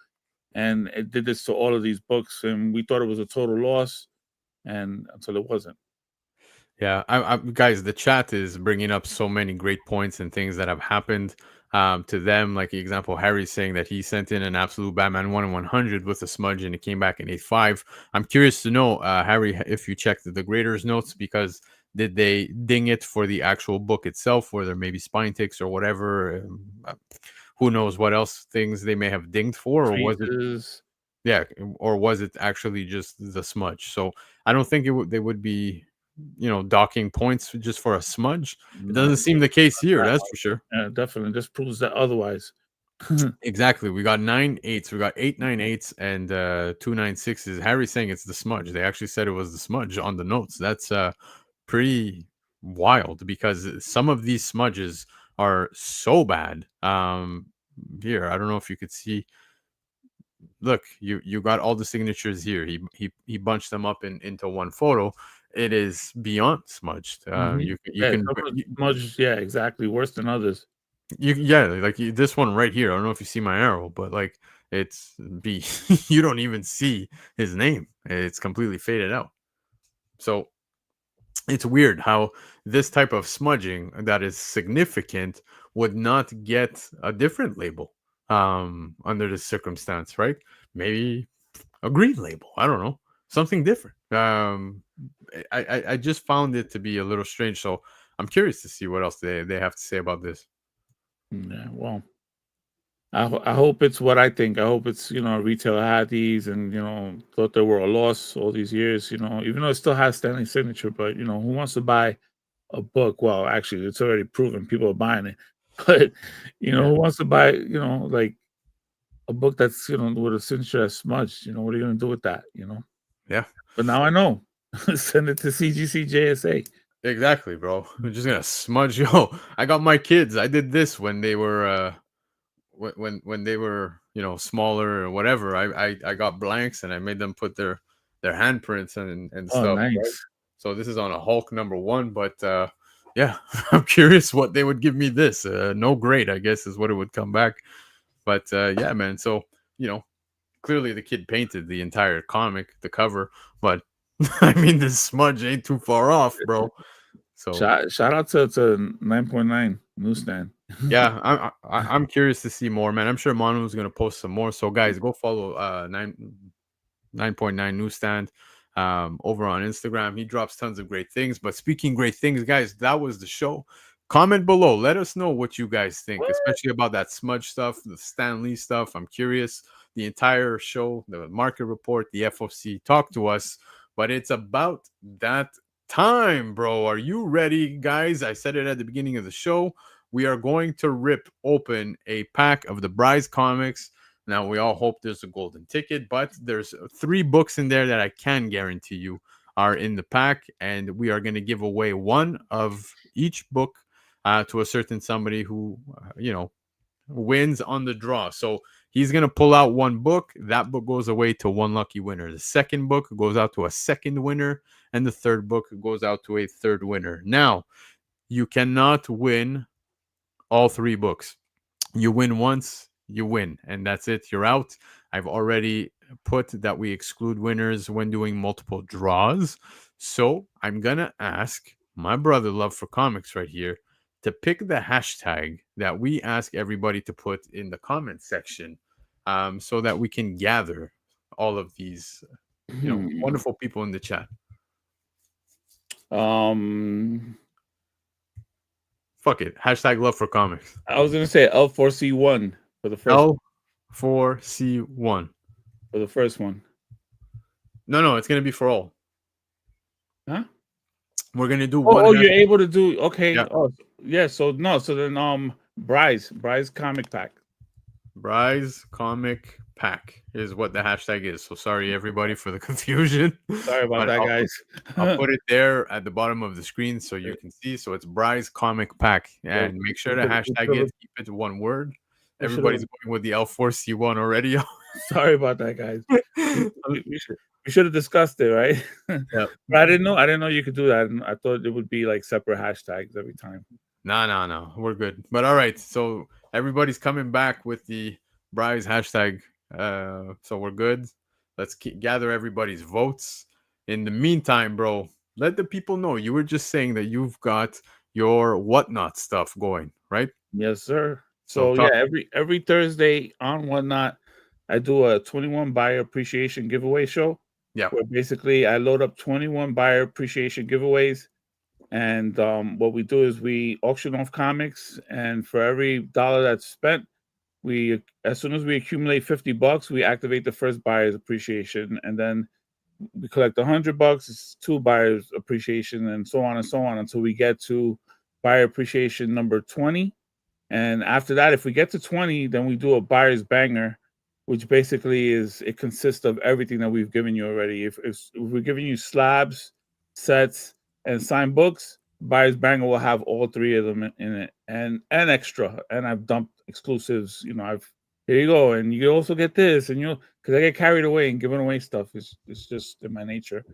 and it did this to all of these books, and we thought it was a total loss, and until it wasn't. Yeah, guys, the chat is bringing up so many great points and things that have happened to them. Like, example, Harry's saying that he sent in an absolute Batman 1 in 100 with a smudge and it came back in 8.5. I'm curious to know, Harry, if you checked the graders' notes, because did they ding it for the actual book itself, or there may be spine ticks or whatever? Who knows what else things they may have dinged for, or was it? Yeah, or was it actually just the smudge? So I don't think they would be, docking points just for a smudge. It No, doesn't seem the case here, that that's one. for sure. Yeah, definitely. Just proves that otherwise. Exactly. We got 9 8s. We got 8 9 8s and 2 9 6s. Harry's saying it's the smudge. They actually said it was the smudge on the notes. That's pretty wild because some of these smudges are so bad. Here, I don't know if you could see. Look, you got all the signatures here. He bunched them up into one photo. It is beyond smudged. You Yeah, can some of the smudges, yeah, exactly. Worse than others. this one right here. I don't know if you see my arrow, but like it's B. You don't even see his name. It's completely faded out. So it's weird how this type of smudging that is significant would not get a different label under this circumstance, right? Maybe a green label. I don't know, something different. I just found it to be a little strange. So I'm curious to see what else they have to say about this. Yeah, well, I hope it's what I think. I hope it's, retail had these and, thought they were a loss all these years, even though it still has Stanley's signature. But, who wants to buy a book? Well, actually, it's already proven people are buying it. But, who wants to buy, like a book that's, with a signature that's smudged? What are you going to do with that, Yeah. But now I know. Send it to CGC JSA. Exactly, bro. We're just gonna smudge. Yo, I got my kids. I did this when they were when they were smaller or whatever. I got blanks and I made them put their handprints and Oh, stuff. Right? nice. So this is on a Hulk #1, but yeah, I'm curious what they would give me this. No grade, I guess, is what it would come back. But yeah, man. So clearly the kid painted the entire comic, the cover, but I mean, this smudge ain't too far off, bro. So Shout out to 9.9 newsstand. yeah, I'm curious to see more, man. I'm sure Manu's gonna post some more. So guys, go follow 9.9 newsstand over on Instagram. He drops tons of great things. But speaking great things, guys, that was the show. Comment below. Let us know what you guys think, especially about that smudge stuff, the Stan Lee stuff. I'm curious. The entire show, the market report, the FOC, talk to us. But it's about that time, bro. Are you ready, guys? I said it at the beginning of the show. We are going to rip open a pack of the Bryce comics. Now, we all hope there's a golden ticket, but there's 3 books in there that I can guarantee you are in the pack, and we are going to give away one of each book to a certain somebody who, wins on the draw. So he's going to pull out one book. That book goes away to one lucky winner. The second book goes out to a second winner, and the third book goes out to a third winner. Now, you cannot win all 3 books. You win once, you win, and that's it. You're out. I've already put that we exclude winners when doing multiple draws. So I'm going to ask my brother Love for Comics right here to pick the hashtag that we ask everybody to put in the comment section so that we can gather all of these wonderful people in the chat. Fuck it. Hashtag Love for Comics. I was gonna say L4C1 for the first L4C1 for the first one. No, it's gonna be for all. Huh? We're gonna do one. Oh, you're able to do okay. Yeah. Oh, yeah. So then Bryce comic pack. Bryce comic pack is what the hashtag is. So sorry everybody for the confusion. Sorry about that, guys. I'll put it there at the bottom of the screen so you can see. So it's Bryce comic pack, and make sure to hashtag it. Keep it to one word. Everybody's going with the L4C1 already. Sorry about that, guys. We should have discussed it, right? Yeah. But I didn't know you could do that. And I thought it would be like separate hashtags every time. No. We're good. But all right. So everybody's coming back with the Bryce hashtag. So we're good. Let's gather everybody's votes. In the meantime, bro, let the people know. You were just saying that you've got your whatnot stuff going, right? Yes, sir. So yeah, every Thursday on Whatnot, I do a 21 buyer appreciation giveaway show. Yeah. Where basically I load up 21 buyer appreciation giveaways. And what we do is we auction off comics, and for every $1 that's spent, we as soon as we accumulate $50, we activate the first buyer's appreciation, and then we collect $100. It's 2 buyers appreciation, and so on until we get to buyer appreciation number 20. And after that, if we get to 20, then we do a buyer's banger, which basically consists of everything that we've given you already. If we're giving you slabs, sets, and signed books, buyer's banger will have all 3 of them in it, and extra. And I've dumped exclusives. Here you go, and you also get this, and because I get carried away and giving away stuff. It's just in my nature.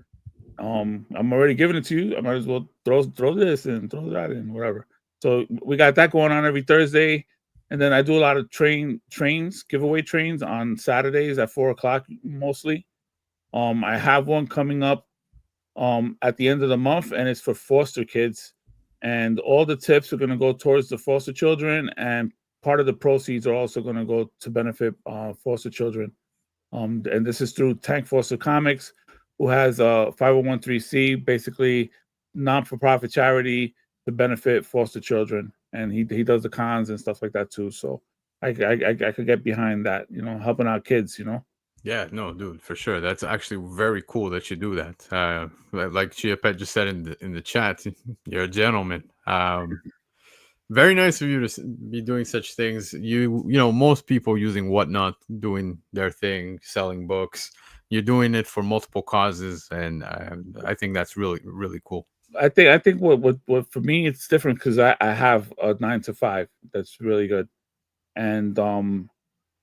I'm already giving it to you. I might as well throw this and throw that in, whatever. So we got that going on every Thursday, and then I do a lot of giveaway trains on Saturdays at 4:00 mostly. I have one coming up at the end of the month, and it's for foster kids, and all the tips are going to go towards the foster children, and part of the proceeds are also going to go to benefit foster children. And this is through Tank Foster Comics, who has a 501(c), basically non-for-profit charity to benefit foster children, and he does the cons and stuff like that too. So I could get behind that, helping out kids, Yeah, no, dude, for sure. That's actually very cool that you do that. Like Chiapet just said in the chat, you're a gentleman. Very nice of you to be doing such things. Most people using Whatnot, doing their thing, selling books. You're doing it for multiple causes, and I think that's really, really cool. I think what for me it's different because I have a 9 to 5 that's really good, and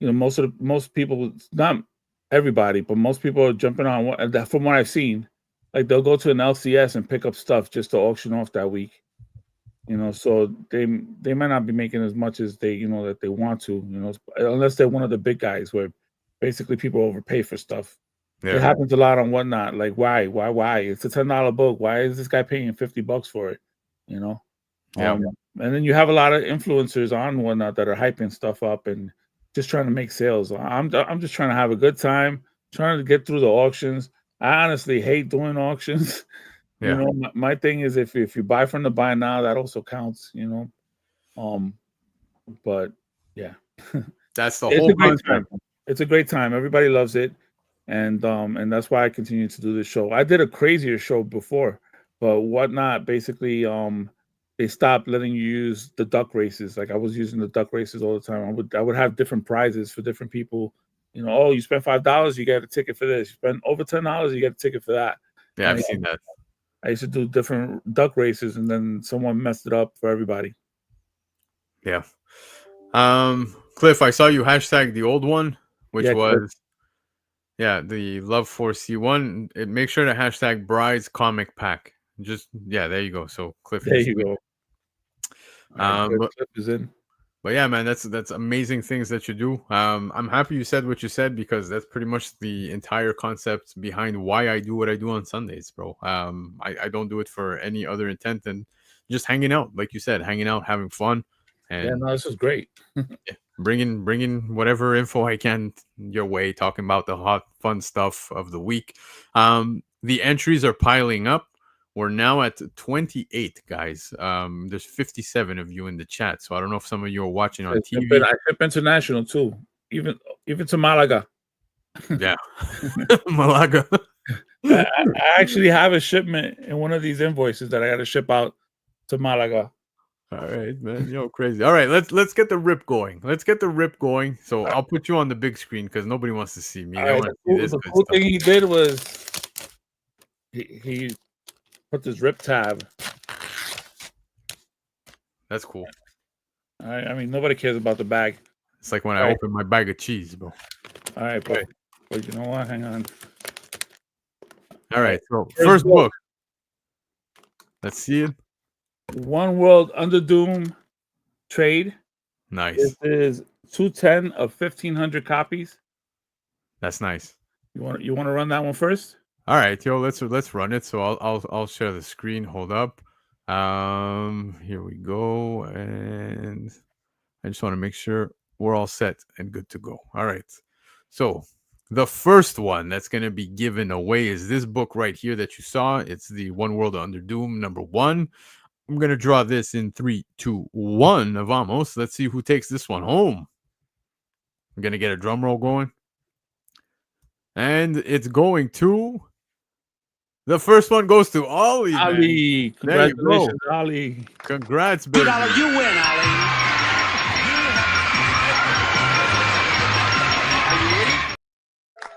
most people, not everybody, but most people are jumping on from what I've seen. Like they'll go to an LCS and pick up stuff just to auction off that week. So they might not be making as much as that they want to, unless they're one of the big guys where basically people overpay for stuff. Yeah. It happens a lot on Whatnot. Like why? It's a $10 book. Why is this guy paying $50 for it? Yeah. And then you have a lot of influencers on Whatnot that are hyping stuff up and just trying to make sales. I'm just trying to have a good time, trying to get through the auctions. I honestly hate doing auctions. Yeah. My thing is if you buy from the buy now, that also counts. But yeah, that's the whole concept. It's a great time. Everybody loves it. And that's why I continue to do this show. I did a crazier show before, but Whatnot basically they stopped letting you use the duck races. Like I was using the duck races all the time. I would have different prizes for different people. Oh, you spent $5, you get a ticket for this. You spend over $10, you get a ticket for that. Yeah, I've seen that. I used to do different duck races, and then someone messed it up for everybody. Yeah. Cliff, I saw you hashtag the old one, which was the Love for C1. Make sure to hashtag Bride's Comic Pack. There you go. So Cliff, there you go. Cliff is in. But yeah, man, that's amazing things that you do. I'm happy you said what you said because that's pretty much the entire concept behind why I do what I do on Sundays, bro. I don't do it for any other intent than just hanging out, like you said, hanging out, having fun. And this is great. bringing whatever info I can your way, talking about the hot, fun stuff of the week. The entries are piling up. We're now at 28, guys. There's 57 of you in the chat, so I don't know if some of you are watching on TV. I ship international too, even to Malaga. Yeah, Malaga. I actually have a shipment in one of these invoices that I got to ship out to Malaga. All right, man. Crazy. All right, let's get the rip going. So I'll put you on the big screen because nobody wants to see me. The cool thing he did was he put this rip tab. That's cool. I mean, nobody cares about the bag. It's like when I open my bag of cheese, bro. All right, but you know what? Hang on. All right, so first book. Let's see it. One World Under Doom trade. Nice. This is 210 of 1,500 copies. That's nice. You want to run that one first? All right, let's run it. So I'll share the screen. Hold up. Here we go, and I just want to make sure we're all set and good to go. All right. So the first one that's going to be given away is this book right here that you saw. It's the One World Under Doom #1. I'm going to draw this in 3, 2, 1. Vamos. Let's see who takes this one home. I'm gonna get a drum roll going. And it's going to the first one goes to Ollie. Man. Ali, There you go. congratulations, Ali. Congrats, baby. $2 you win, Ali.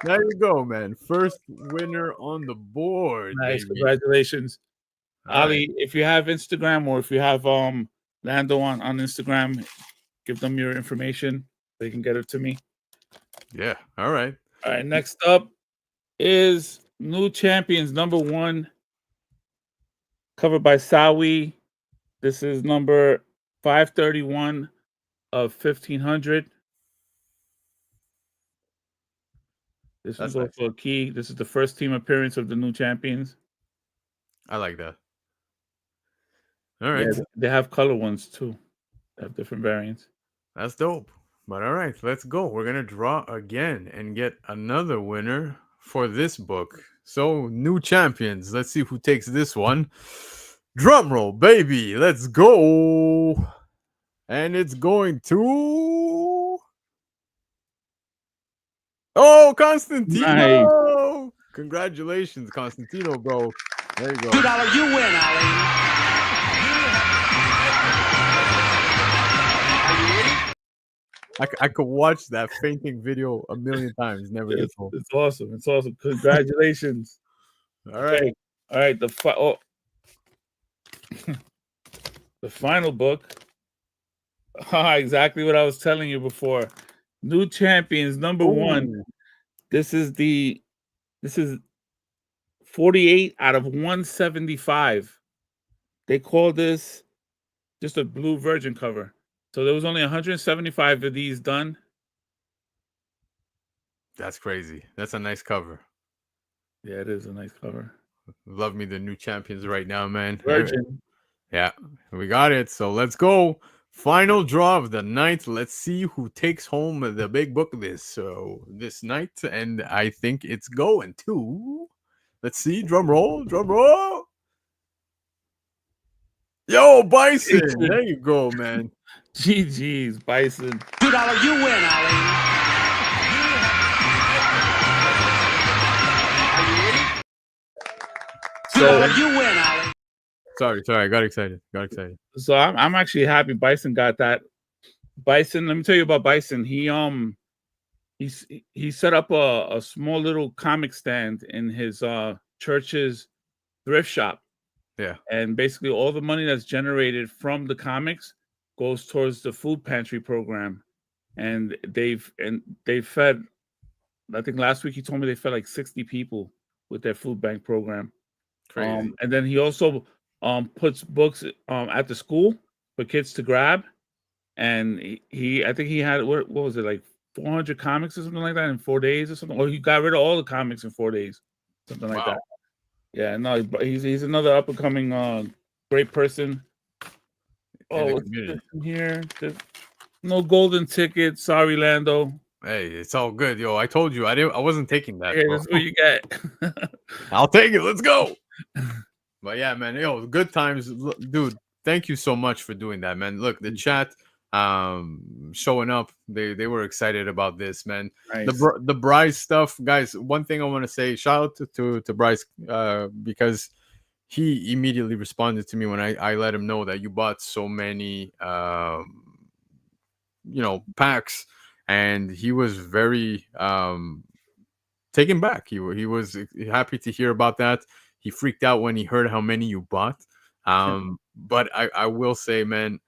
There you go, man. First winner on the board. Nice, baby. congratulations, All Ali. If you have Instagram or if you have Lando on Instagram, give them your information. They can get it to me. Yeah. All right. All right. Next up is New Champions #1, covered by Sawi. This is number 531 of 1500. This That's is also a key. This is the first team appearance of the New Champions. I like that. All right. Yeah, they have color ones too. They have different variants. That's dope. But all right, let's go. We're going to draw again and get another winner for this book. So, New Champions. Let's see who takes this one. Drum roll, baby. Let's go. And it's going to... Oh, Constantino. Nice. Congratulations, Constantino, bro. There you go. $2 you win, Ali. I could watch that fainting video a million times. Never gets old. It's awesome. It's awesome. Congratulations. All right. Okay. All right. The final book. Exactly what I was telling you before. New Champions #1. Ooh. This is 48 out of 175. They call this just a blue virgin cover. So there was only 175 of these done. That's crazy. That's a nice cover. Yeah, it is a nice cover. Love me the New Champions right now, man. Virgin. Yeah, we got it. So let's go. Final draw of the night. Let's see who takes home the big book this night. And I think it's going to. Let's see. Drum roll. Drum roll. Yo, Bison. There you go, man. GG's, Bison. $2 you win, Ali. $2 you win, Ali. Sorry. I got excited. So I'm actually happy Bison got that. Bison, let me tell you about Bison. He set up a small little comic stand in his church's thrift shop. Yeah. And basically all the money that's generated from the comics goes towards the food pantry program. And they've fed, I think last week he told me they fed like 60 people with their food bank program. Crazy. And then he also puts books at the school for kids to grab. And I think he had, what was it, like 400 comics or something like that in 4 days or something? Or he got rid of all the comics in 4 days, something like that. Yeah, no, he's another up and coming great person. Oh, what's this in here? No golden ticket. Sorry, Lando. Hey, it's all good, yo. I told you I wasn't taking that. Hey, bro. that's what you get. I'll take it. Let's go. But yeah, man, yo, good times, dude. Thank you so much for doing that, man. Look, the chat showing up, they were excited about this, man. Nice. The Bryce stuff, guys. One thing I want to say, shout out to Bryce because he immediately responded to me when I let him know that you bought so many packs, and he was very taken back. He was happy to hear about that. He freaked out when he heard how many you bought. But I will say, man,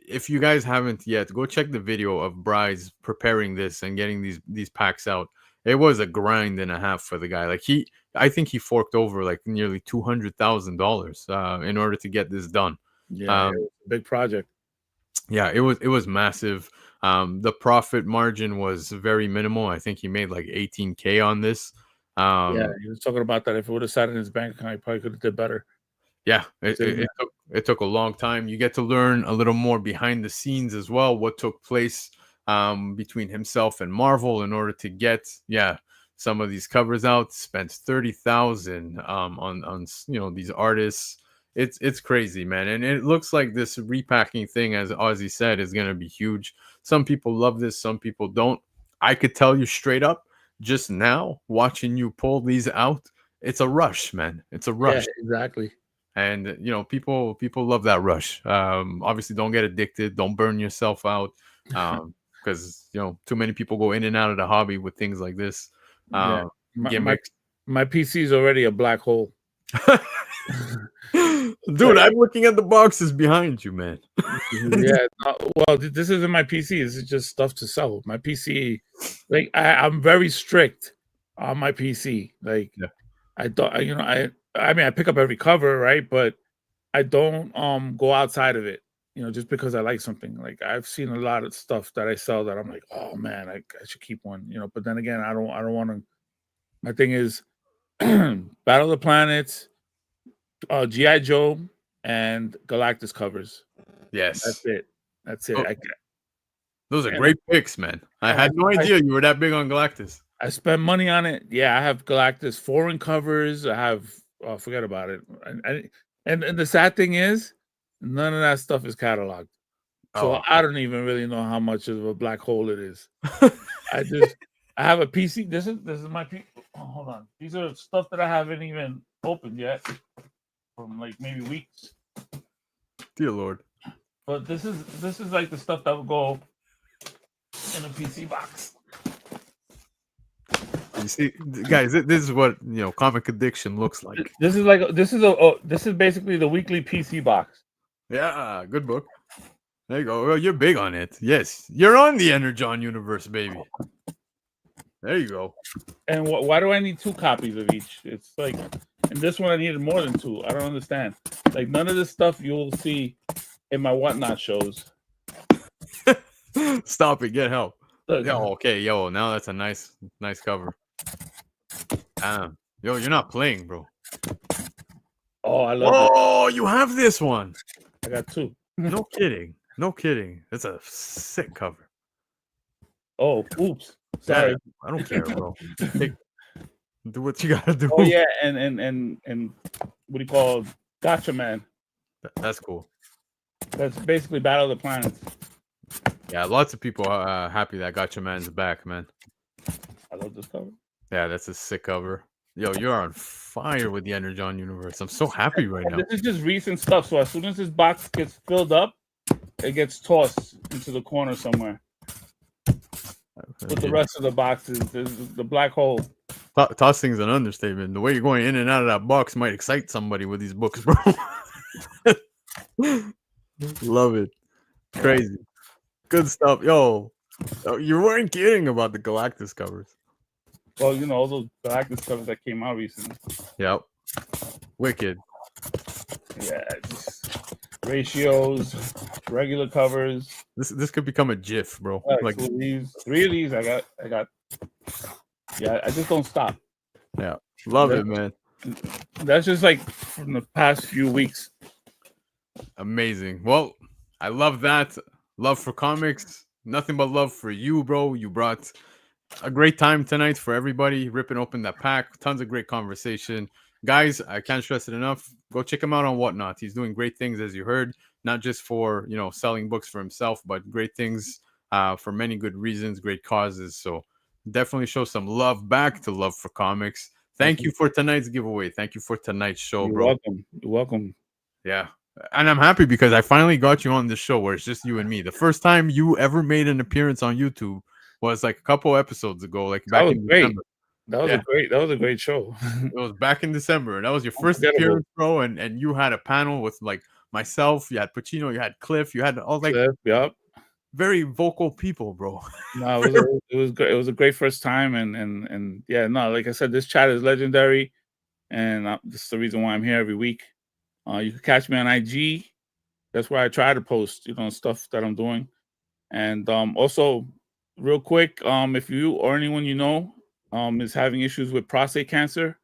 if you guys haven't yet, go check the video of Bryce preparing this and getting these packs out. It was a grind and a half for the guy. Like I think he forked over like nearly $200,000 in order to get this done. Yeah, big project. Yeah, it was massive. The profit margin was very minimal. I think he made like 18K on this. Yeah, he was talking about that. If it would have sat in his bank account, he probably could have did better. Yeah, it took a long time. You get to learn a little more behind the scenes as well, what took place between himself and Marvel in order to get some of these covers out. Spent $30,000 on these artists It's crazy, man. And it looks like this repacking thing, as Ozzy said, is gonna be huge. Some people love this, some people don't. I could tell you straight up, just now watching you pull these out, it's a rush, man. It's a rush. Yeah, exactly. And people love that rush. Obviously don't get addicted, don't burn yourself out. Because too many people go in and out of the hobby with things like this. Yeah. Gimmicks. My PC is already a black hole. Dude, I'm looking at the boxes behind you, man. Yeah, well, this isn't my PC. This is just stuff to sell. My PC, like I'm very strict on my PC. Like, yeah. I don't, I mean, I pick up every cover, right? But I don't go outside of it. Just because I like something. Like I've seen a lot of stuff that I sell that I'm like, oh man, I should keep one. But then again, I don't want to. My thing is Battle of the Planets, G.I. Joe, and Galactus covers. Yes, that's it. Oh, those are great picks, man. I had no idea you were that big on Galactus. I spend money on it. Yeah, I have Galactus foreign covers. I have forget about it. And the sad thing is, none of that stuff is cataloged. So I don't even really know how much of a black hole it is. I have a PC. This is my PC. Oh, hold on. These are stuff that I haven't even opened yet from like maybe weeks. Dear Lord. But this is like the stuff that would go in a PC box. You see, guys, this is what comic addiction looks like. This is basically the weekly PC box. Yeah, good book. There you go. Well, you're big on it. Yes, you're on the Energon universe, baby. There you go. And why do I need 2 copies of each? It's like, and this one I needed more than 2. I don't understand. Like none of this stuff you'll see in my Whatnot shows. Stop it. Get help. Look, okay. Now that's a nice cover. Damn. Yo, you're not playing, bro. Oh, I love it. Oh, you have this one. I got 2. No kidding. No kidding. That's a sick cover. Oh, oops. Sorry. I don't care, bro. Do what you gotta do. Oh yeah, and what do you call Gotcha Man? That's cool. That's basically Battle of the Planets. Yeah, lots of people are happy that Gotcha Man's back, man. I love this cover. Yeah, that's a sick cover. Yo, you're on fire with the Energon universe. I'm so happy right now. This is just recent stuff. So as soon as this box gets filled up, it gets tossed into the corner somewhere. With the rest of the boxes, there's the black hole. Tossing's an understatement. The way you're going in and out of that box might excite somebody with these books, bro. Love it. Crazy. Good stuff. Yo, you weren't kidding about the Galactus covers. Well, all those Galactus covers that came out recently. Yep. Wicked. Yeah. Ratios, regular covers. This could become a GIF, bro. Like 3 of these I got. Yeah, I just don't stop. Yeah. Love it, man. That's just like from the past few weeks. Amazing. Well, I love that. Love for comics. Nothing but love for you, bro. You brought a great time tonight for everybody, ripping open that pack. Tons of great conversation. Guys, I can't stress it enough. Go check him out on Whatnot. He's doing great things, as you heard, not just for, selling books for himself, but great things for many good reasons, great causes. So definitely show some love back to Love for Comics. Thank you for tonight's giveaway. Thank you for tonight's show, bro. You're welcome. Yeah. And I'm happy because I finally got you on this show where it's just you and me. The first time you ever made an appearance on YouTube was like a couple episodes ago, like back in December. That was a great show. It was back in December, and that was your first appearance, bro. And you had a panel with like myself, you had Pacino, you had Cliff, you had all like very vocal people, bro. No, it was great. It was a great first time, and yeah, no, like I said, this chat is legendary, and this is the reason why I'm here every week. You can catch me on IG. That's where I try to post, stuff that I'm doing. And also, real quick, if you or anyone is having issues with prostate cancer,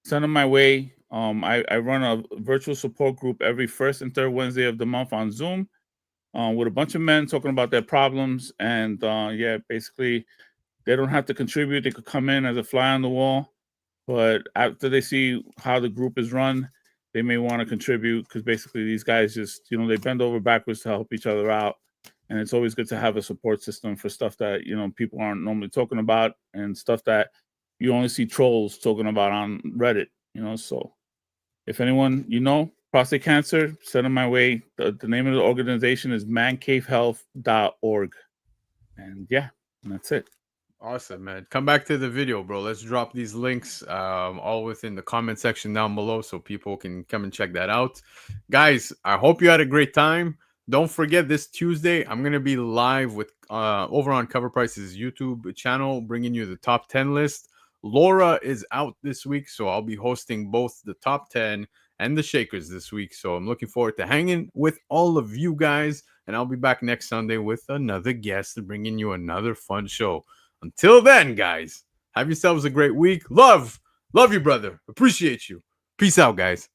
send them my way. I run a virtual support group every first and third Wednesday of the month on Zoom with a bunch of men talking about their problems. And basically, they don't have to contribute. They could come in as a fly on the wall. But after they see how the group is run, they may want to contribute, because basically these guys just, you know, they bend over backwards to help each other out. And it's always good to have a support system for stuff that, you know, people aren't normally talking about, and stuff that you only see trolls talking about on Reddit, you know. So if anyone, you know, prostate cancer, send them my way. The name of the organization is mancavehealth.org. And yeah, that's it. Awesome, man. Come back to the video, bro. Let's drop these links all within the comment section down below so people can come and check that out. Guys, I hope you had a great time. Don't forget, this Tuesday, I'm going to be live with over on Covrprice's YouTube channel, bringing you the top 10 list. Laura is out this week, so I'll be hosting both the top 10 and the Shakers this week. So I'm looking forward to hanging with all of you guys, and I'll be back next Sunday with another guest, bringing you another fun show. Until then, guys, have yourselves a great week. Love you, brother. Appreciate you. Peace out, guys.